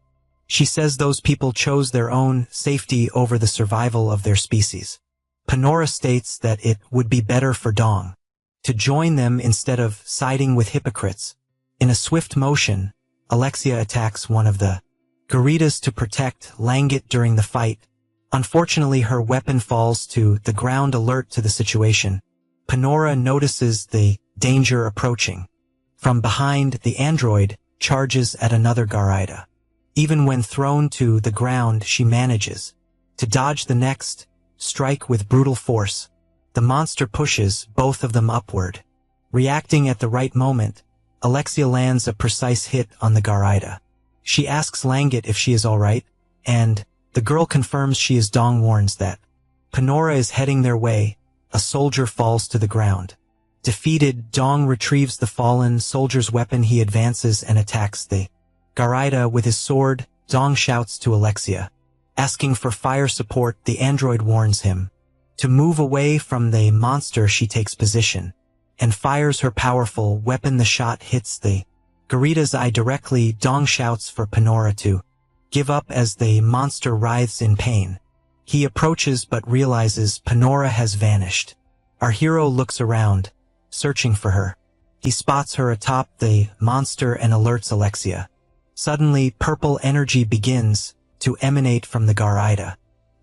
S1: She says those people chose their own safety over the survival of their species. Panora states that it would be better for Dong to join them instead of siding with hypocrites. In a swift motion, Alexia attacks one of the Garidas to protect Langat during the fight. Unfortunately, her weapon falls to the ground. Alert to the situation, Panora notices the danger approaching. From behind, the android charges at another Garida. Even when thrown to the ground, she manages to dodge the next strike with brutal force. The monster pushes both of them upward. Reacting at the right moment, Alexia lands a precise hit on the Garida. She asks Langat if she is alright, and the girl confirms she is. Dong warns that Panora is heading their way. A soldier falls to the ground. Defeated, Dong retrieves the fallen soldier's weapon. He advances and attacks the Garida with his sword. Dong shouts to Alexia, asking for fire support. The android warns him to move away from the monster. She takes position and fires her powerful weapon. The shot hits the Garida's eye directly. Dong shouts for Panora to give up as the monster writhes in pain. He approaches but realizes Panora has vanished. Our hero looks around, searching for her. He spots her atop the monster and alerts Alexia. Suddenly, purple energy begins to emanate from the Garida.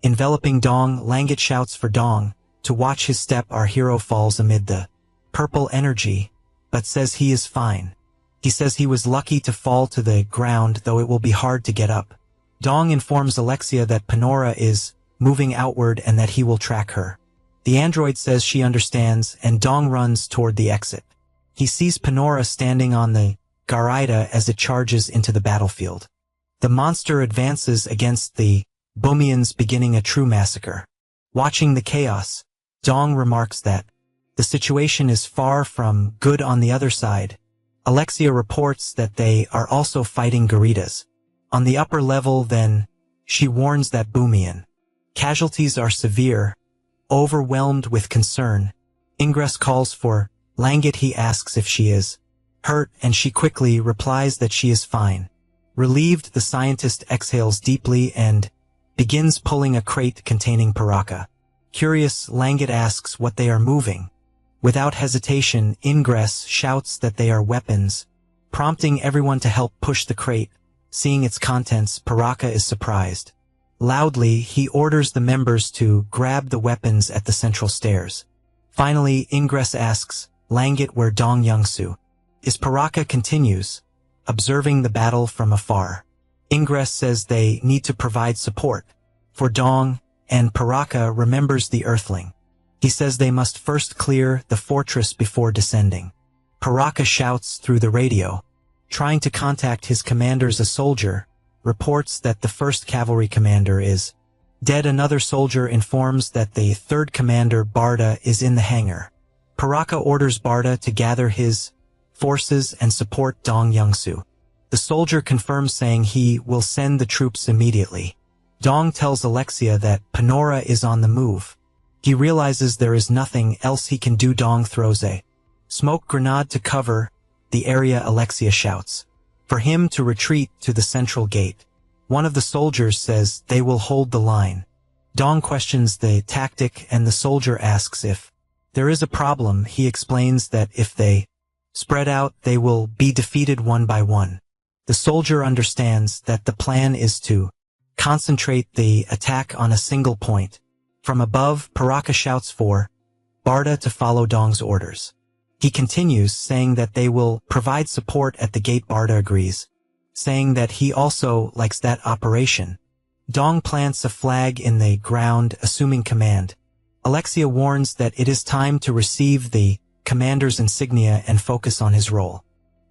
S1: Enveloping Dong, Langat shouts for Dong to watch his step. Our hero falls amid the purple energy, but says he is fine. He says he was lucky to fall to the ground, though it will be hard to get up. Dong informs Alexia that Panora is moving outward and that he will track her. The android says she understands, and Dong runs toward the exit. He sees Panora standing on the Garida as it charges into the battlefield. The monster advances against the Bhumians, beginning a true massacre. Watching the chaos, Dong remarks that the situation is far from good on the other side. Alexia reports that they are also fighting Garidas on the upper level. Then she warns that Bhumian casualties are severe. Overwhelmed with concern, Ingress calls for Langat. He asks if she is hurt, and she quickly replies that she is fine. Relieved, the scientist exhales deeply and begins pulling a crate containing Paraka. Curious, Langat asks what they are moving. Without hesitation, Ingress shouts that they are weapons, prompting everyone to help push the crate. Seeing its contents, Paraka is surprised. Loudly, he orders the members to grab the weapons at the central stairs. Finally, Ingress asks Langat where Dong Youngsu is. Paraka continues, observing the battle from afar. Ingress says they need to provide support for Dong, and Paraka remembers the Earthling. He says they must first clear the fortress before descending. Paraka shouts through the radio, trying to contact his commanders. A soldier reports that the first cavalry commander is dead. Another soldier informs that the third commander, Barda, is in the hangar. Paraka orders Barda to gather his forces and support Dong Youngsu. The soldier confirms, saying he will send the troops immediately. Dong tells Alexia that Panora is on the move. He realizes there is nothing else he can do. Dong throws a smoke grenade to cover the area. Alexia shouts for him to retreat to the central gate. One of the soldiers says they will hold the line. Dong questions the tactic and the soldier asks if there is a problem. He explains that if they spread out, they will be defeated one by one. The soldier understands that the plan is to concentrate the attack on a single point. From above, Paraka shouts for Barta to follow Dong's orders. He continues, saying that they will provide support at the gate. Barta agrees, saying that he also likes that operation. Dong plants a flag in the ground, assuming command. Alexia warns that it is time to receive the commander's insignia and focus on his role.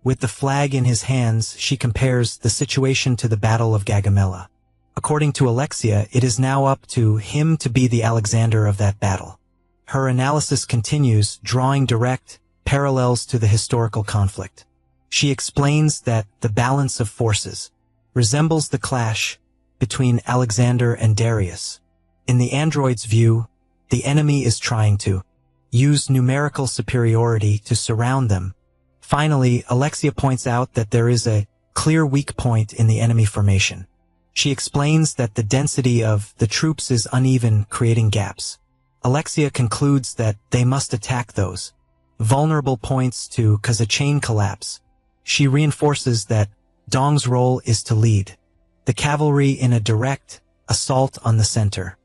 S1: With the flag in his hands, she compares the situation to the Battle of Gaugamela. According to Alexia, it is now up to him to be the Alexander of that battle. Her analysis continues, drawing direct parallels to the historical conflict. She explains that the balance of forces resembles the clash between Alexander and Darius. In the android's view, the enemy is trying to use numerical superiority to surround them. Finally, Alexia points out that there is a clear weak point in the enemy formation. She explains that the density of the troops is uneven, creating gaps. Alexia concludes that they must attack those vulnerable points to cause a chain collapse. She reinforces that Dong's role is to lead the cavalry in a direct assault on the center.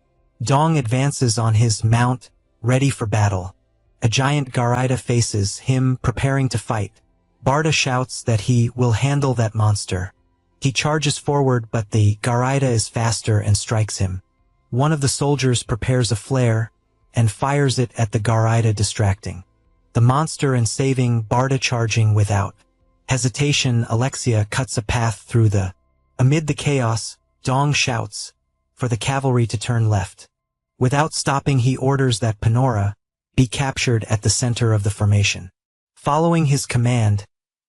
S1: Dong advances on his mount, ready for battle. A giant Garaida faces him, preparing to fight. Barta shouts that he will handle that monster. He charges forward, but the Garaida is faster and strikes him. One of the soldiers prepares a flare and fires it at the Garaida, distracting the monster and saving Barta. Charging without hesitation, Alexia cuts a path through the. Amid the chaos, Dong shouts for the cavalry to turn left. Without stopping, he orders that Panora be captured at the center of the formation. Following his command,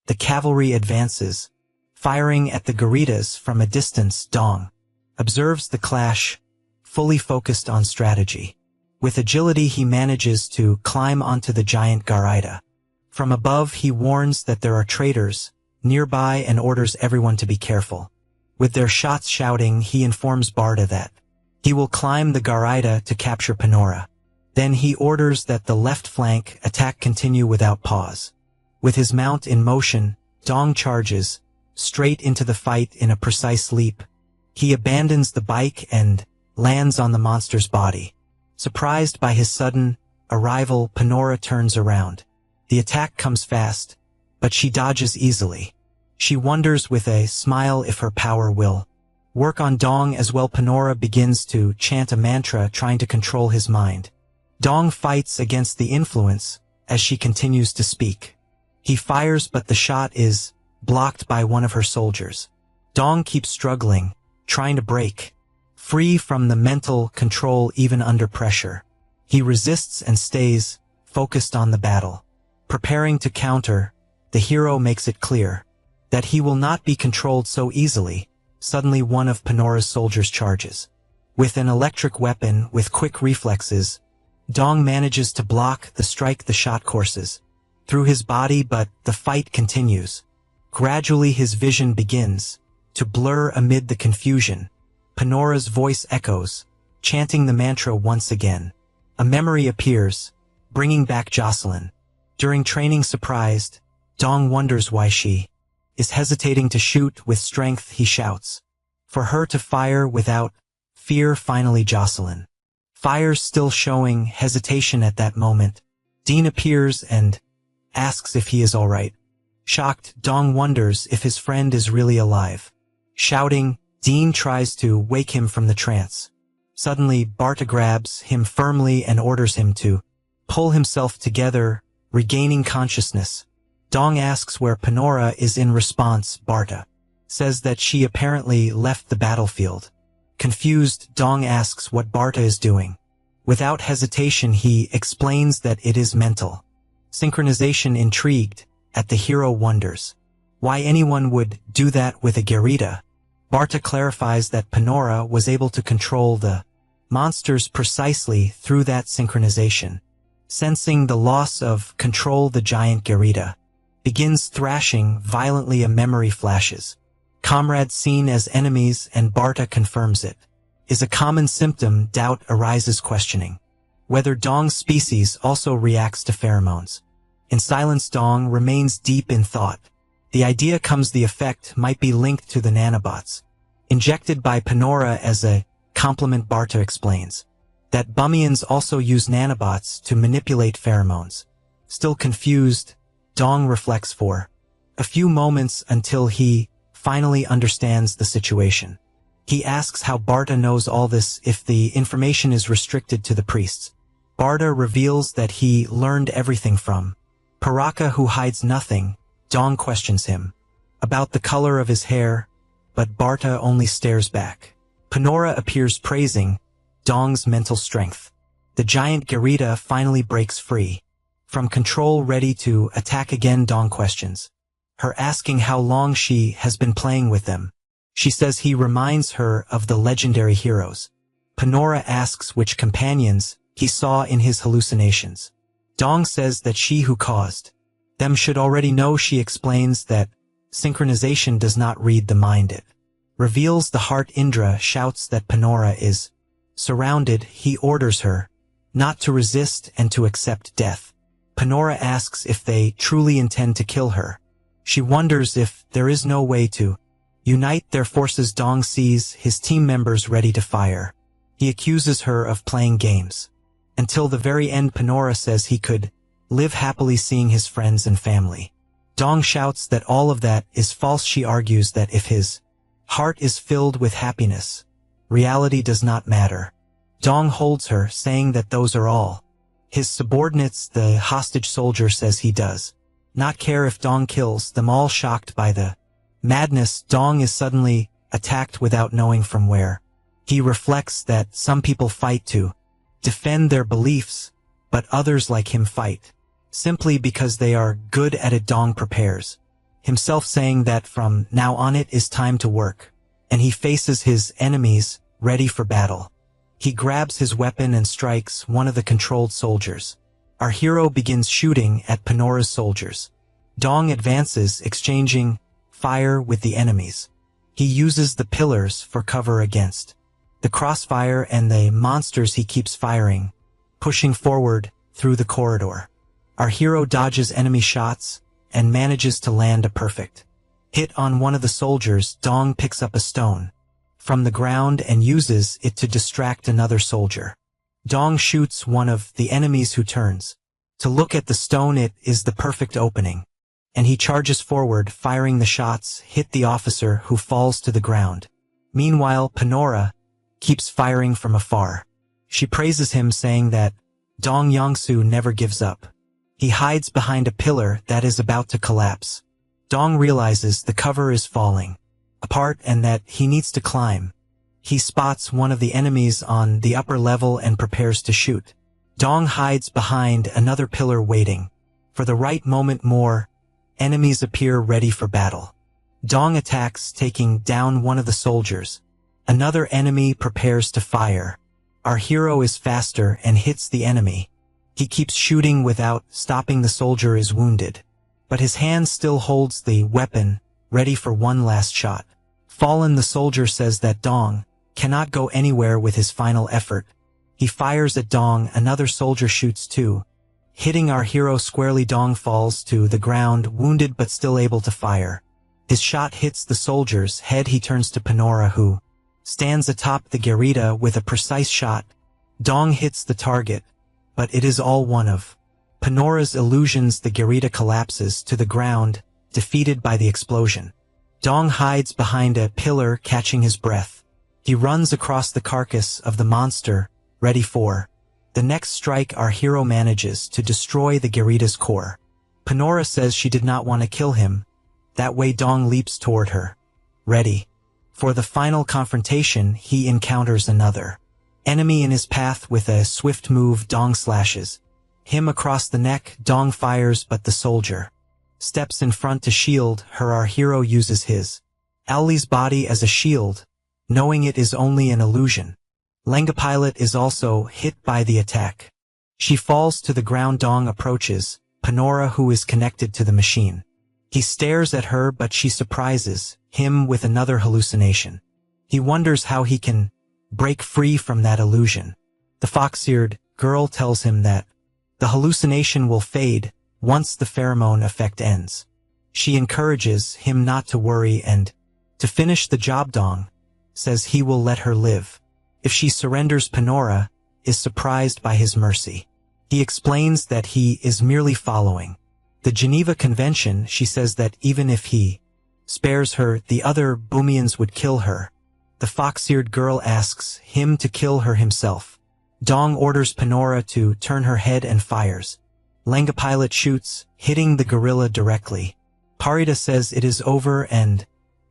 S1: the cavalry advances, firing at the Garidas from a distance. Dong observes the clash, fully focused on strategy. With agility, he manages to climb onto the giant Garaida. From above, he warns that there are traitors nearby and orders everyone to be careful. With their shots shouting, he informs Barta that he will climb the Garaida to capture Panora. Then he orders that the left flank attack continue without pause. With his mount in motion, Dong charges straight into the fight in a precise leap. He abandons the bike and lands on the monster's body. Surprised by his sudden arrival, Panora turns around. The attack comes fast, but she dodges easily. She wonders with a smile if her power will work on Dong as well. Panora begins to chant a mantra, trying to control his mind. Dong fights against the influence as she continues to speak. He fires, but the shot is blocked by one of her soldiers. Dong keeps struggling, trying to break free from the mental control even under pressure. He resists and stays focused on the battle. Preparing to counter, the hero makes it clear that he will not be controlled so easily. Suddenly, one of Panora's soldiers charges. With an electric weapon with quick reflexes, Dong manages to block the strike. The shot courses through his body, but the fight continues. Gradually, his vision begins to blur amid the confusion. Panora's voice echoes, chanting the mantra once again. A memory appears, bringing back Jocelyn. During training, surprised, Dong wonders why she is hesitating to shoot. With strength, he shouts for her to fire without fear. Finally, Jocelyn fires, still showing hesitation at that moment. Dean appears and asks if he is all right. Shocked, Dong wonders if his friend is really alive. Shouting, Dean tries to wake him from the trance. Suddenly, Barta grabs him firmly and orders him to pull himself together, regaining consciousness. Dong asks where Panora is. In response, Barta says that she apparently left the battlefield. Confused, Dong asks what Barta is doing. Without hesitation, he explains that it is mental synchronization. Intrigued at the hero wonders why anyone would do that with a Garita. Barta clarifies that Panora was able to control the monsters precisely through that synchronization. Sensing the loss of control, the giant Garita begins thrashing violently. A memory flashes. comrades seen as enemies and Barta confirms it. Is a common symptom, doubt arises questioning whether Dong's species also reacts to pheromones. In silence, Dong remains deep in thought. The idea comes the effect might be linked to the nanobots injected by Panora as a complement. Barta explains that Bumians also use nanobots to manipulate pheromones. Still confused, Dong reflects for a few moments until he finally understands the situation. He asks how Barta knows all this if the information is restricted to the priests. Barta reveals that he learned everything from Paraka, who hides nothing. Dong questions him about the color of his hair, but Barta only stares back. Panora appears praising Dong's mental strength. The giant Garita finally breaks free from control, ready to attack again. Dong questions her, asking how long she has been playing with them. She says he reminds her of the legendary heroes. Panora asks which companions he saw in his hallucinations. Dong says that she who caused them should already know. She explains that synchronization does not read the mind. It reveals the heart. Indra shouts that Panora is surrounded. He orders her not to resist and to accept death. Panora asks if they truly intend to kill her. She wonders if there is no way to unite their forces. Dong sees his team members ready to fire. He accuses her of playing games. Until the very end, Panora says he could live happily seeing his friends and family. Dong shouts that all of that is false. She argues that if his heart is filled with happiness, reality does not matter. Dong holds her, saying that those are all his subordinates. The hostage soldier says he does not care if Dong kills them all. Shocked by the madness, Dong is suddenly attacked without knowing from where. He reflects that some people fight to defend their beliefs, but others like him fight simply because they are good at it. Dong prepares himself, saying that from now on it is time to work, and he faces his enemies, ready for battle. He grabs his weapon and strikes one of the controlled soldiers. Our hero begins shooting at Panora's soldiers. Dong advances, exchanging fire with the enemies. He uses the pillars for cover against the crossfire and the monsters. He keeps firing, pushing forward through the corridor. Our hero dodges enemy shots and manages to land a perfect hit on one of the soldiers. Dong picks up a stone from the ground and uses it to distract another soldier. Dong shoots one of the enemies, who turns to look at the stone. It is the perfect opening, and he charges forward, firing. The shots hit the officer, who falls to the ground. Meanwhile, Panora keeps firing from afar. She praises him, saying that Dong Yongsu never gives up. He hides behind a pillar that is about to collapse. Dong realizes the cover is falling apart and that he needs to climb. He spots one of the enemies on the upper level and prepares to shoot. Dong hides behind another pillar, waiting for the right moment. More enemies appear, ready for battle. Dong attacks, taking down one of the soldiers. Another enemy prepares to fire. Our hero is faster and hits the enemy. He keeps shooting without stopping. The soldier is wounded, but his hand still holds the weapon, ready for one last shot. Fallen, the soldier says that Dong cannot go anywhere with his final effort. He fires at Dong. Another soldier shoots too, hitting our hero squarely. Dong falls to the ground, wounded but still able to fire. His shot hits the soldier's head. He turns to Panora, who stands atop the Garita with a precise shot. Dong hits the target, but it is all one of Panora's illusions. The Garita collapses to the ground, defeated by the explosion. Dong hides behind a pillar, catching his breath. He runs across the carcass of the monster, ready for the next strike. Our hero manages to destroy the Garita's core. Panora says she did not want to kill him. That way, Dong leaps toward her, ready for the final confrontation. He encounters another enemy in his path. With a swift move, Dong slashes him across the neck. Dong fires, but the soldier steps in front to shield her. Our hero uses his Owlie's body as a shield, knowing it is only an illusion. Lenga Pilot is also hit by the attack. She falls to the ground. Dong approaches Panora, who is connected to the machine. He stares at her, but she surprises him with another hallucination. He wonders how he can break free from that illusion. The fox-eared girl tells him that the hallucination will fade once the pheromone effect ends. She encourages him not to worry and to finish the job. Dong says he will let her live if she surrenders. Panora is surprised by his mercy. He explains that he is merely following the Geneva Convention. She says that even if he spares her, the other Boomians would kill her. The fox-eared girl asks him to kill her himself. Dong orders Panora to turn her head and fires. Langapilot shoots, hitting the gorilla directly. Parida says it is over and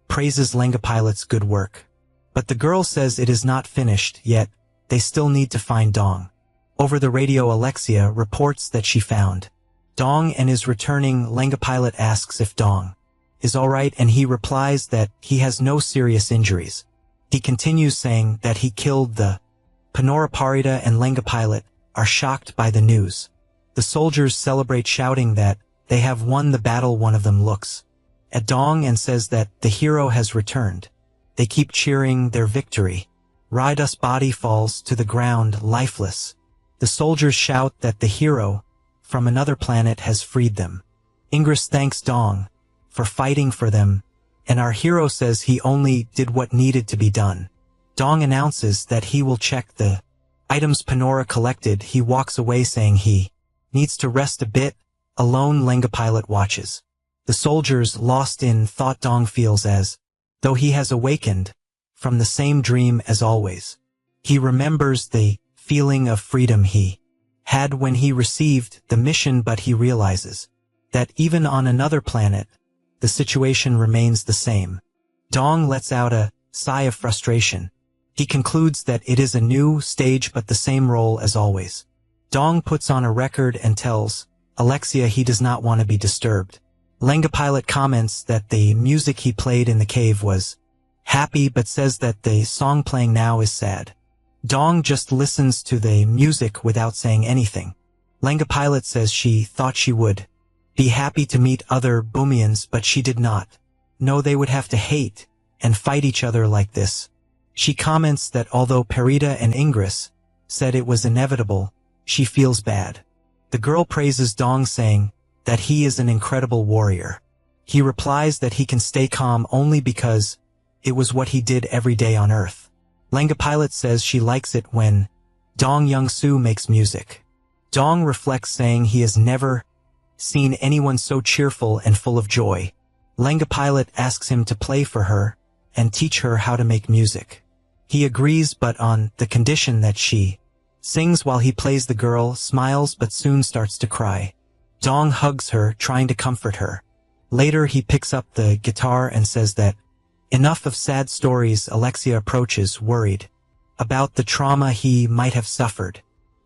S1: praises Langapilot's good work. But the girl says it is not finished yet. They still need to find Dong. Over the radio, Alexia reports that she found Dong and is returning. Langapilot asks if Dong is alright and he replies that he has no serious injuries. He continues saying that he killed the Panora. Parida and Langapilot are shocked by the news. The soldiers celebrate, shouting that they have won the battle. One of them looks at Dong and says that the hero has returned. They keep cheering their victory. Raida's body falls to the ground lifeless. The soldiers shout that the hero from another planet has freed them. Ingress thanks Dong for fighting for them, and our hero says he only did what needed to be done. Dong announces that he will check the items Panora collected. He walks away saying he needs to rest a bit. Alone, Langapilot watches. The soldiers, lost in thought. Dong feels as though he has awakened from the same dream as always. He remembers the feeling of freedom he had when he received the mission, but he realizes that even on another planet, the situation remains the same. Dong lets out a sigh of frustration. He concludes that it is a new stage but the same role as always. Dong puts on a record and tells Alexia he does not want to be disturbed. Langapilot comments that the music he played in the cave was happy but says that the song playing now is sad. Dong just listens to the music without saying anything. Langapilot says she thought she would be happy to meet other Boomians, but she did not know they would have to hate and fight each other like this. She comments that although Parida and Ingress said it was inevitable, she feels bad. The girl praises Dong, saying that he is an incredible warrior. He replies that he can stay calm only because it was what he did every day on Earth. Langapilot says she likes it when Dong Young-soo makes music. Dong reflects, saying he has never seen anyone so cheerful and full of joy. Langapilot asks him to play for her and teach her how to make music. He agrees, but on the condition that she sings while he plays. The girl smiles but soon starts to cry. Dong hugs her, trying to comfort her. Later he picks up the guitar and says that enough of sad stories. Alexia approaches, worried about the trauma he might have suffered.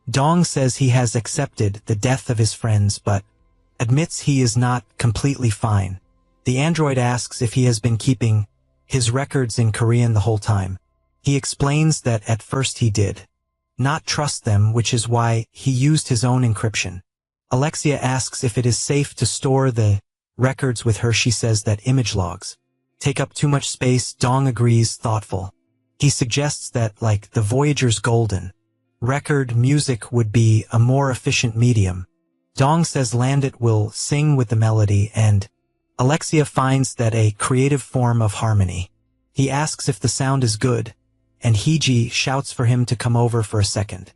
S1: Dong says he has accepted the death of his friends but admits he is not completely fine. The android asks if he has been keeping his records in Korean the whole time. He explains that at first he did not trust them, which is why he used his own encryption. Alexia asks if it is safe to store the records with her. She says that image logs take up too much space. Dong agrees, thoughtful. He suggests that, like the Voyager's golden record, music would be a more efficient medium. Dong says Landit will sing with the melody, and Alexia finds that a creative form of harmony. He asks if the sound is good, and Heiji shouts for him to come over for a second.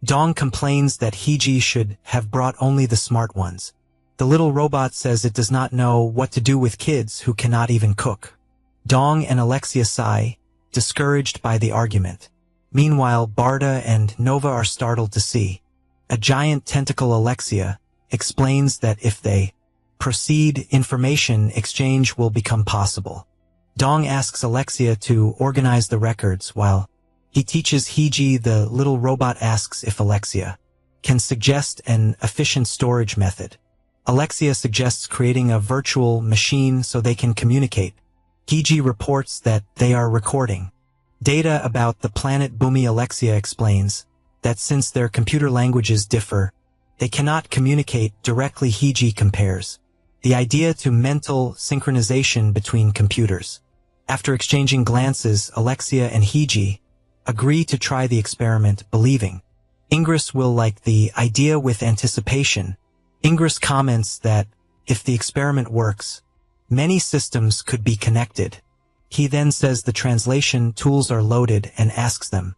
S1: Dong complains that Heiji should have brought only the smart ones. The little robot says it does not know what to do with kids who cannot even cook. Dong and Alexia sigh, discouraged by the argument. Meanwhile, Barda and Nova are startled to see a giant tentacle. Alexia explains that if they proceed, information exchange will become possible. Dong asks Alexia to organize the records while he teaches Heiji. The little robot asks if Alexia can suggest an efficient storage method. Alexia suggests creating a virtual machine so they can communicate. Heiji reports that they are recording data about the planet Bumi. Alexia explains that since their computer languages differ, they cannot communicate directly. Heiji compares the idea to mental synchronization between computers. After exchanging glances, Alexia and Hiji agree to try the experiment, believing Ingress will like the idea with anticipation. Ingress comments that if the experiment works, many systems could be connected. He then says the translation tools are loaded and asks them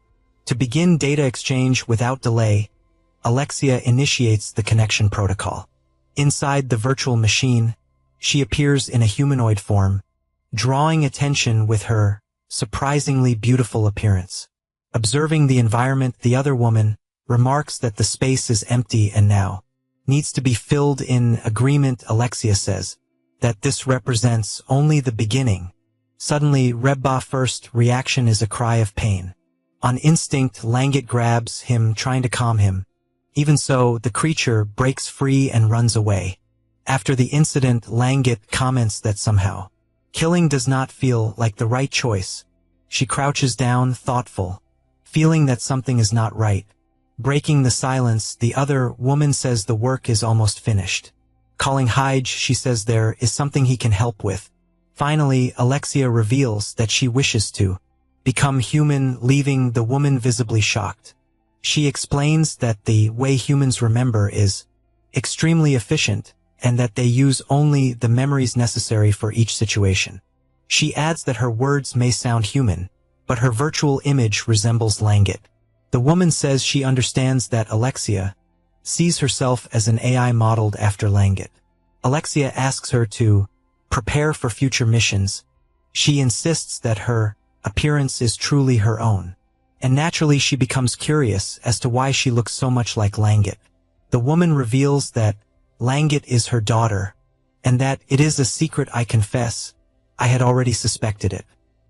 S1: to begin data exchange without delay. Alexia initiates the connection protocol. Inside the virtual machine, she appears in a humanoid form, drawing attention with her surprisingly beautiful appearance. Observing the environment, the other woman remarks that the space is empty and now needs to be filled in. Agreement. Alexia says that this represents only the beginning. Suddenly, Rebba's first reaction is a cry of pain. On instinct, Langet grabs him, trying to calm him. Even so, the creature breaks free and runs away. After the incident, Langet comments that somehow killing does not feel like the right choice. She crouches down, thoughtful, feeling that something is not right. Breaking the silence, the other woman says the work is almost finished. Calling Hige, she says there is something he can help with. Finally, Alexia reveals that she wishes to become human, leaving the woman visibly shocked. She explains that the way humans remember is extremely efficient and that they use only the memories necessary for each situation. She adds that her words may sound human, but her virtual image resembles Langet. The woman says she understands that Alexia sees herself as an AI modeled after Langet. Alexia asks her to prepare for future missions. She insists that her appearance is truly her own, and naturally she becomes curious as to why she looks so much like Langet. The woman reveals that Langet is her daughter, and that it is a secret. I confess, I had already suspected it.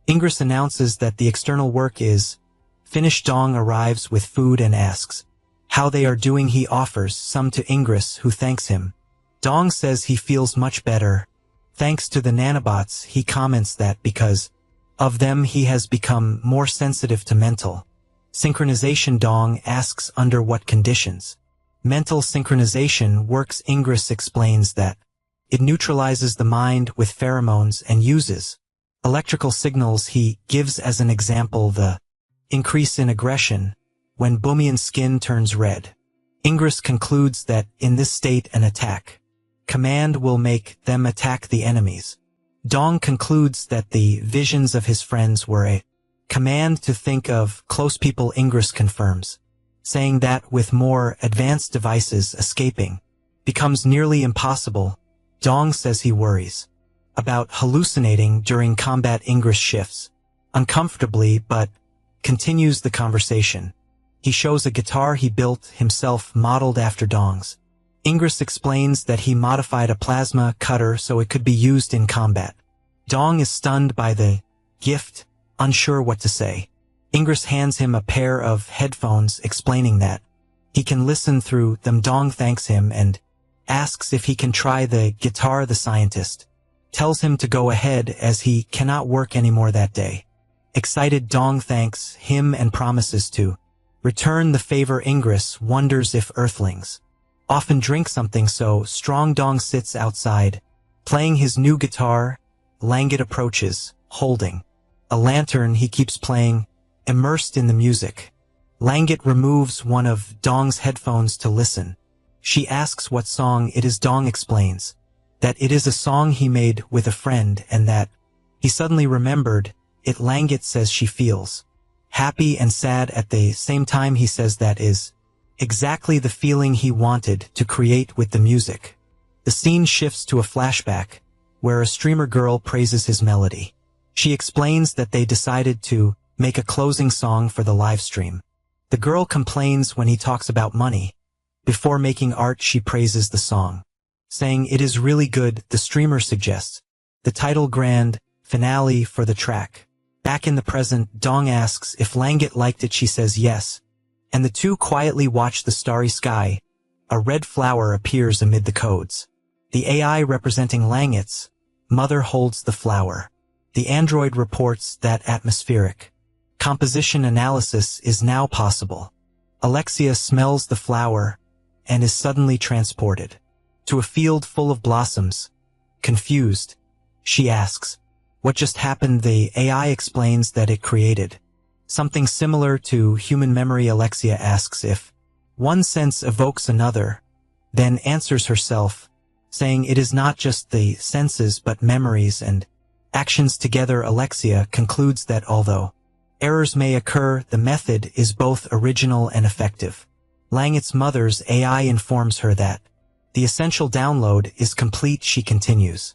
S1: Ingress announces that the external work is finished. Dong arrives with food and asks how they are doing. He offers some to Ingress, who thanks him. Dong says he feels much better thanks to the nanobots. He comments that because of them he has become more sensitive to mental synchronization. Dong asks under what conditions mental synchronization works. Ingress explains that it neutralizes the mind with pheromones and uses electrical signals. He gives as an example the increase in aggression when Bumian's skin turns red. Ingress concludes that in this state an attack command will make them attack the enemies. Dong concludes that the visions of his friends were a command to think of close people. Ingress confirms, saying that with more advanced devices escaping becomes nearly impossible. Dong says he worries about hallucinating during combat. Ingress shifts uncomfortably but continues the conversation. He shows a guitar he built himself modeled after Dong's. Ingress explains that he modified a plasma cutter so it could be used in combat. Dong is stunned by the gift, unsure what to say. Ingress hands him a pair of headphones, explaining that he can listen through them. Dong thanks him and asks if he can try the guitar. The scientist tells him to go ahead as he cannot work anymore that day. Excited, Dong thanks him and promises to return the favor. Ingress wonders if Earthlings often drink something so strong. Dong sits outside, playing his new guitar. Langet approaches, holding a lantern. He keeps playing, immersed in the music. Langet removes one of Dong's headphones to listen. She asks what song it is. Dong explains that it is a song he made with a friend and that he suddenly remembered it. Langet says she feels happy and sad at the same time. He says that is exactly the feeling he wanted to create with the music. The scene shifts to a flashback where a streamer girl praises his melody. She explains that they decided to make a closing song for the live stream. The girl complains when he talks about money. Before making art, she praises the song, saying it is really good. The streamer suggests the title grand finale for the track. Back in the present, Dong asks if Langet liked it. She says yes, and the two quietly watch the starry sky. A red flower appears amid the codes. The AI representing Langet's mother holds the flower. The android reports that atmospheric composition analysis is now possible. Alexia smells the flower and is suddenly transported to a field full of blossoms. Confused, she asks What just happened? The AI explains that it created something similar to human memory. Alexia asks if one sense evokes another, then answers herself, saying it is not just the senses but memories and actions together. Alexia concludes that although errors may occur, the method is both original and effective. Langit's mother's AI informs her that the essential download is complete. She continues,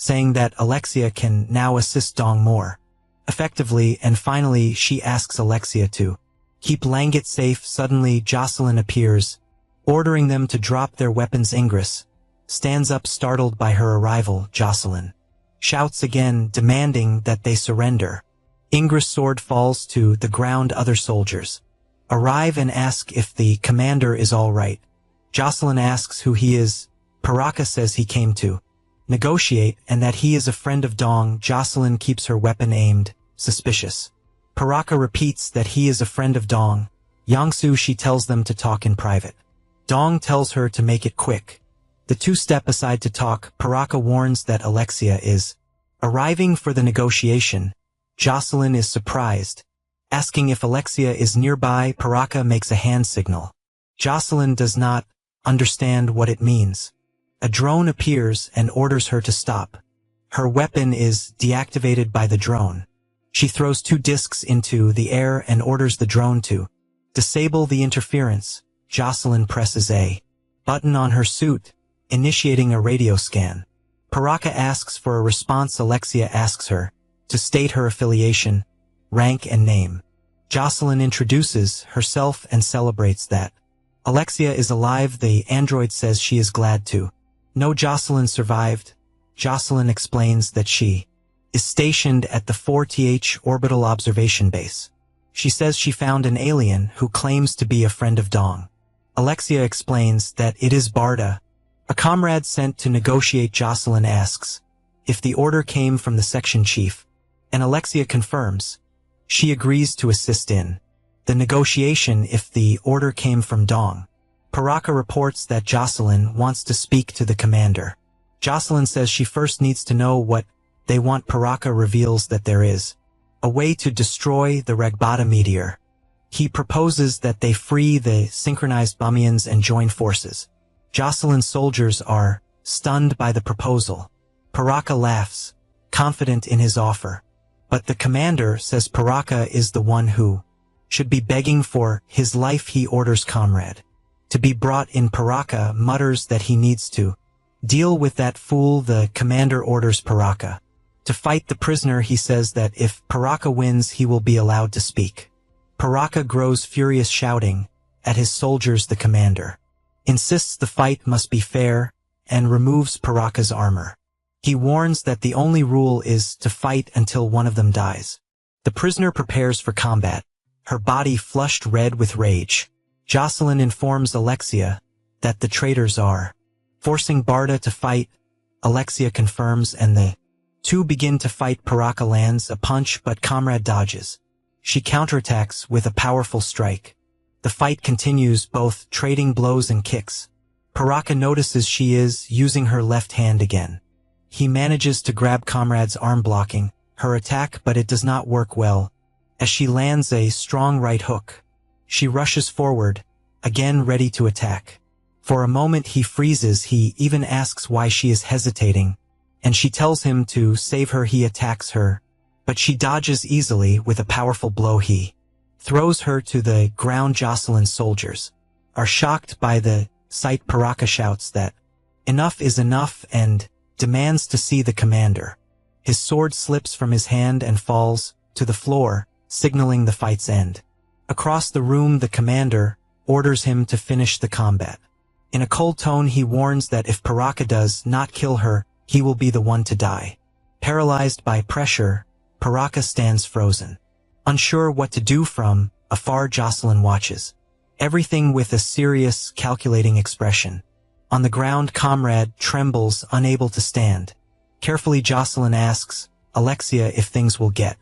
S1: saying that Alexia can now assist Dong more effectively, and finally she asks Alexia to keep Langit safe. Suddenly Jocelyn appears, ordering them to drop their weapons. Ingress stands up, startled by her arrival. Jocelyn shouts again, demanding that they surrender. Ingress' sword falls to the ground. Other soldiers arrive and ask if the commander is all right. Jocelyn asks who he is. Paraka says he came to negotiate and that he is a friend of Dong. Jocelyn keeps her weapon aimed, suspicious. Paraka repeats that he is a friend of Dong. Yangsu, she tells them to talk in private. Dong tells her to make it quick. The two step aside to talk. Paraka warns that Alexia is arriving for the negotiation. Jocelyn is surprised, asking if Alexia is nearby. Paraka makes a hand signal. Jocelyn does not understand what it means. A drone appears and orders her to stop. Her weapon is deactivated by the drone. She throws two discs into the air and orders the drone to disable the interference. Jocelyn presses a button on her suit, initiating a radio scan. Paraka asks for a response. Alexia asks her to state her affiliation, rank and name. Jocelyn introduces herself and celebrates that Alexia is alive. The android says she is glad to know Jocelyn survived. Jocelyn explains that she is stationed at the 4th orbital observation base. She says she found an alien who claims to be a friend of Dong. Alexia explains that it is Barda, a comrade sent to negotiate. Jocelyn asks if the order came from the section chief, and Alexia confirms she agrees to assist in the negotiation if the order came from Dong. Paraka reports that Jocelyn wants to speak to the commander. Jocelyn says she first needs to know what they want. Paraka reveals that there is a way to destroy the Ragbata meteor. He proposes that they free the synchronized Bamians and join forces. Jocelyn's soldiers are stunned by the proposal. Paraka laughs, confident in his offer. But the commander says Paraka is the one who should be begging for his life. He orders comrade to be brought in. Paraka mutters that he needs to deal with that fool. The commander orders Paraka to fight the prisoner. He says that if Paraka wins, he will be allowed to speak. Paraka grows furious, shouting at his soldiers. The commander insists the fight must be fair and removes Paraka's armor. He warns that the only rule is to fight until one of them dies. The prisoner prepares for combat, her body flushed red with rage. Jocelyn informs Alexia that the traitors are forcing Barda to fight. Alexia confirms and the two begin to fight. Paraka lands a punch but comrade dodges. She counterattacks with a powerful strike. The fight continues, both trading blows and kicks. Paraka notices she is using her left hand again. He manages to grab comrade's arm, blocking her attack, but it does not work well, as she lands a strong right hook. She rushes forward, again ready to attack. For a moment he freezes. He even asks why she is hesitating, and she tells him to save her. He attacks her, but she dodges easily. With a powerful blow he throws her to the ground. Jocelyn's soldiers are shocked by the sight. Paraka shouts that enough is enough and demands to see the commander. His sword slips from his hand and falls to the floor, signaling the fight's end. Across the room, the commander orders him to finish the combat. In a cold tone, he warns that if Paraka does not kill her, he will be the one to die. Paralyzed by pressure, Paraka stands frozen. Unsure what to do. From afar, Jocelyn watches everything with a serious, calculating expression. On the ground, comrade trembles, unable to stand. Carefully, Jocelyn asks Alexia if things will get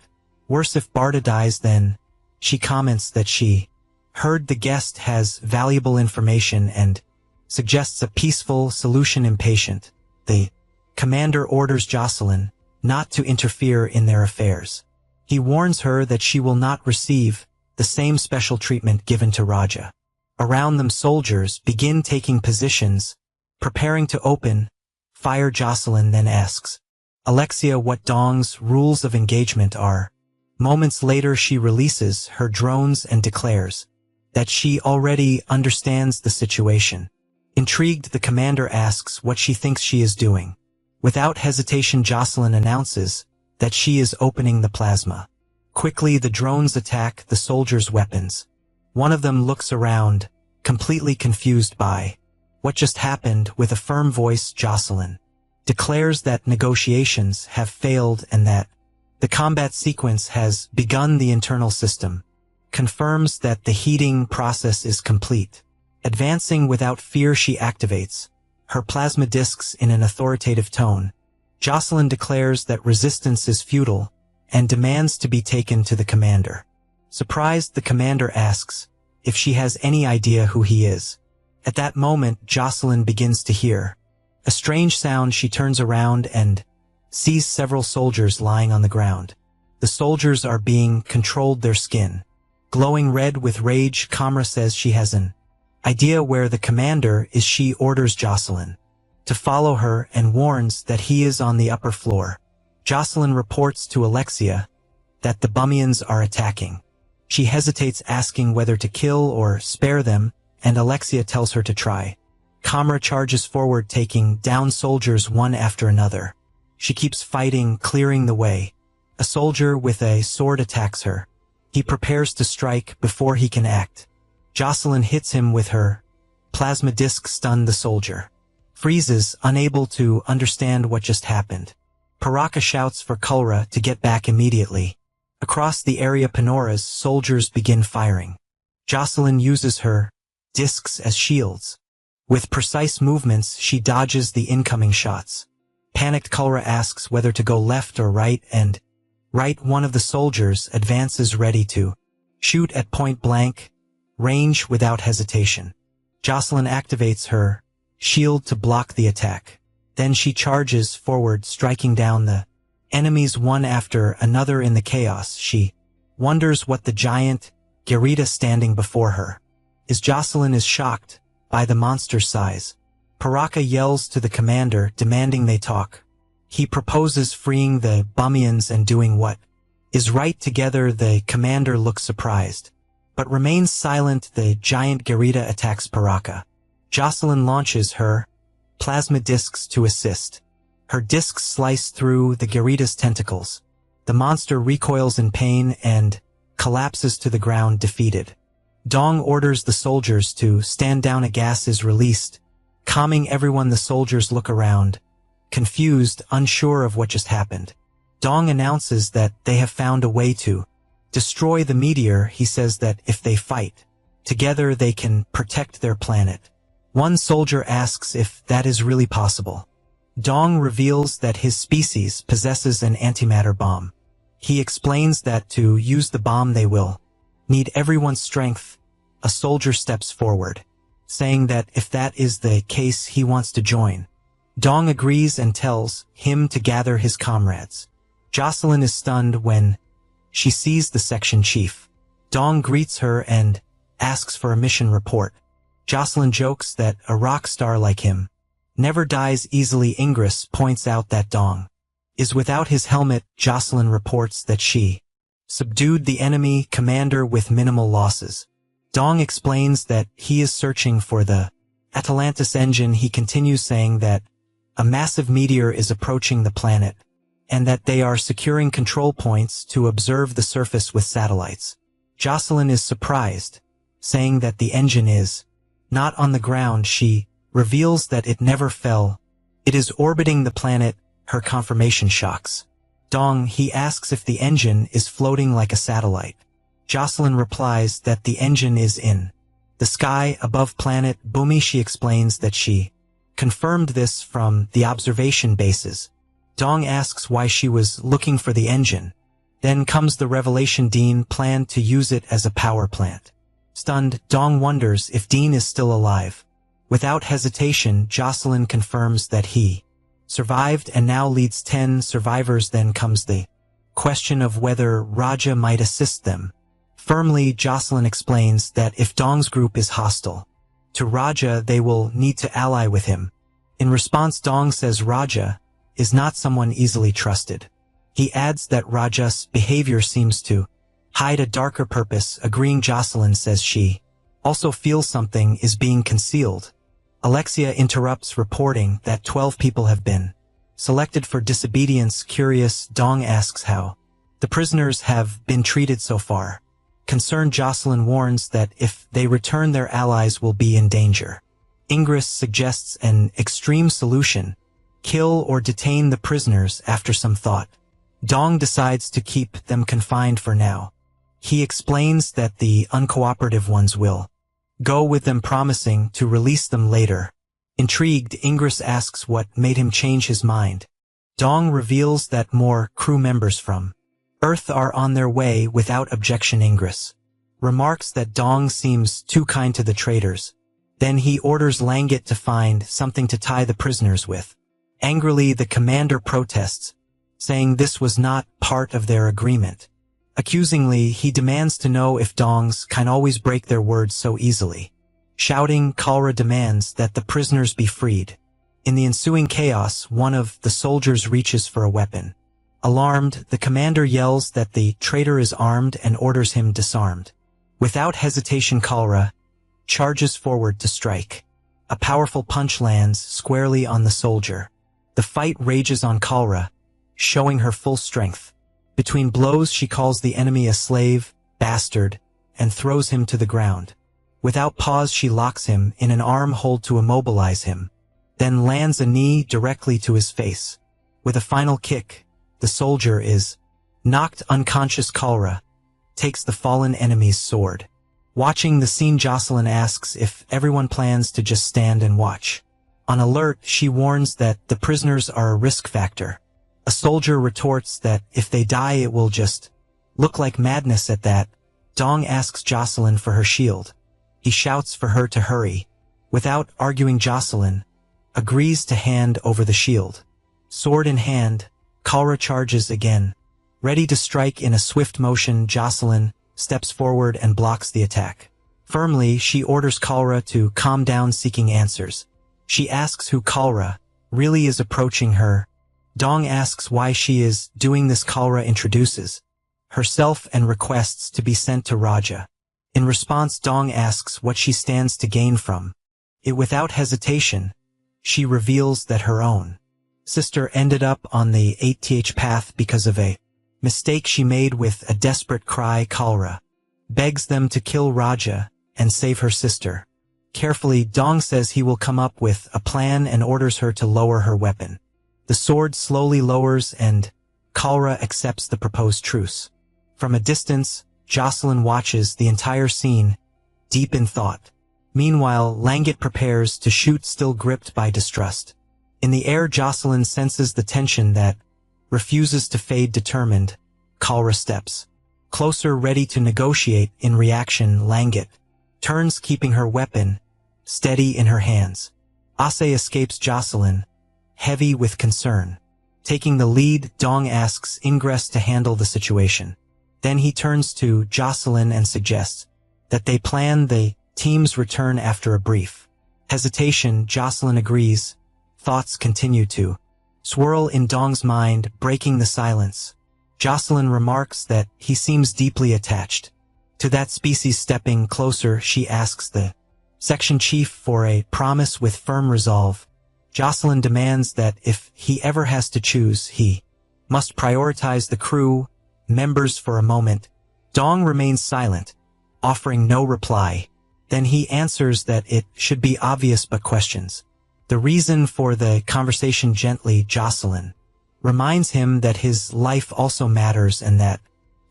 S1: worse if Barda dies. Then she comments that she heard the guest has valuable information and suggests a peaceful solution. Impatient, the commander orders Jocelyn not to interfere in their affairs. He warns her that she will not receive the same special treatment given to Raja. Around them soldiers begin taking positions, preparing to open fire. Jocelyn then asks Alexia what Dong's rules of engagement are. Moments later she releases her drones and declares that she already understands the situation. Intrigued, the commander asks what she thinks she is doing. Without hesitation, Jocelyn announces that she is opening the plasma. Quickly, the drones attack the soldiers' weapons. One of them looks around, completely confused by what just happened. With a firm voice, Jocelyn declares that negotiations have failed and that the combat sequence has begun. The internal system confirms that the heating process is complete. Advancing without fear, she activates her plasma discs in an authoritative tone. Jocelyn declares that resistance is futile and demands to be taken to the commander. Surprised, the commander asks if she has any idea who he is. At that moment, Jocelyn begins to hear a strange sound. She turns around and sees several soldiers lying on the ground. The soldiers are being controlled, their skin glowing red with rage. Kamra says she has an idea where the commander is. She orders Jocelyn to follow her and warns that he is on the upper floor. Jocelyn reports to Alexia that the Bumians are attacking. She hesitates, asking whether to kill or spare them, and Alexia tells her to try. Kamra charges forward, taking down soldiers one after another. She keeps fighting, clearing the way. A soldier with a sword attacks her. He prepares to strike before he can act. Jocelyn hits him with her plasma disc. Stunned, the soldier freezes, unable to understand what just happened. Paraka shouts for Kulra to get back immediately. Across the area, Panora's soldiers begin firing. Jocelyn uses her discs as shields. With precise movements, she dodges the incoming shots. Panicked, Kulra asks whether to go left or right, and right. One of the soldiers advances, ready to shoot at point blank range without hesitation. Jocelyn activates her shield to block the attack. Then she charges forward, striking down the enemies one after another. In the chaos, she wonders what the giant Garita standing before her is. Jocelyn is shocked by the monster's size. Paraka yells to the commander, demanding they talk. He proposes freeing the Bumians and doing what is right together. The commander looks surprised, but remains silent. The giant Garita attacks Paraka. Jocelyn launches her plasma discs to assist. Her discs slice through the Garita's tentacles. The monster recoils in pain and collapses to the ground, defeated. Dong orders the soldiers to stand down. A gas is released, calming everyone. The soldiers look around, confused, unsure of what just happened. Dong announces that they have found a way to destroy the meteor. He says that if they fight together, they can protect their planet. One soldier asks if that is really possible. Dong reveals that his species possesses an antimatter bomb. He explains that to use the bomb they will need everyone's strength. A soldier steps forward, saying that if that is the case, he wants to join. Dong agrees and tells him to gather his comrades. Jocelyn is stunned when she sees the section chief. Dong greets her and asks for a mission report. Jocelyn jokes that a rock star like him never dies easily. Ingress points out that Dong is without his helmet. Jocelyn reports that she subdued the enemy commander with minimal losses. Dong explains that he is searching for the Atalantis engine. He continues, saying that a massive meteor is approaching the planet, and that they are securing control points to observe the surface with satellites. Jocelyn is surprised, saying that the engine is not on the ground. She reveals that it never fell. It is orbiting the planet. Her confirmation shocks Dong. He asks if the engine is floating like a satellite. Jocelyn replies that the engine is in the sky above planet Bumi. She explains that she confirmed this from the observation bases. Dong asks why she was looking for the engine. Then comes the revelation Dean planned to use it as a power plant. Stunned, Dong wonders if Dean is still alive. Without hesitation, Jocelyn confirms that he survived and now leads 10 survivors. Then comes the question of whether Raja might assist them. Firmly, Jocelyn explains that if Dong's group is hostile to Raja, they will need to ally with him. In response, Dong says Raja is not someone easily trusted. He adds that Raja's behavior seems to hide a darker purpose, agreeing. Jocelyn says she also feels something is being concealed. Alexia interrupts, reporting that 12 people have been selected for disobedience. Curious, Dong asks how the prisoners have been treated so far. Concerned, Jocelyn warns that if they return, their allies will be in danger. Ingress suggests an extreme solution: kill or detain the prisoners. After some thought, Dong decides to keep them confined for now. He explains that the uncooperative ones will go with them, promising to release them later. Intrigued, Ingress asks what made him change his mind. Dong reveals that more crew members from Earth are on their way without objection. Ingress remarks that Dong seems too kind to the traitors. Then he orders Langet to find something to tie the prisoners with. Angrily, the commander protests, saying this was not part of their agreement. Accusingly, he demands to know if Dongs can always break their words so easily. Shouting, Kalra demands that the prisoners be freed. In the ensuing chaos, one of the soldiers reaches for a weapon. Alarmed, the commander yells that the traitor is armed and orders him disarmed. Without hesitation, Kalra charges forward to strike. A powerful punch lands squarely on the soldier. The fight rages on. Kalra, showing her full strength. Between blows, she calls the enemy a slave, bastard, and throws him to the ground. Without pause, she locks him in an arm hold to immobilize him, then lands a knee directly to his face. With a final kick, the soldier is knocked unconscious. Kalra takes the fallen enemy's sword. Watching the scene, Jocelyn asks if everyone plans to just stand and watch. On alert, she warns that the prisoners are a risk factor. A soldier retorts that if they die, it will just look like madness. At that, Dong asks Jocelyn for her shield. He shouts for her to hurry. Without arguing, Jocelyn agrees to hand over the shield. Sword in hand, Kalra charges again. Ready to strike in a swift motion, Jocelyn steps forward and blocks the attack. Firmly, she orders Kalra to calm down, seeking answers. She asks who Kalra really is approaching her. Dong asks why she is doing this. Kalra introduces herself and requests to be sent to Raja. In response, Dong asks what she stands to gain from it. Without hesitation, she reveals that her own sister ended up on the 8th path because of a mistake she made. With a desperate cry, Kalra begs them to kill Raja and save her sister. Carefully, Dong says he will come up with a plan and orders her to lower her weapon. The sword slowly lowers and Kalra accepts the proposed truce. From a distance, Jocelyn watches the entire scene, deep in thought. Meanwhile, Langet prepares to shoot, still gripped by distrust. In the air, Jocelyn senses the tension that refuses to fade. Determined, Kalra steps closer, ready to negotiate. In reaction, Langet turns, keeping her weapon steady in her hands. Ase escapes Jocelyn, heavy with concern. Taking the lead, Dong asks Ingress to handle the situation. Then he turns to Jocelyn and suggests that they plan the team's return. After a brief hesitation, Jocelyn agrees. Thoughts continue to swirl in Dong's mind, breaking the silence. Jocelyn remarks that he seems deeply attached to that species. Stepping closer, she asks the section chief for a promise. With firm resolve, Jocelyn demands that if he ever has to choose, he must prioritize the crew members. For a moment, Dong remains silent, offering no reply. Then he answers that it should be obvious, but questions the reason for the conversation. Gently, Jocelyn reminds him that his life also matters and that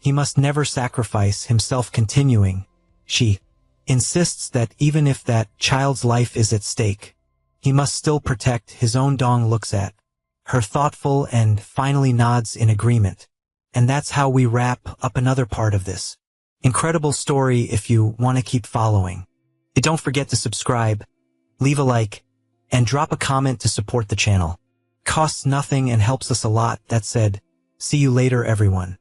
S1: he must never sacrifice himself. Continuing, she insists that even if that child's life is at stake, he must still protect his own. Dong looks at her thoughtful and finally nods in agreement. And that's how we wrap up another part of this incredible story. If you want to keep following, don't forget to subscribe, leave a like, and drop a comment to support the channel. costs nothing and helps us a lot. That said, see you later everyone.